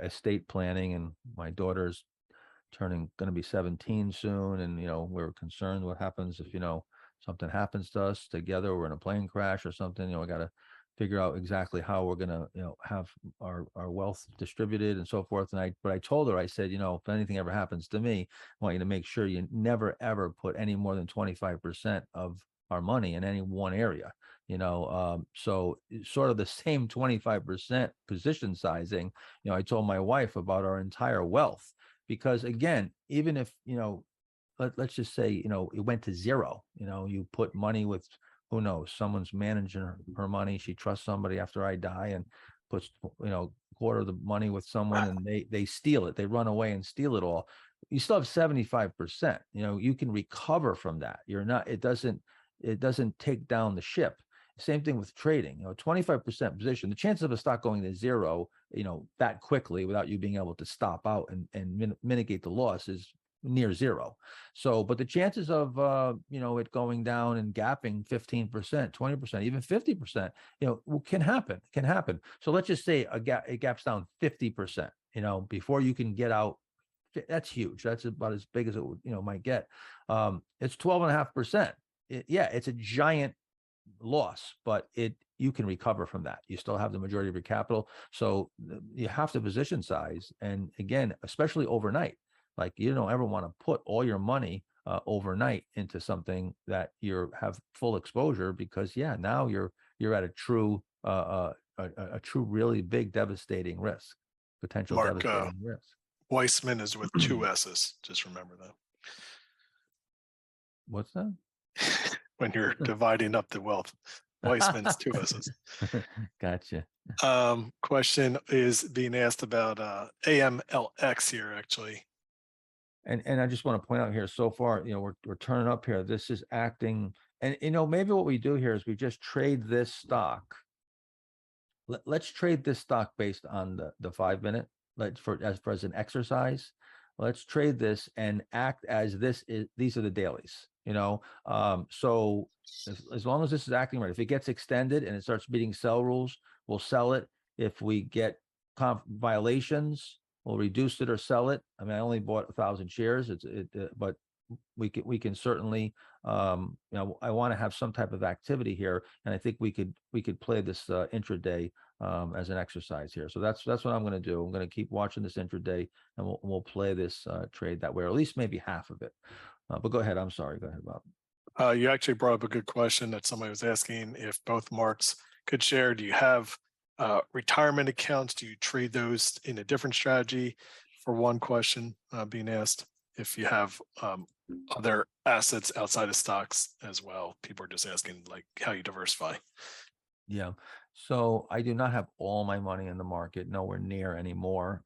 estate planning, and my daughter's going to be 17 soon, and we're concerned what happens if something happens to us together, we're in a plane crash or something. We got to figure out exactly how we're going to have our wealth distributed and so forth. But I told her, I said, if anything ever happens to me, I want you to make sure you never ever put any more than 25% of our money in any one area. So sort of the same 25% position sizing. I told my wife about our entire wealth, because again, even if let's just say it went to zero, you put money with, who knows, someone's managing her money, she trusts somebody after I die and puts quarter of the money with someone, and they steal it, they run away and steal it all, you still have 75%. You can recover from that. It doesn't take down the ship. Same thing with trading. 25% position, the chances of a stock going to zero that quickly without you being able to stop out and mitigate the loss is near zero. So, but the chances of it going down and gapping 15%, 20%, even 50%, can happen. So let's just say it gaps down 50%, before you can get out. That's huge. That's about as big as it would, might get. It's 12.5%. It's a giant loss, but you can recover from that. You still have the majority of your capital. So you have to position size. And again, especially overnight, like you don't ever want to put all your money overnight into something that you have full exposure, because now you're at a true really big devastating risk, potential Mark, devastating risk. Weissman is with two S's. Just remember that. What's that? When you're dividing up the wealth, Weissman's two S's. Gotcha. Question is being asked about AMLX here, actually. And I just want to point out here, so far, we're turning up here. This is acting, and maybe what we do here is we just trade this stock. Let's trade this stock based on the 5 minute. As an exercise. Let's trade this and act as these are the dailies. So as long as this is acting right, if it gets extended and it starts meeting sell rules, we'll sell it. If we get violations, we'll reduce it or sell it. I mean, I only bought 1,000 shares. But we can certainly, I want to have some type of activity here, and I think we could play this intraday as an exercise here. So that's what I'm going to do. I'm going to keep watching this intraday, and we'll play this trade that way, or at least maybe half of it. But go ahead. I'm sorry. Go ahead, Bob. You actually brought up a good question that somebody was asking if both Marks could share. Do you have retirement accounts? Do you trade those in a different strategy? For one question being asked, if you have other assets outside of stocks as well. People are just asking like how you diversify. Yeah. So I do not have all my money in the market, nowhere near anymore,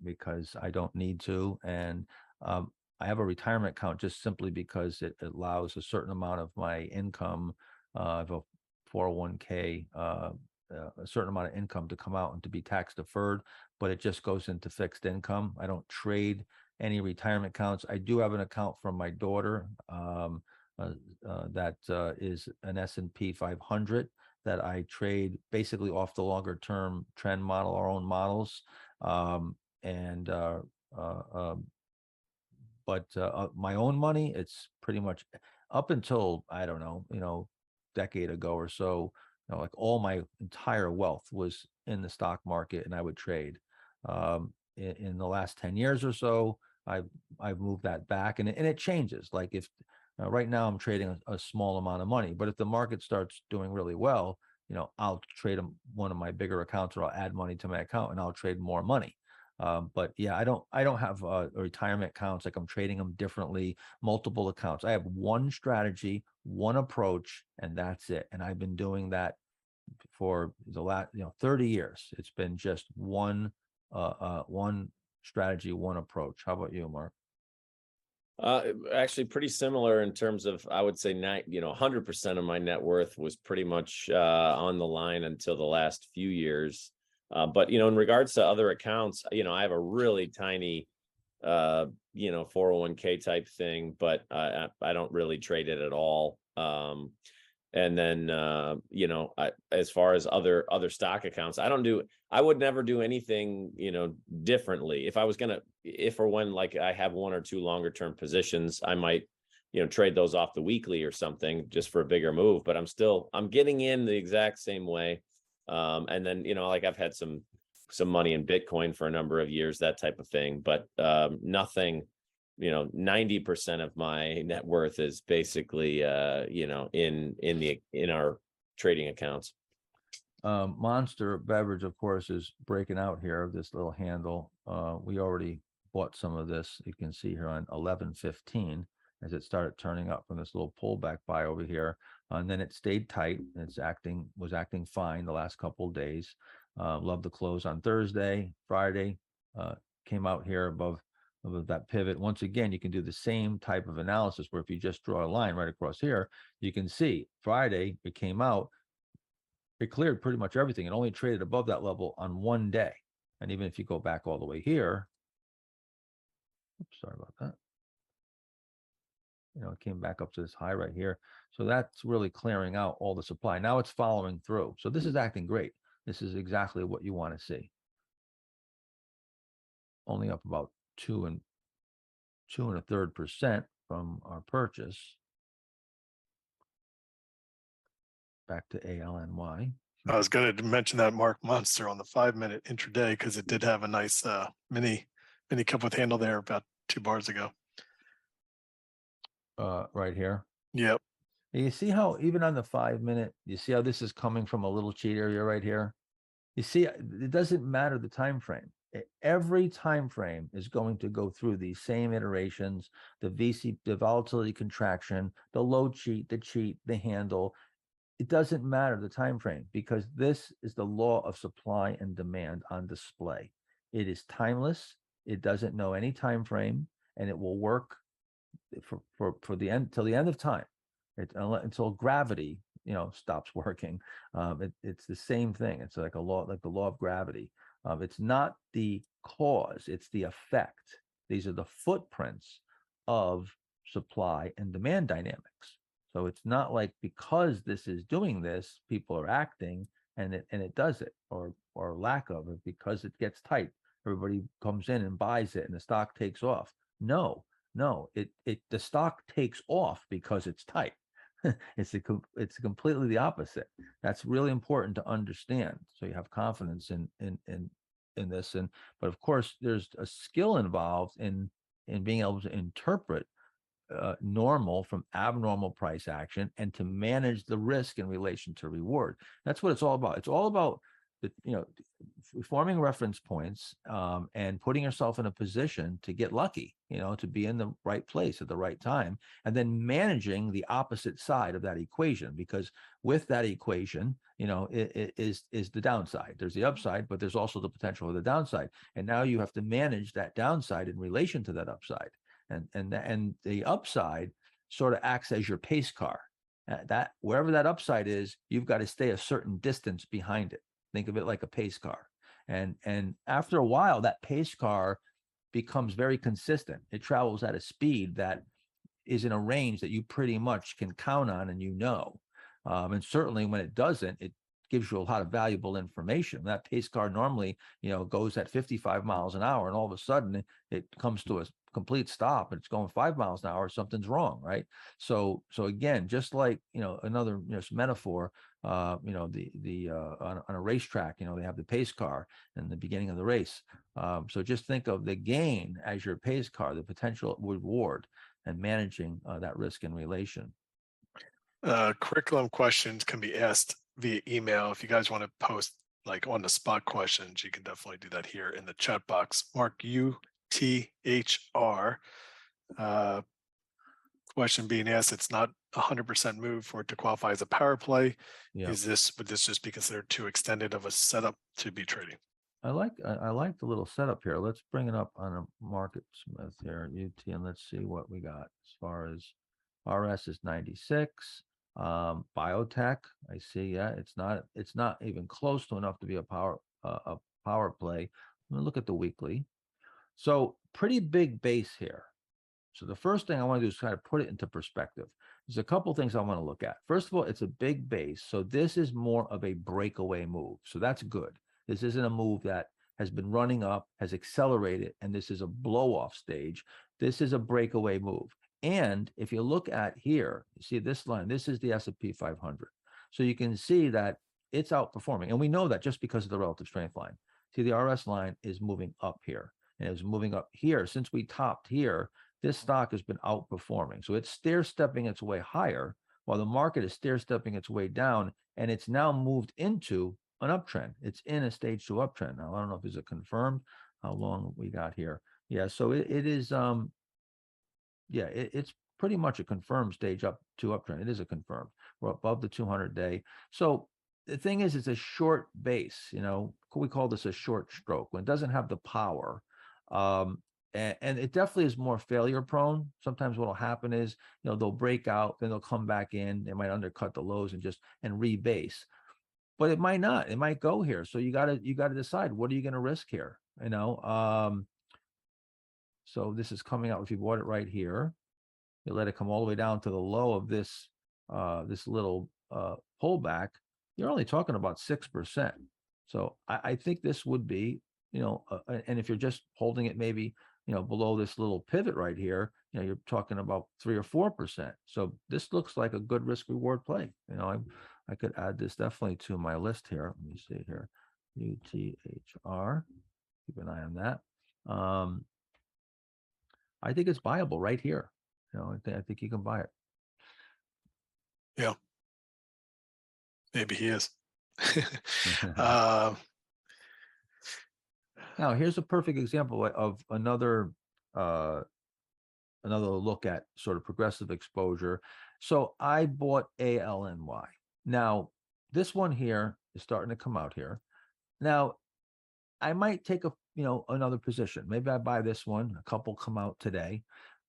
because I don't need to. And I have a retirement account just simply because it allows a certain amount of my income, I have a 401k, a certain amount of income to come out and to be tax deferred, but it just goes into fixed income. I don't trade any retirement accounts. I do have an account from my daughter that is an S&P 500 that I trade basically off the longer term trend model, our own models. But my own money, it's pretty much up until, I don't know, decade ago or so, like all my entire wealth was in the stock market and I would trade. In the last 10 years or so, I've moved that back, and it changes. Like if right now I'm trading a small amount of money, but if the market starts doing really well, I'll trade one of my bigger accounts, or I'll add money to my account and I'll trade more money. But yeah, I don't have retirement accounts. Like I'm trading them differently, multiple accounts. I have one strategy, one approach, and that's it. And I've been doing that for the last 30 years. It's been just one strategy, one approach. How about you, Mark? Actually pretty similar in terms of, I would say 100% of my net worth was pretty much on the line until the last few years. But in regards to other accounts, I have a really tiny 401k type thing, but I don't really trade it at all. And then as far as other stock accounts, I would never do anything differently. If or when like I have one or two longer term positions, I might trade those off the weekly or something just for a bigger move. But I'm getting in the exact same way. And then like I've had some money in Bitcoin for a number of years, that type of thing, but nothing. 90% of my net worth is basically in our trading accounts. Monster Beverage, of course, is breaking out here. This little handle, we already bought some of this. You can see here on 11:15 as it started turning up from this little pullback buy over here, and then it stayed tight. And was acting fine the last couple of days. Love the close on Thursday, Friday, came out here above that pivot. Once again, you can do the same type of analysis where if you just draw a line right across here, you can see Friday it came out, it cleared pretty much everything. It only traded above that level on one day. And even if you go back all the way here, oops, sorry about that. It came back up to this high right here. So that's really clearing out all the supply. Now it's following through. So this is acting great. This is exactly what you want to see. Only up about 2 1/3% from our purchase. Back to ALNY. I was going to mention that Mark Monster on the 5-minute intraday because it did have a nice mini cup with handle there about 2 bars ago. Right here. Yep. You see how even on the 5-minute, you see how this is coming from a little cheat area right here. You see, it doesn't matter the time frame. Every time frame is going to go through these same iterations: the volatility contraction, the low cheat, the handle. It doesn't matter the time frame, because this is the law of supply and demand on display. It is timeless. It doesn't know any time frame, and it will work for the end till the end of time, until gravity stops working. It's the same thing. It's like the law of gravity. It's not the cause, it's the effect. These are the footprints of supply and demand dynamics. So it's not like because this is doing this, people are acting and it does it, or lack of it, because it gets tight. Everybody comes in and buys it and the stock takes off. No, the stock takes off because it's tight. It's completely the opposite. That's really important to understand, so you have confidence in this. But of course, there's a skill involved in being able to interpret normal from abnormal price action and to manage the risk in relation to reward. That's what it's all about. It's all about forming reference points and putting yourself in a position to get lucky, to be in the right place at the right time, and then managing the opposite side of that equation. Because with that equation, it is the downside. There's the upside, but there's also the potential for the downside. And now you have to manage that downside in relation to that upside. And the upside sort of acts as your pace car. That wherever that upside is, you've got to stay a certain distance behind it. Think of it like a pace car. And after a while, that pace car becomes very consistent. It travels at a speed that is in a range that you pretty much can count on, and and certainly when it doesn't, it gives you a lot of valuable information. That pace car normally, goes at 55 miles an hour, and all of a sudden it comes to a complete stop and it's going 5 miles an hour. Something's wrong, right? So again, just like another metaphor, on a racetrack, they have the pace car in the beginning of the race. So just think of the gain as your pace car, the potential reward, and managing that risk in relation. Curriculum questions can be asked via email. If you guys want to post like on the spot questions, you can definitely do that here in the chat box. Mark, UTHR question being asked, it's not 100% move for it to qualify as a power play. Yeah. Would this just be considered too extended of a setup to be trading? I like the little setup here. Let's bring it up on a Market Smith here, UT, and let's see what we got as far as RS is 96. Biotech, I see. Yeah, it's not even close to enough to be a power play. Let me look at the weekly. So pretty big base here. So the first thing I want to do is kind of put it into perspective. There's a couple things I want to look at. First of all, it's a big base. So this is more of a breakaway move. So that's good. This isn't a move that has been running up, has accelerated, and this is a blow-off stage. This is a breakaway move. And if you look at here, you see this line, this is the S&P 500. So you can see that it's outperforming. And we know that just because of the relative strength line. See, the RS line is moving up here. And it was moving up here. Since we topped here, this stock has been outperforming. So it's stair-stepping its way higher while the market is stair-stepping its way down. And it's now moved into an uptrend. It's in a stage 2 uptrend. Now, I don't know if it's confirmed how long we got here. Yeah, so it is, it's pretty much a confirmed stage 2 uptrend. It is a confirmed. We're above the 200-day. So the thing is, it's a short base. We call this a short stroke when it doesn't have the power. And it definitely is more failure prone. Sometimes what will happen is, they'll break out, then they'll come back in. They might undercut the lows and rebase. But it might not. It might go here. So you gotta decide, what are you going to risk here? So this is coming out. If you bought it right here, you let it come all the way down to the low of this little pullback. You're only talking about 6%. So I think this would be, and if you're just holding it maybe, below this little pivot right here, you're talking about 3 or 4%. So this looks like a good risk reward play. I could add this definitely to my list here. Let me see here, UTHR. Keep an eye on that. I think it's buyable right here. I think you can buy it. Yeah, maybe he is. Now, here's a perfect example of another look at sort of progressive exposure. So I bought ALNY. Now, this one here is starting to come out here. Now, I might take another position. Maybe I buy this one. A couple come out today.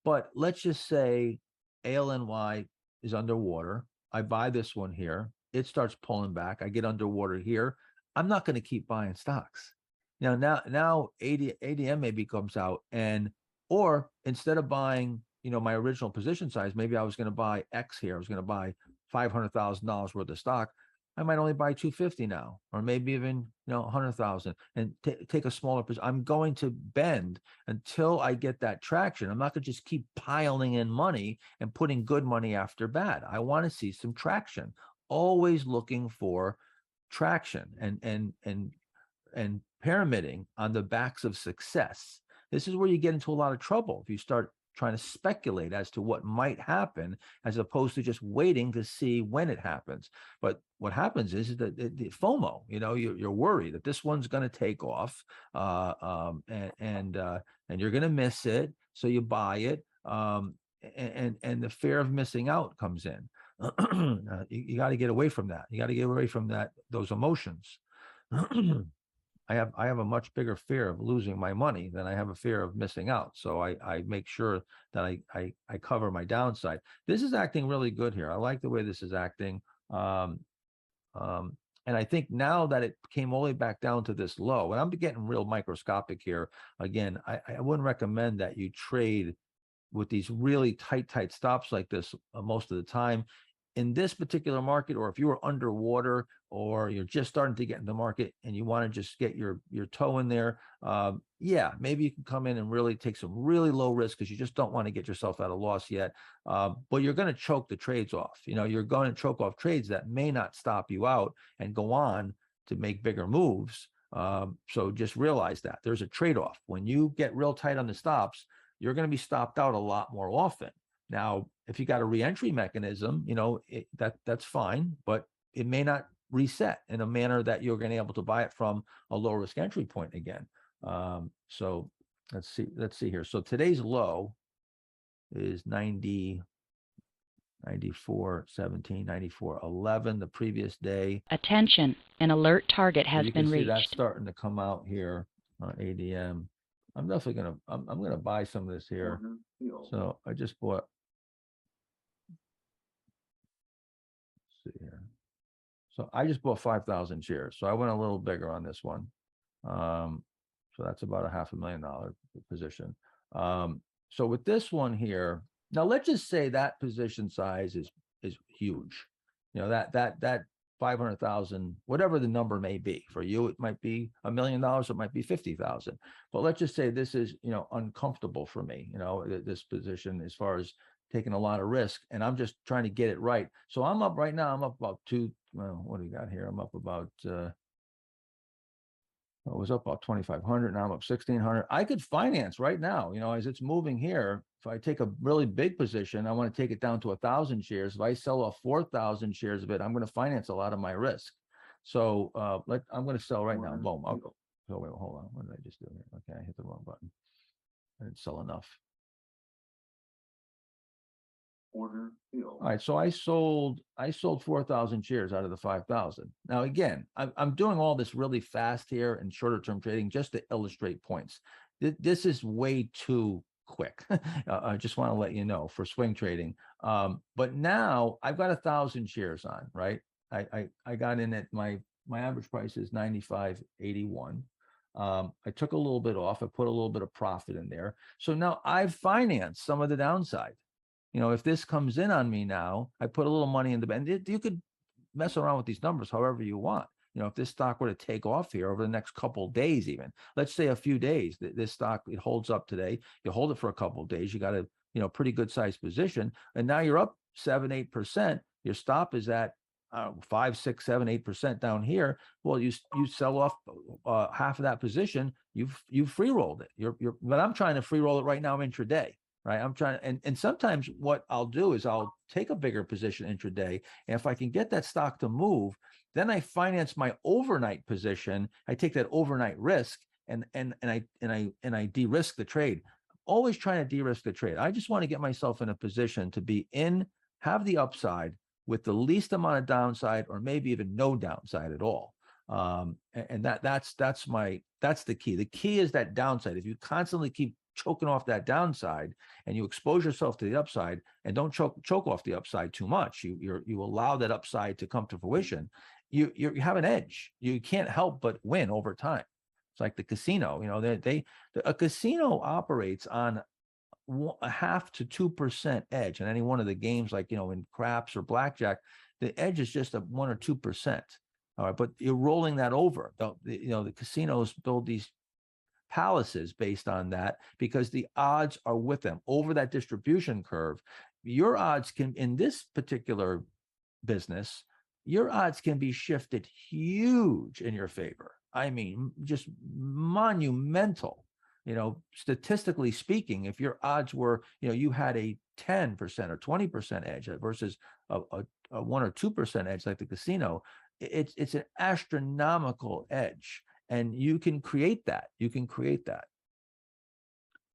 But let's just say ALNY is underwater. I buy this one here. It starts pulling back. I get underwater here. I'm not going to keep buying stocks. Now ADM maybe comes out, or instead of buying, my original position size, maybe I was going to buy X here. I was going to buy $500,000 worth of stock. I might only buy 250 now, or maybe even 100,000, and take a smaller position. I'm going to bend until I get that traction. I'm not going to just keep piling in money and putting good money after bad. I want to see some traction. Always looking for traction and pyramiding on the backs of success. This is where you get into a lot of trouble if you start trying to speculate as to what might happen, as opposed to just waiting to see when it happens. But what happens is that the FOMO, you're worried that this one's going to take off, and you're going to miss it, so you buy it, and the fear of missing out comes in. You got to get away from that. You got to get away from those emotions. I have a much bigger fear of losing my money than I have a fear of missing out. So I make sure that I cover my downside. This is acting really good here. I like the way this is acting. And I think now that it came all the way back down to this low, and I'm getting real microscopic here. Again, I wouldn't recommend that you trade with these really tight stops like this most of the time. in this particular market, or if you were underwater or you're just starting to get in the market and you want to just get your toe in there, yeah, maybe you can come in and really take some really low risk because you just don't want to get yourself at a loss yet. But you're going to choke the trades off. You're going to choke off trades that may not stop you out and go on to make bigger moves. So just realize that there's a trade-off. When you get real tight on the stops, you're going to be stopped out a lot more often. Now, if you got a reentry mechanism, that's fine, but it may not reset in a manner that you're going to be able to buy it from a low risk entry point again. So let's see here. So today's low is 90, 94.17, 94.11 the previous day. Attention, an alert target has You been can see that's reached. starting to come out here on ADM. I'm definitely I'm gonna buy some of this here. So I just bought. Let's see here. So I just bought 5,000 shares. So I went a little bigger on this one. So that's about a $500,000 position. So with this one here, now let's just say that position size is huge. That 500,000, whatever the number may be for you, it might be $1 million, it might be 50,000. But let's just say this is uncomfortable for me. This position as far as taking a lot of risk, and I'm just trying to get it right. So I'm up right now. I'm up about what do we got here? I'm up about. I was up about 2,500. Now I'm up 1,600. I could finance right now, as it's moving here. If I take a really big position, I want to take it down to 1,000 shares. If I sell off 4,000 shares of it, I'm going to finance a lot of my risk. So I'm going to sell right now. Boom. I'll go. So wait, hold on. What did I just do here? Okay, I hit the wrong button. I didn't sell enough. Order filled. All right, so I sold 4,000 shares out of the 5,000. Now again, I'm doing all this really fast here in shorter term trading just to illustrate points. This is way too quick. I just want to let you know for swing trading. But now I've got 1,000 shares on, right? I got in at my average price is 95.81. I took a little bit off. I put a little bit of profit in there. So now I've financed some of the downside. If this comes in on me now, I put a little money in the bank. You could mess around with these numbers however you want. If this stock were to take off here over the next couple of days, even let's say a few days, this stock, it holds up today. You hold it for a couple of days. You got a pretty good sized position, and now you're up 7-8%. Your stop is at 5, 6, 7, 8% down here. Well, you sell off half of that position. You've free rolled it. But I'm trying to free roll it right now intraday. Right. I'm trying, and sometimes what I'll do is I'll take a bigger position intraday. And if I can get that stock to move, then I finance my overnight position. I take that overnight risk and I de-risk the trade. Always trying to de-risk the trade. I just want to get myself in a position to have the upside with the least amount of downside, or maybe even no downside at all. And that's the key. The key is that downside. If you constantly keep choking off that downside and you expose yourself to the upside, and don't choke off the upside too much, you allow that upside to come to fruition, you have an edge. You can't help but win over time. It's like the casino. A casino operates on a 0.5 to 2% edge in any one of the games, like in craps or blackjack. The edge is just a 1 or 2%. All right, but you're rolling that over. The casinos build these palaces based on that because the odds are with them over that distribution curve. Your odds can, in this particular business, your odds can be shifted huge in your favor. I mean, just monumental. Statistically speaking, if your odds were, you had a 10% or 20% edge versus a 1 or 2% edge like the casino, it's an astronomical edge. And you can create that.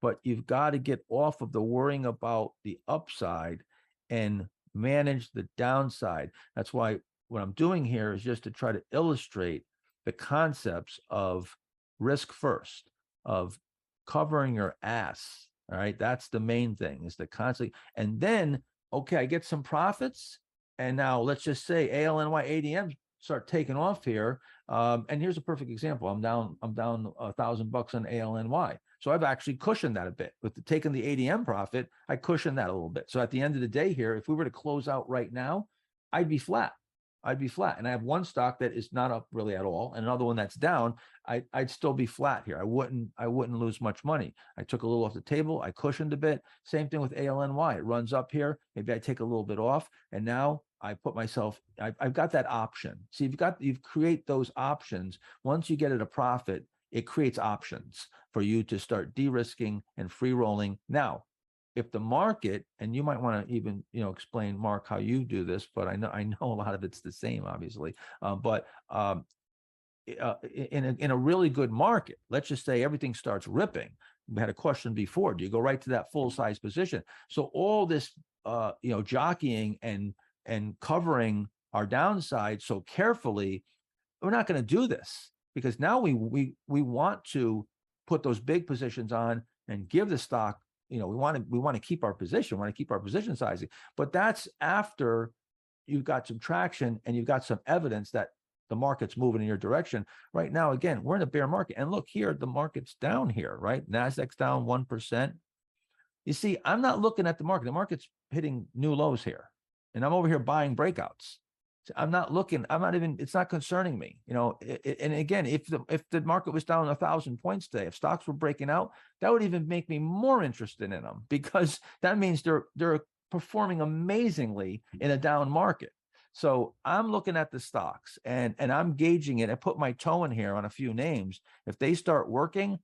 But you've got to get off of the worrying about the upside and manage the downside. That's why what I'm doing here is just to try to illustrate the concepts of risk first, of covering your ass. All right. That's the main thing, is the concept. And then, okay, I get some profits. And now let's just say ALNY ADM start taking off here. And here's a perfect example. I'm down $1,000 on ALNY. So I've actually cushioned that a bit. With taking the ADM profit, I cushioned that a little bit. So at the end of the day here, if we were to close out right now, I'd be flat. And I have one stock that is not up really at all, and another one that's down. I'd still be flat here. I wouldn't lose much money. I took a little off the table. I cushioned a bit. Same thing with ALNY. It runs up here. Maybe I take a little bit off, and now I put myself. I've got that option. See, you create those options. Once you get at a profit, it creates options for you to start de-risking and free rolling. Now, if the market, and you might want to even, explain, Mark, how you do this, but I know a lot of it's the same, obviously. In a really good market, let's just say everything starts ripping. We had a question before: do you go right to that full size position? So all this, jockeying and covering our downside so carefully, we're not going to do this, because now we want to put those big positions on and give the stock. We want to keep our position, want to keep our position sizing, but that's after you've got some traction and you've got some evidence that the market's moving in your direction. Right now, again, we're in a bear market, and look here, the market's down here, right? Nasdaq's down 1%. You see, I'm not looking at the market. The market's hitting new lows here, and I'm over here buying breakouts. I'm not looking. It's not concerning me, and again, if the market was down 1,000 points today, if stocks were breaking out, that would even make me more interested in them, because that means they're performing amazingly in a down market. So I'm looking at the stocks and I'm gauging it. I put my toe in here on a few names. If they start working,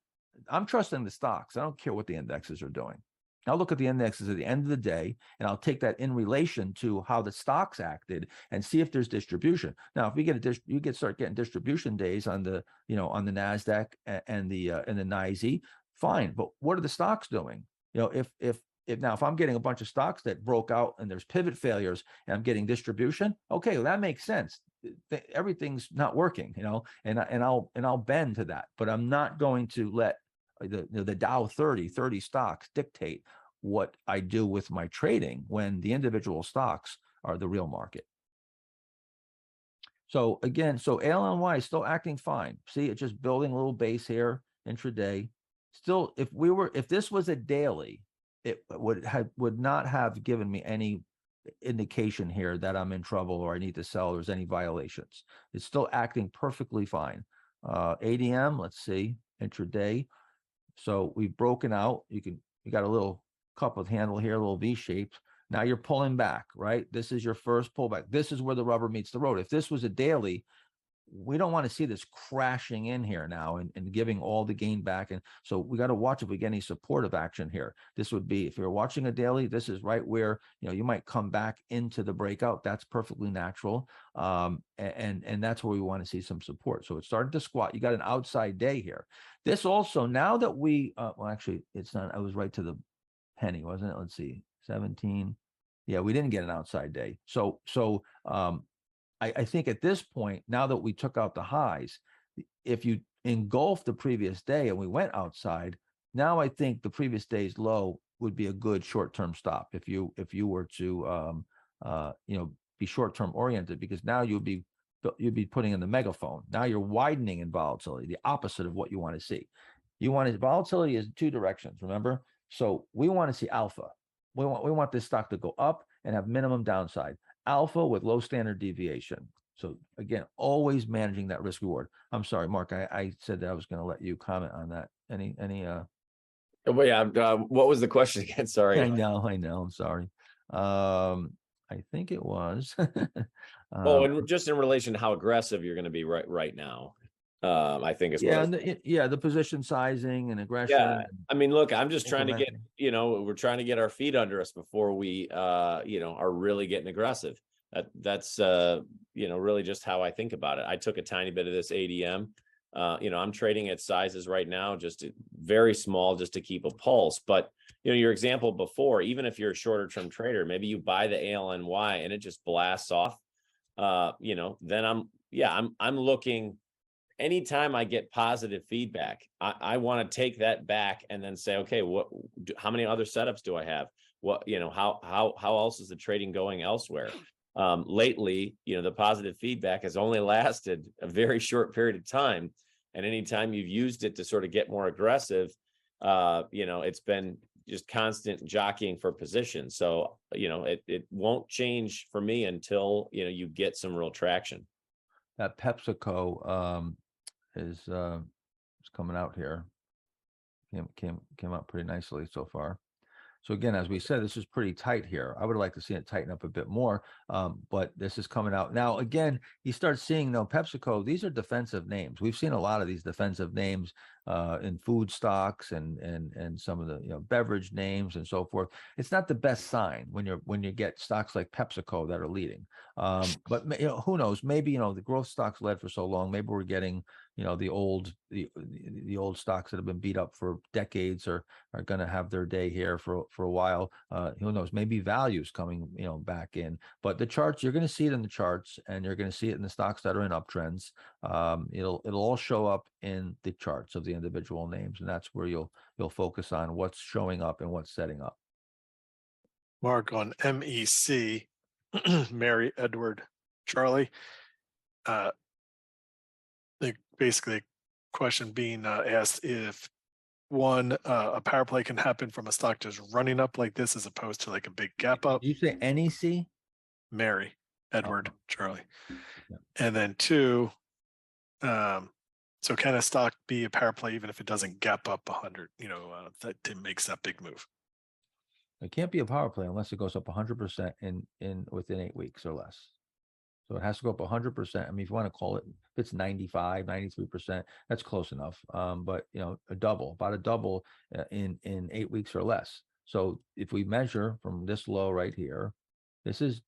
I'm trusting the stocks. I don't care what the indexes are doing. I'll look at the indexes at the end of the day, and I'll take that in relation to how the stocks acted and see if there's distribution. Now, if we start getting distribution days on the Nasdaq and the NYSE, fine. But what are the stocks doing? If I'm getting a bunch of stocks that broke out and there's pivot failures and I'm getting distribution, okay, well, that makes sense. Everything's not working, and I'll bend to that. But I'm not going to let the Dow 30 stocks dictate what I do with my trading, when the individual stocks are the real market. So again, ALNY is still acting fine. See, it's just building a little base here intraday. Still, if this was a daily, it would not have given me any indication here that I'm in trouble or I need to sell or there's any violations. It's still acting perfectly fine. ADM, let's see, intraday. So we've broken out. You got a little cup with handle here, a little V-shaped. Now you're pulling back, right? This is your first pullback. This is where the rubber meets the road. If this was a daily, we don't want to see this crashing in here now and giving all the gain back. And so we got to watch if we get any supportive action here. This would be, if you're watching a daily, this is right where, you might come back into the breakout. That's perfectly natural. And that's where we want to see some support. So it started to squat. You got an outside day here. This also, now that we, actually, it's not, I was right to the penny, wasn't it? Let's see, 17. Yeah, we didn't get an outside day. So I think at this point, now that we took out the highs, if you engulf the previous day and we went outside, now I think the previous day's low would be a good short-term stop if you were to be short-term oriented, because now you'd be putting in the megaphone. Now you're widening in volatility, the opposite of what you want to see. Volatility is two directions, remember? So we want to see alpha. We want this stock to go up and have minimum downside. Alpha with low standard deviation. So again, always managing that risk reward. I'm sorry, Mark, I said that I was going to let you comment on that. Well, yeah. What was the question again? Sorry. I know. I'm sorry. I think it was. And just in relation to how aggressive you're going to be right now. I think it's the position sizing and aggression. Yeah, I mean, look, I'm just trying to get, we're trying to get our feet under us before we, are really getting aggressive. That's really just how I think about it. I took a tiny bit of this ADM. I'm trading at sizes right now, just very small, just to keep a pulse. But your example before, even if you're a shorter term trader, maybe you buy the ALNY and it just blasts off. Then I'm looking. Anytime I get positive feedback, I want to take that back and then say, okay, how many other setups do I have? How else is the trading going elsewhere? Lately, the positive feedback has only lasted a very short period of time. And anytime you've used it to sort of get more aggressive, it's been just constant jockeying for position. So, it won't change for me until, you get some real traction. That PepsiCo is coming out here. Came out pretty nicely so far. So again, as we said, this is pretty tight here. I would like to see it tighten up a bit more, but this is coming out. Now, again, you start seeing, PepsiCo, these are defensive names. We've seen a lot of these defensive names in food stocks and some of the, beverage names and so forth. It's not the best sign when you get stocks like PepsiCo that are leading. But who knows? Maybe, the growth stocks led for so long. Maybe we're getting, the old stocks that have been beat up for decades are going to have their day here for a while. Who knows? Maybe values coming, back in. But the charts, you're going to see it in the charts, and you're going to see it in the stocks that are in uptrends. It'll all show up in the charts of the individual names, and that's where you'll focus on what's showing up and what's setting up. Mark, on MEC, Mary, Edward, Charlie. Basically, a question being asked if a power play can happen from a stock just running up like this as opposed to like a big gap up. Did you say NEC? Mary, Edward, Charlie. Yeah. And then 2, so can a stock be a power play even if it doesn't gap up 100, that makes that big move? It can't be a power play unless it goes up 100% in within 8 weeks or less. So it has to go up 100%. I mean, if you want to call it, if it's 95, 93%, that's close enough. But about a double in 8 weeks or less. So if we measure from this low right here, this is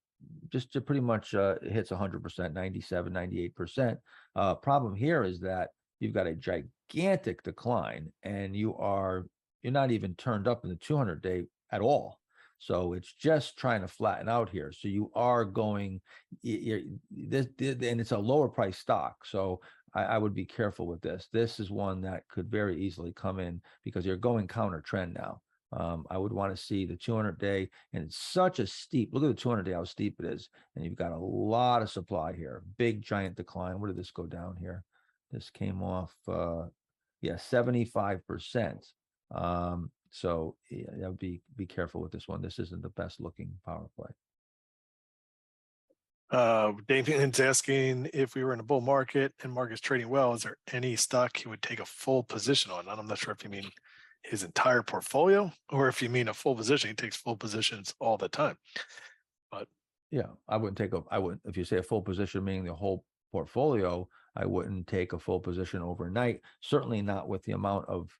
just pretty much hits 100%, 97, 98%. Problem here is that you've got a gigantic decline, and you're not even turned up in the 200-day at all. So it's just trying to flatten out here. So you are going, and it's a lower price stock. So I would be careful with this. This is one that could very easily come in because you're going counter trend now. I would want to see the 200-day, and it's such a steep, look at the 200-day, how steep it is. And you've got a lot of supply here, big giant decline. Where did this go down here? This came off, 75%. So yeah, be careful with this one. This isn't the best looking power play. Damien's asking if we were in a bull market and market's trading well, is there any stock he would take a full position on? And I'm not sure if you mean his entire portfolio or if you mean a full position. He takes full positions all the time. But yeah, I wouldn't, if you say a full position, meaning the whole portfolio, I wouldn't take a full position overnight. Certainly not with the amount of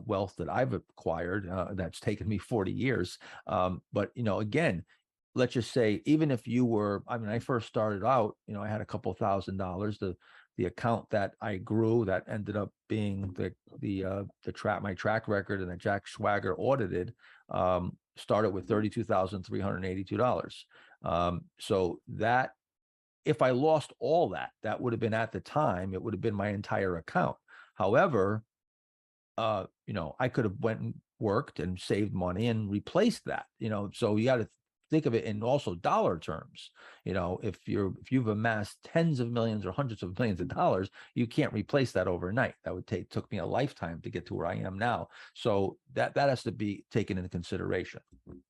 wealth that I've acquired. That's taken me 40 years. But, again, let's just say, even if you were, I first started out, I had a couple $1,000. The account that I grew that ended up being my track record and that Jack Schwager audited, started with $32,382. So that, if I lost all that would have been, at the time, it would have been my entire account. However, I could have went and worked and saved money and replaced that, so you got to think of it in also dollar terms. If you've amassed tens of millions or hundreds of millions of dollars, you can't replace that overnight. That took me a lifetime to get to where I am now. So that has to be taken into consideration. Let's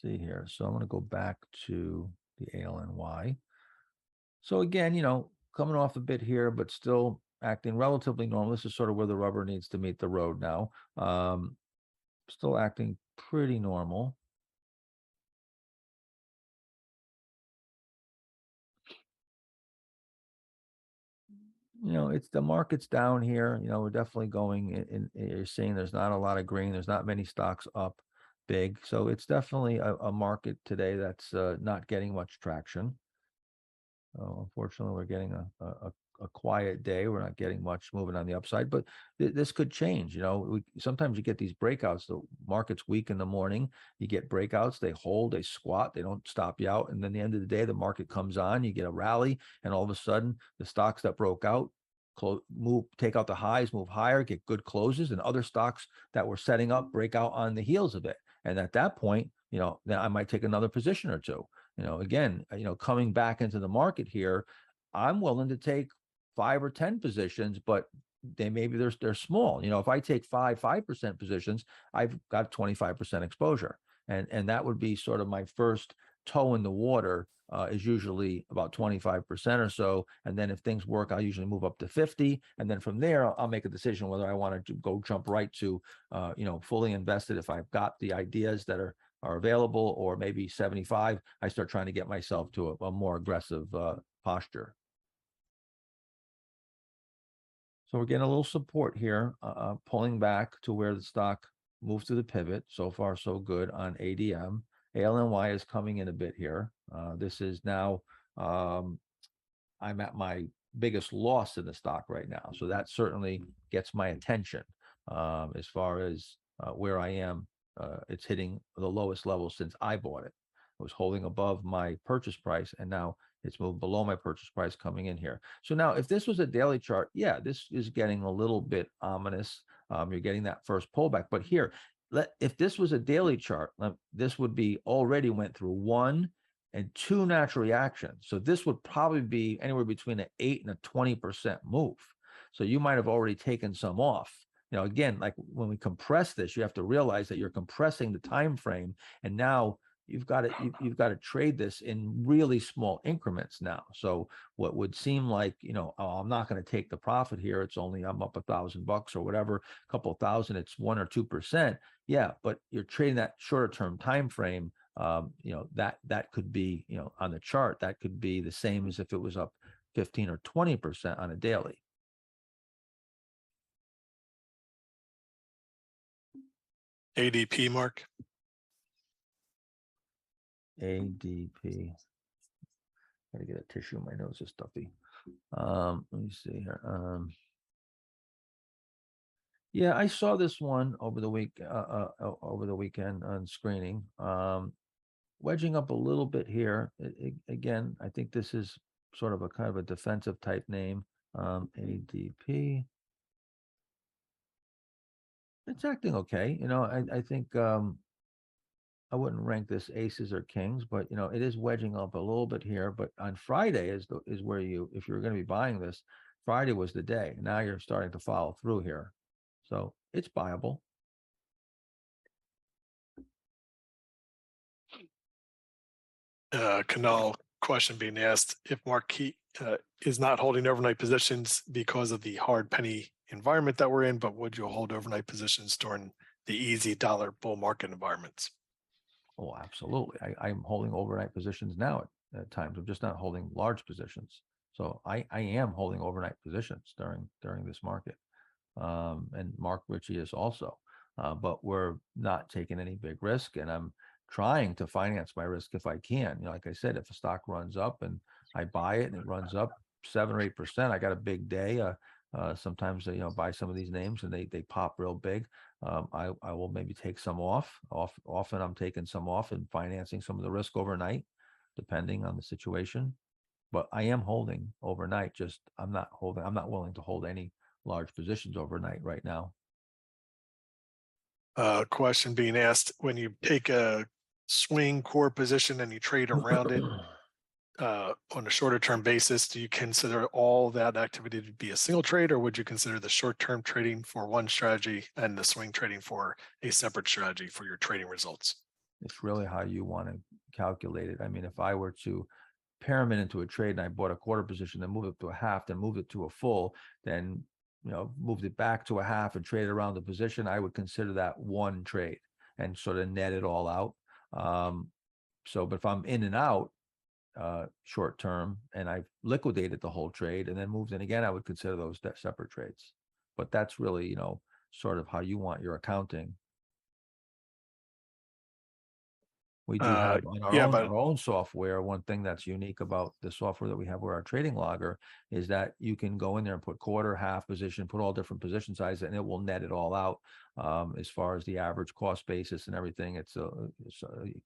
see here. So I'm going to go back to the ALNY. So again, coming off a bit here, but still acting relatively normal. This is sort of where the rubber needs to meet the road now. Still acting pretty normal. It's the market's down here. We're definitely going in. You're seeing there's not a lot of green. There's not many stocks up big. So it's definitely a market today that's not getting much traction. So unfortunately, we're getting a quiet day. We're not getting much moving on the upside, but this could change. Sometimes you get these breakouts. The market's weak in the morning. You get breakouts. They hold, they squat, they don't stop you out. And then at the end of the day, the market comes on. You get a rally, and all of a sudden, the stocks that broke out take out the highs, move higher, get good closes, and other stocks that were setting up break out on the heels of it. And at that point, then I might take another position or two. Again, coming back into the market here, I'm willing to take 5 or 10 positions, but maybe they're small. If I take 5% positions, I've got 25% exposure. And that would be sort of my first toe in the water, is usually about 25% or so. And then if things work, I'll usually move up to 50. And then from there, I'll make a decision whether I want to go jump right to, fully invested. If I've got the ideas that are available, or maybe 75, I start trying to get myself to a more aggressive posture. So we're getting a little support here, pulling back to where the stock moved to the pivot. So far, so good on ADM. ALNY is coming in a bit here. This is now, I'm at my biggest loss in the stock right now. So that certainly gets my attention as far as where I am. It's hitting the lowest level since I bought it. It was holding above my purchase price, and now it's moved below my purchase price coming in here. So now if this was a daily chart, yeah, this is getting a little bit ominous. You're getting that first pullback. But here, if this was a daily chart, this would be already went through 1 and 2 natural reactions. So this would probably be anywhere between an 8 and a 20% move. So you might have already taken some off. Again, like when we compress this, you have to realize that you're compressing the time frame, and now you've got to trade this in really small increments now. So what would seem like, oh, I'm not going to take the profit here. It's only, I'm up $1,000 or whatever, a couple of thousand, it's 1 or 2%. Yeah, but you're trading that shorter term time frame. That could be, on the chart, that could be the same as if it was up 15 or 20% on a daily. ADP, Mark. ADP. Gotta get a tissue. My nose is stuffy. Let me see here. Yeah, I saw this one over the weekend on screening. Wedging up a little bit here. Again, I think this is sort of a kind of a defensive type name. ADP. It's acting okay. I think I wouldn't rank this aces or kings, but it is wedging up a little bit here. But on Friday is where if you're going to be buying this, Friday was the day. Now you're starting to follow through here, so it's buyable. Canal question being asked: if Mark is not holding overnight positions because of the hard penny environment that we're in, but would you hold overnight positions during the easy dollar bull market environments? Oh, absolutely. I'm holding overnight positions now at times. I'm just not holding large positions. So I am holding overnight positions during this market. And Mark Ritchie is also. But we're not taking any big risk, and I'm trying to finance my risk if I can. Like I said, if a stock runs up and I buy it and it runs up 7 or 8%, I got a big day. Sometimes buy some of these names and they pop real big. I will maybe take some off. Often I'm taking some off and financing some of the risk overnight, depending on the situation. But I am holding overnight. Just I'm not willing to hold any large positions overnight right now. Question being asked: when you take a swing core position and you trade around it on a shorter term basis, do you consider all that activity to be a single trade, or would you consider the short term trading for one strategy and the swing trading for a separate strategy for your trading results? It's really how you want to calculate it. I mean, if I were to pair them into a trade and I bought a quarter position, then moved it to a half, then moved it to a full, then moved it back to a half and traded around the position, I would consider that one trade and sort of net it all out. But if I'm in and out short term and I've liquidated the whole trade and then moved in again, I would consider those separate trades. But that's really, sort of how you want your accounting. We do have on our own software, one thing that's unique about the software that we have with our trading logger is that you can go in there and put quarter, half position, put all different position sizes, and it will net it all out as far as the average cost basis and everything. It's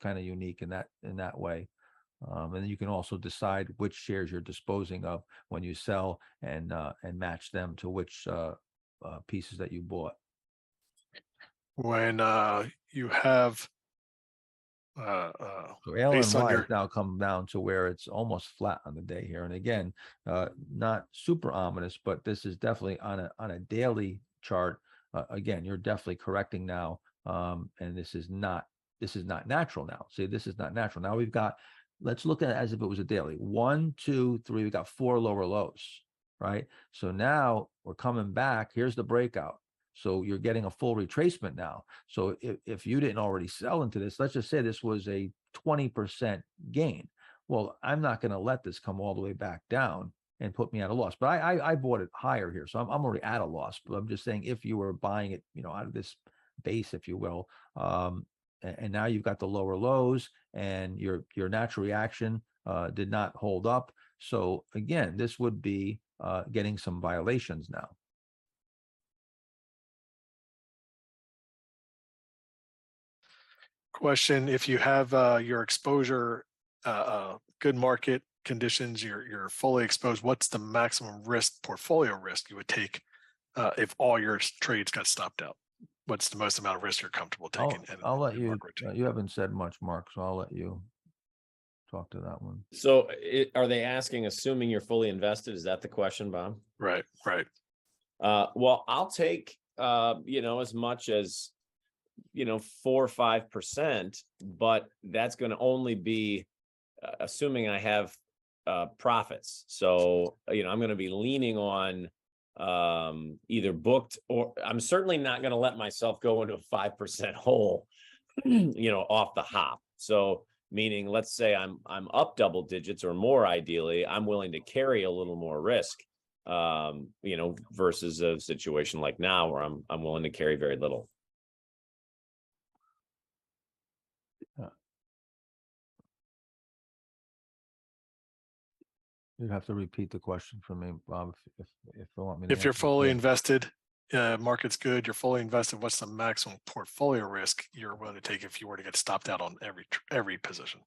kind of unique in that way. And then you can also decide which shares you're disposing of when you sell and match them to which pieces that you bought. When you have So L based and on Y your has now come down to where it's almost flat on the day here. And again, not super ominous, but this is definitely on a daily chart. Again, you're definitely correcting now. And this is not natural now. See, this is not natural. Now we've got, let's look at it as if it was a daily. 1, 2, 3, we got 4 lower lows, right? So now we're coming back. Here's the breakout. So you're getting a full retracement now. So if you didn't already sell into this, let's just say this was a 20% gain. Well, I'm not going to let this come all the way back down and put me at a loss. But I bought it higher here. So I'm already at a loss. But I'm just saying, if you were buying it, out of this base, if you will, and now you've got the lower lows and your natural reaction did not hold up. So again, this would be getting some violations now. question, if you have your exposure, good market conditions, you're fully exposed, what's the maximum risk, portfolio risk you would take if all your trades got stopped out? What's the most amount of risk you're comfortable taking? I'll let in you, market routine? you haven't said much, Mark, so I'll let you talk to that one. So are they asking, assuming you're fully invested? Is that the question, Bob? Right. Well, I'll take, as much as, 4 or 5%, but that's going to only be assuming I have profits. So, I'm going to be leaning on either booked, or I'm certainly not going to let myself go into a 5% hole, off the hop. So meaning, let's say I'm up double digits or more, ideally, I'm willing to carry a little more risk, versus a situation like now where I'm willing to carry very little. You'd have to repeat the question for me, Bob, if you want me to If you're answer it. fully invested, market's good, you're fully invested, what's the maximum portfolio risk you're willing to take if you were to get stopped out on every position?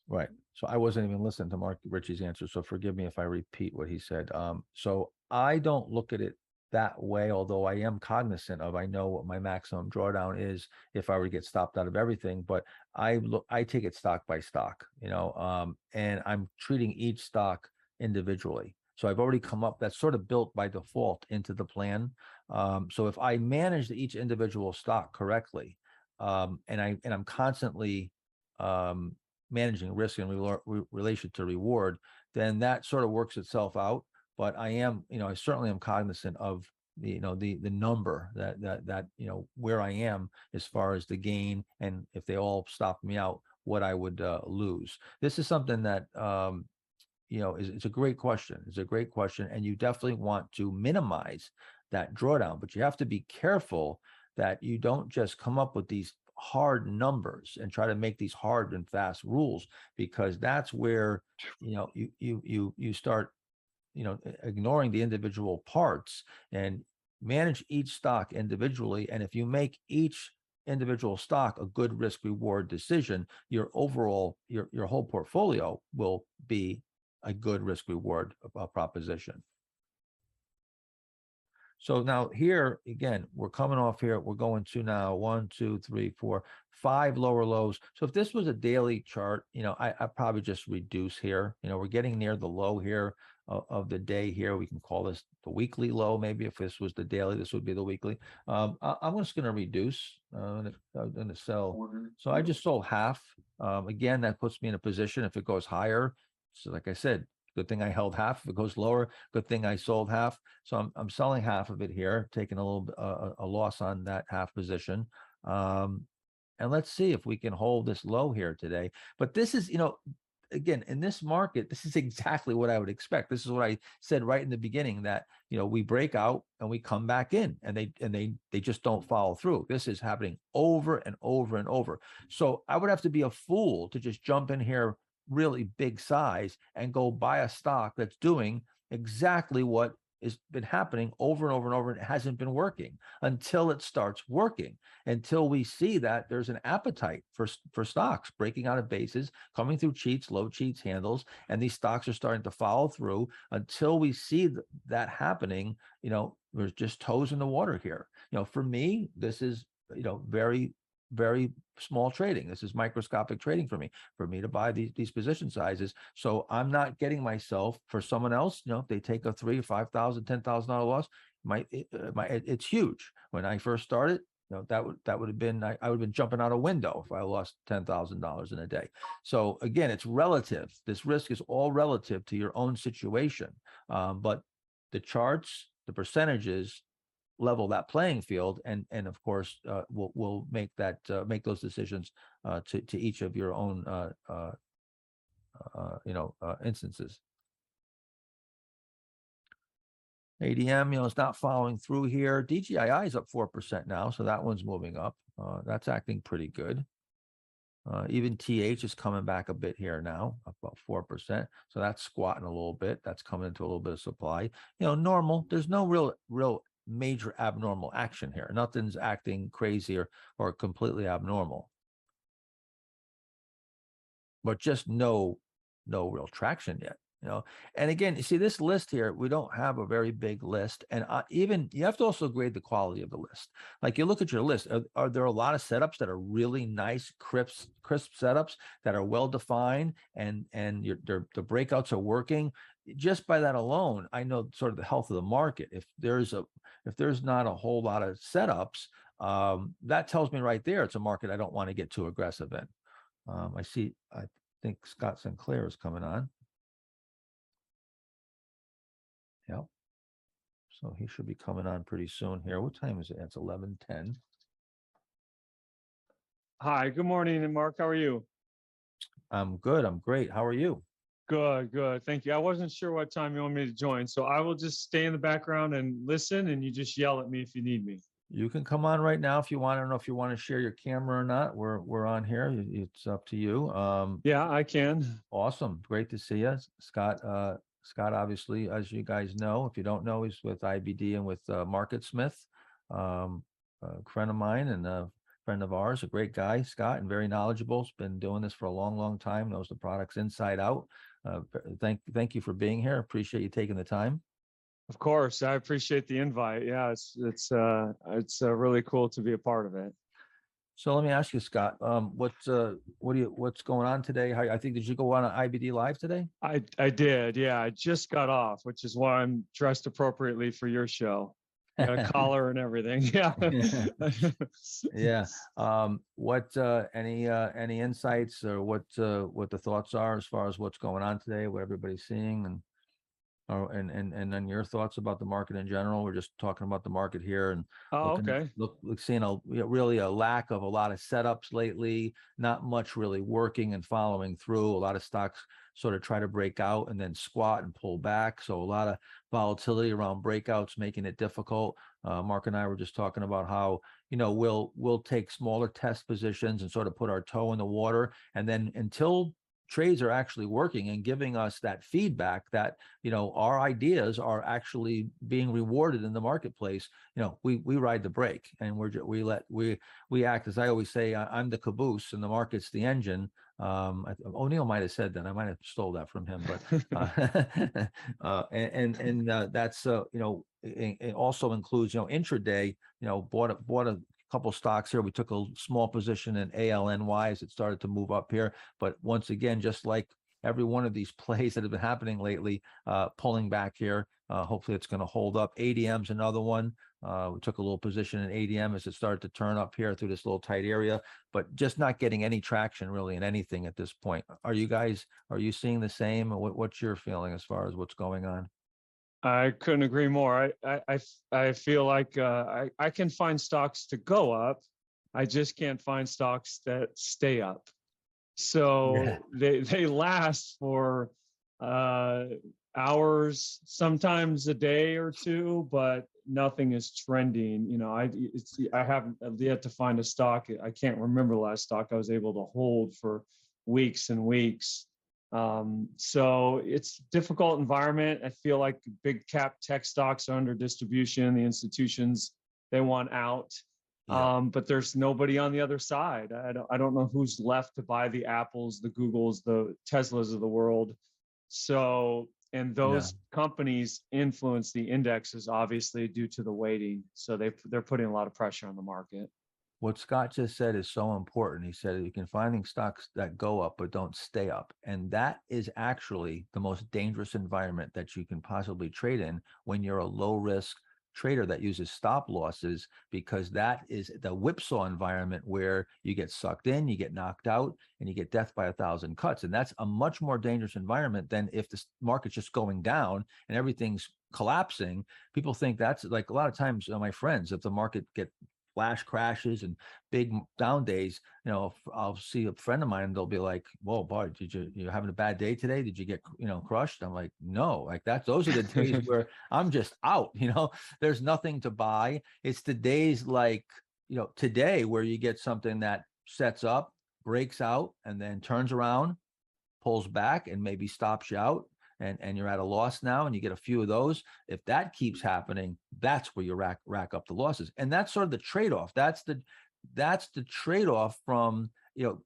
Right. So I wasn't even listening to Mark Ritchie's answer, so forgive me if I repeat what he said. So I don't look at it that way, although I am cognizant of, I know what my maximum drawdown is if I were to get stopped out of everything, but I take it stock by stock, and I'm treating each stock individually. So I've already come up, that's sort of built by default into the plan. So if I manage each individual stock correctly, and I'm constantly managing risk in relation to reward, then that sort of works itself out. But I am, I certainly am cognizant of the number that where I am as far as the gain, and if they all stop me out, what I would lose. This is something that it's a great question. It's a great question, and you definitely want to minimize that drawdown, but you have to be careful that you don't just come up with these hard numbers and try to make these hard and fast rules, because that's where you start ignoring the individual parts, and manage each stock individually. And if you make each individual stock a good risk reward decision, your overall your whole portfolio will be a good risk reward proposition. So now here again, we're coming off here. We're going to now 1, 2, 3, 4, 5 lower lows. So if this was a daily chart, I probably just reduce here. We're getting near the low here of the day here. We can call this the weekly low. Maybe if this was the daily, this would be the weekly. I'm just going to reduce. I'm going to sell. So I just sold half. Again, that puts me in a position if it goes higher. So like I said, good thing I held half. If it goes lower, good thing I sold half. So I'm selling half of it here, taking a little a loss on that half position. And let's see if we can hold this low here today. But this is, again, in this market, this is exactly what I would expect. This is what I said right in the beginning, that we break out and we come back in, and they just don't follow through. This is happening over and over and over. So I would have to be a fool to just jump in here really big size and go buy a stock that's doing exactly what has been happening over and over and over, and it hasn't been working until it starts working, until we see that there's an appetite for stocks breaking out of bases, coming through cheats, low cheats, handles, and these stocks are starting to follow through. Until we see that happening, there's just toes in the water here. For me, this is very very small trading. This is microscopic trading for me to buy these position sizes. So I'm not getting myself, for someone else, if they take a $3,000, $5,000, $10,000 loss, it's huge. When I first started, that would have been, I would have been jumping out a window if I lost $10,000 in a day. So again, it's relative. This risk is all relative to your own situation. But the charts, the percentages level that playing field, and of course we'll make those decisions to each of your own instances. ADM, it's not following through here. DGII is up 4% now, so that one's moving up. That's acting pretty good. Even TH is coming back a bit here now, about 4%. So that's squatting a little bit. That's coming into a little bit of supply. Normal. There's no real major abnormal action here. Nothing's acting crazy or completely abnormal. But just no real traction yet. And again, you see this list here, we don't have a very big list. And even you have to also grade the quality of the list. Like you look at your list, are there a lot of setups that are really nice, crisp setups that are well defined and the breakouts are working? Just by that alone, I know sort of the health of the market. If there's not a whole lot of setups, that tells me right there it's a market I don't want to get too aggressive in. I think Scott Sinclair is coming on. Yep. So he should be coming on pretty soon here. What time is it? It's 11:10. Hi, good morning, Mark. How are you? I'm good. I'm great. How are you? Good. Thank you. I wasn't sure what time you want me to join, so I will just stay in the background and listen, and you just yell at me if you need me. You can come on right now if you want. I don't know if you want to share your camera or not. We're on here. It's up to you. Yeah, I can. Awesome. Great to see you, Scott. Scott, obviously, as you guys know, if you don't know, he's with IBD and with Market Smith, a friend of mine and a friend of ours, a great guy, Scott, and very knowledgeable. He's been doing this for a long time, knows the products inside out. Thank you for being here. Appreciate you taking the time. Of course, I appreciate the invite. Yeah, it's really cool to be a part of it. So let me ask you, Scott, what's going on today? Did you go on an IBD Live today? I did. Yeah, I just got off, which is why I'm dressed appropriately for your show. Got a collar and everything. Yeah. Yeah. Any insights or what the thoughts are as far as what's going on today, what everybody's seeing, and then your thoughts about the market in general? We're just talking about the market here and okay. Seeing really a lack of a lot of setups lately, not much really working and following through. A lot of stocks sort of try to break out and then squat and pull back. So a lot of volatility around breakouts, making it difficult. Mark and I were just talking about how, we'll take smaller test positions and sort of put our toe in the water. And then until trades are actually working and giving us that feedback that our ideas are actually being rewarded in the marketplace, we ride the brake and we act, as I always say, I'm the caboose and the market's the engine. O'Neill might have said that. I might have stole that from him, but that's it also includes intraday. Bought a couple stocks here. We took a small position in ALNY as it started to move up here. But once again, just like every one of these plays that have been happening lately, pulling back here. Hopefully it's going to hold up. ADM's another one. We took a little position in ADM as it started to turn up here through this little tight area, but just not getting any traction really in anything at this point. Are you seeing the same? What's your feeling as far as what's going on? I couldn't agree more. I feel like I can find stocks to go up. I just can't find stocks that stay up. So they last for hours, sometimes a day or two, but nothing is trending. I haven't yet to find a stock. I can't remember the last stock I was able to hold for weeks and weeks. So it's a difficult environment. I feel like big cap tech stocks are under distribution. The institutions, they want out. Yeah. But there's nobody on the other side. I don't know who's left to buy the Apples, the Googles, the Teslas of the world. So, and those companies influence the indexes, obviously, due to the weighting. So they're putting a lot of pressure on the market. what Scott just said is so important. He said you can finding stocks that go up but don't stay up. And that is actually the most dangerous environment that you can possibly trade in when you're a low risk trader that uses stop losses, because that is the whipsaw environment where you get sucked in, you get knocked out, and you get death by 1,000 cuts. And that's a much more dangerous environment than if the market's just going down and everything's collapsing. People think that's like, a lot of times, my friends, if the market get flash crashes and big down days, I'll see a friend of mine and they'll be like, "Whoa, Bart, you having a bad day today? Did you get, crushed?" I'm like, "No, like those are the days where I'm just out, there's nothing to buy." It's the days like, today where you get something that sets up, breaks out, and then turns around, pulls back, and maybe stops you out. And you're at a loss now, and you get a few of those. If that keeps happening, that's where you rack up the losses. And that's sort of the trade-off. That's the trade-off from,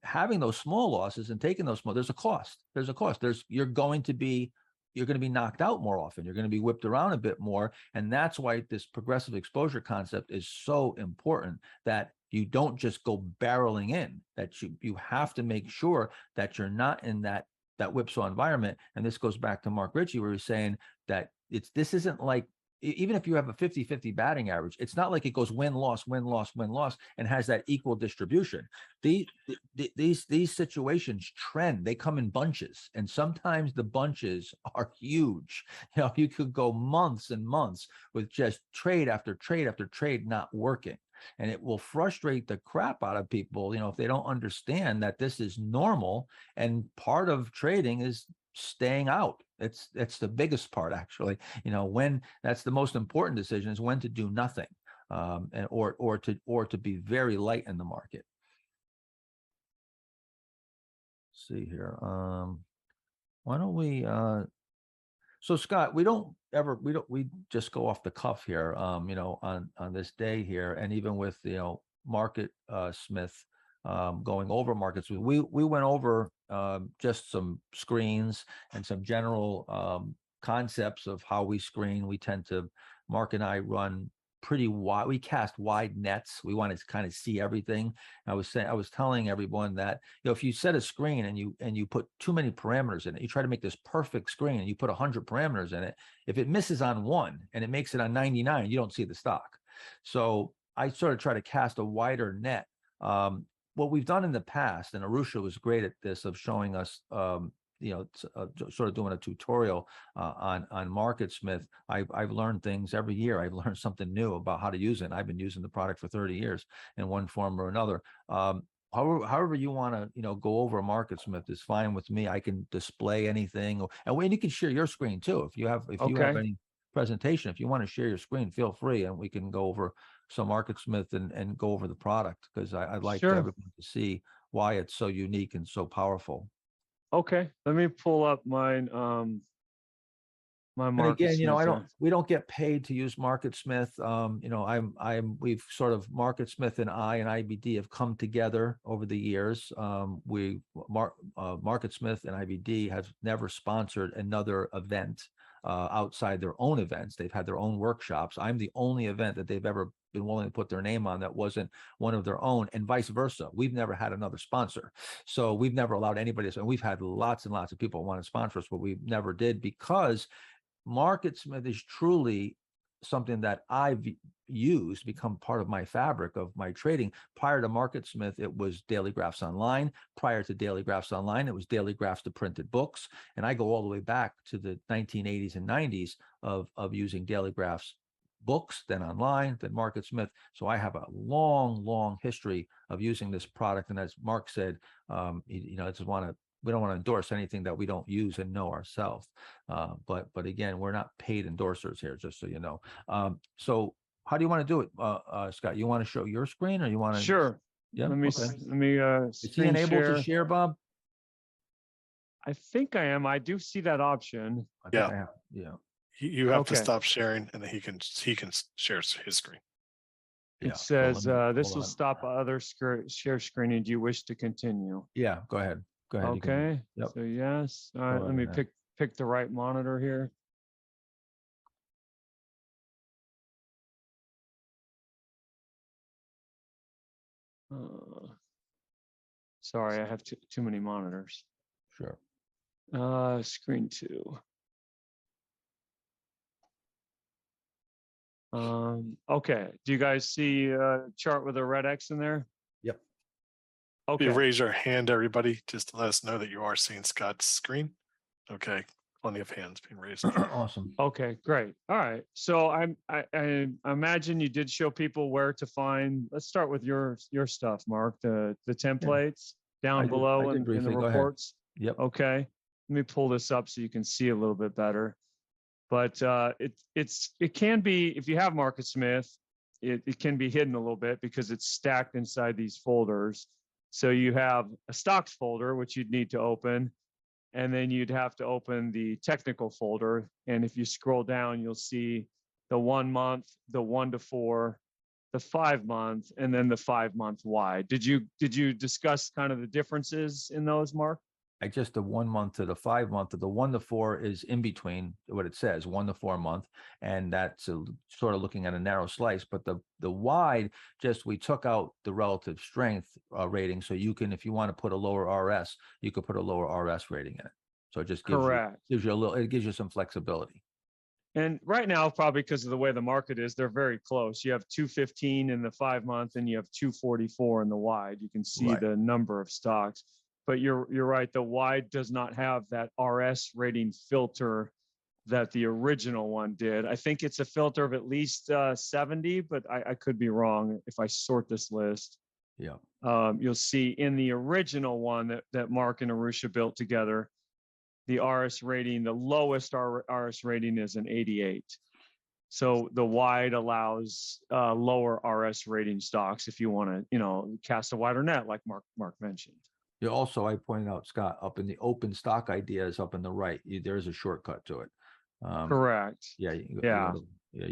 having those small losses and taking those small. There's a cost. You're going to be knocked out more often. You're going to be whipped around a bit more. And that's why this progressive exposure concept is so important, that you don't just go barreling in, that you have to make sure that you're not in that whipsaw environment. And this goes back to Mark Ritchie, where he's saying that this isn't like, even if you have a 50-50 batting average, it's not like it goes win, loss, win, loss, win, loss, and has that equal distribution. These situations trend, they come in bunches, and sometimes the bunches are huge. You could go months and months with just trade after trade after trade not working. And it will frustrate the crap out of people, if they don't understand that this is normal. And part of trading is staying out. It's the biggest part, actually. When that's the most important decision, is when to do nothing, or to be very light in the market. Let's see here. Why don't we? So Scott, we just go off the cuff here, on this day here, and even with Market Smith going over markets, we went over just some screens and some general concepts of how we screen. We tend to, Mark and I run pretty wide. We cast wide nets. We want to kind of see everything. I was telling everyone that, if you set a screen and you put too many parameters in it, you try to make this perfect screen and you put 100 parameters in it. If it misses on one and it makes it on 99, you don't see the stock. So I sort of try to cast a wider net. What we've done in the past, and Arusha was great at this, of showing us, sort of doing a tutorial on MarketSmith. I've learned things every year. I've learned something new about how to use it. And I've been using the product for 30 years in one form or another. However you want to, go over MarketSmith is fine with me. I can display anything, and you can share your screen too. If you have any presentation, if you want to share your screen, feel free, and we can go over some MarketSmith and go over the product, because I'd like everyone to see why it's so unique and so powerful. Okay, let me pull up mine. My market. And again, we don't get paid to use MarketSmith. We've sort of, MarketSmith and IBD have come together over the years. MarketSmith and IBD have never sponsored another event outside their own events. They've had their own workshops. I'm the only event that they've ever been willing to put their name on that wasn't one of their own, and vice versa. We've never had another sponsor. So we've never allowed anybody to, and we've had lots and lots of people want to sponsor us, but we never did, because MarketSmith is truly something that I've used, become part of my fabric of my trading. Prior to MarketSmith, it was Daily Graphs Online. Prior to Daily Graphs Online, it was Daily Graphs to printed books. And I go all the way back to the 1980s and 90s of using Daily Graphs books, then online, then MarketSmith. So I have a long history of using this product. And as Mark said, we don't want to endorse anything that we don't use and know ourselves. But again, we're not paid endorsers here, just so you know. So how do you want to do it, Scott? You want to show your screen, or you want to? Sure. Yeah. Let me Is he enabled to share, Bob? I think I am. I do see that option. Yeah. You have to stop sharing, and then he can share his screen. It says this will stop other share screening. Do you wish to continue? Yeah, go ahead. Okay. So yes. All right. Let me pick the right monitor here. Sorry, I have too many monitors. Sure. Screen 2. Okay. Do you guys see a chart with a red X in there? Yep. If you Okay. raise your hand, everybody, just to let us know that you are seeing Scott's screen. Okay, plenty of hands being raised. Awesome. Okay, great. All right. So I imagine you did show people where to find. Let's start with your stuff, Mark. The templates down below I did in the briefly. Go ahead. reports. Yep. Okay. Let me pull this up so you can see a little bit better. But it can be, if you have Market Smith, it can be hidden a little bit because it's stacked inside these folders. So you have a stocks folder, which you'd need to open, and then you'd have to open the technical folder. And if you scroll down, you'll see the 1 month, the 1 to 4, the 5 month, and then the 5 month wide. Did you discuss kind of the differences in those, Mark? I just the 1 month to the 5 month. The 1 to 4 is in between what it says, 1 to 4 month, and that's sort of looking at a narrow slice. But the wide, just we took out the relative strength rating, so you can, if you want to put a lower RS, you could put a lower RS rating in it. So it just Correct. gives you a little, it gives you some flexibility. And right now, probably because of the way the market is, they're very close. You have 215 in the 5 month, and you have 244 in the wide. You can see Right. the number of stocks. But you're right. The wide does not have that RS rating filter that the original one did. I think it's a filter of at least 70, but I could be wrong if I sort this list. Yeah. You'll see in the original one that Mark and Arusha built together, the RS rating, the lowest RS rating is an 88. So the wide allows lower RS rating stocks if you want to, cast a wider net, like Mark mentioned. You also, I pointed out, Scott, up in the open stock ideas up in the right, there's a shortcut to it. Correct. Yeah. You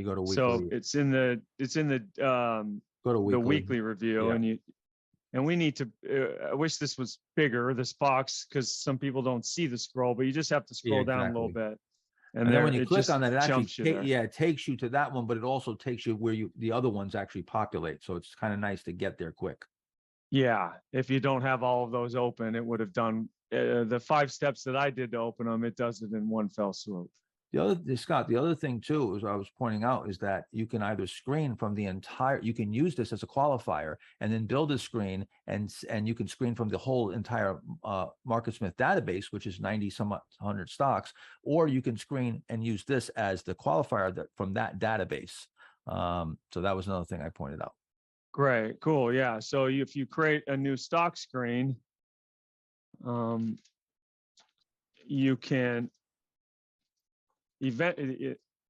go to weekly. So it's in the Go to weekly. the weekly review, Yeah. and we need to. I wish this was bigger, this box, because some people don't see the scroll, but you just have to scroll down a little bit, And then when you click just on it, actually, jumps you there. it takes you to that one, but it also takes you where the other ones actually populate. So it's kind of nice to get there quick. Yeah, if you don't have all of those open, it would have done the 5 steps that I did to open them. It does it in one fell swoop. Scott, the other thing too, as I was pointing out, is that you can either screen from the entire, you can use this as a qualifier and then build a screen, and you can screen from the whole entire Market Smith database, which is 90 some 100 stocks, or you can screen and use this as the qualifier from that database. So that was another thing I pointed out. Great, cool, yeah. So if you create a new stock screen, you can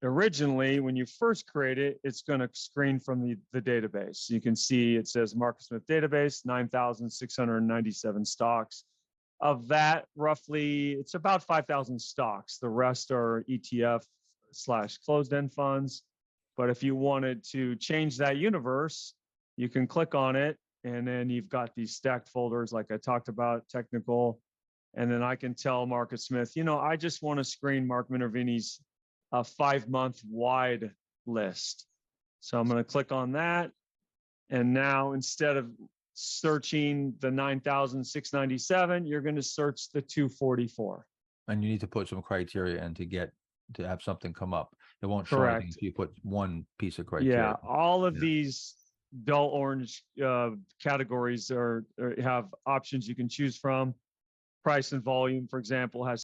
originally, when you first create it, it's going to screen from the database. You can see it says Market Smith database, 9,697 stocks. Of that, roughly, it's about 5,000 stocks. The rest are ETF/closed-end funds. But if you wanted to change that universe, you can click on it, and then you've got these stacked folders like I talked about, technical. And then I can tell Market Smith, I just want to screen Mark Minervini's 5 month wide list. So I'm going to click on that. And now instead of searching the 9,697, you're going to search the 244. And you need to put some criteria in to have something come up. It won't show anything if you put one piece of criteria. Yeah, all of these dull orange categories have options you can choose from. Price and volume, for example, has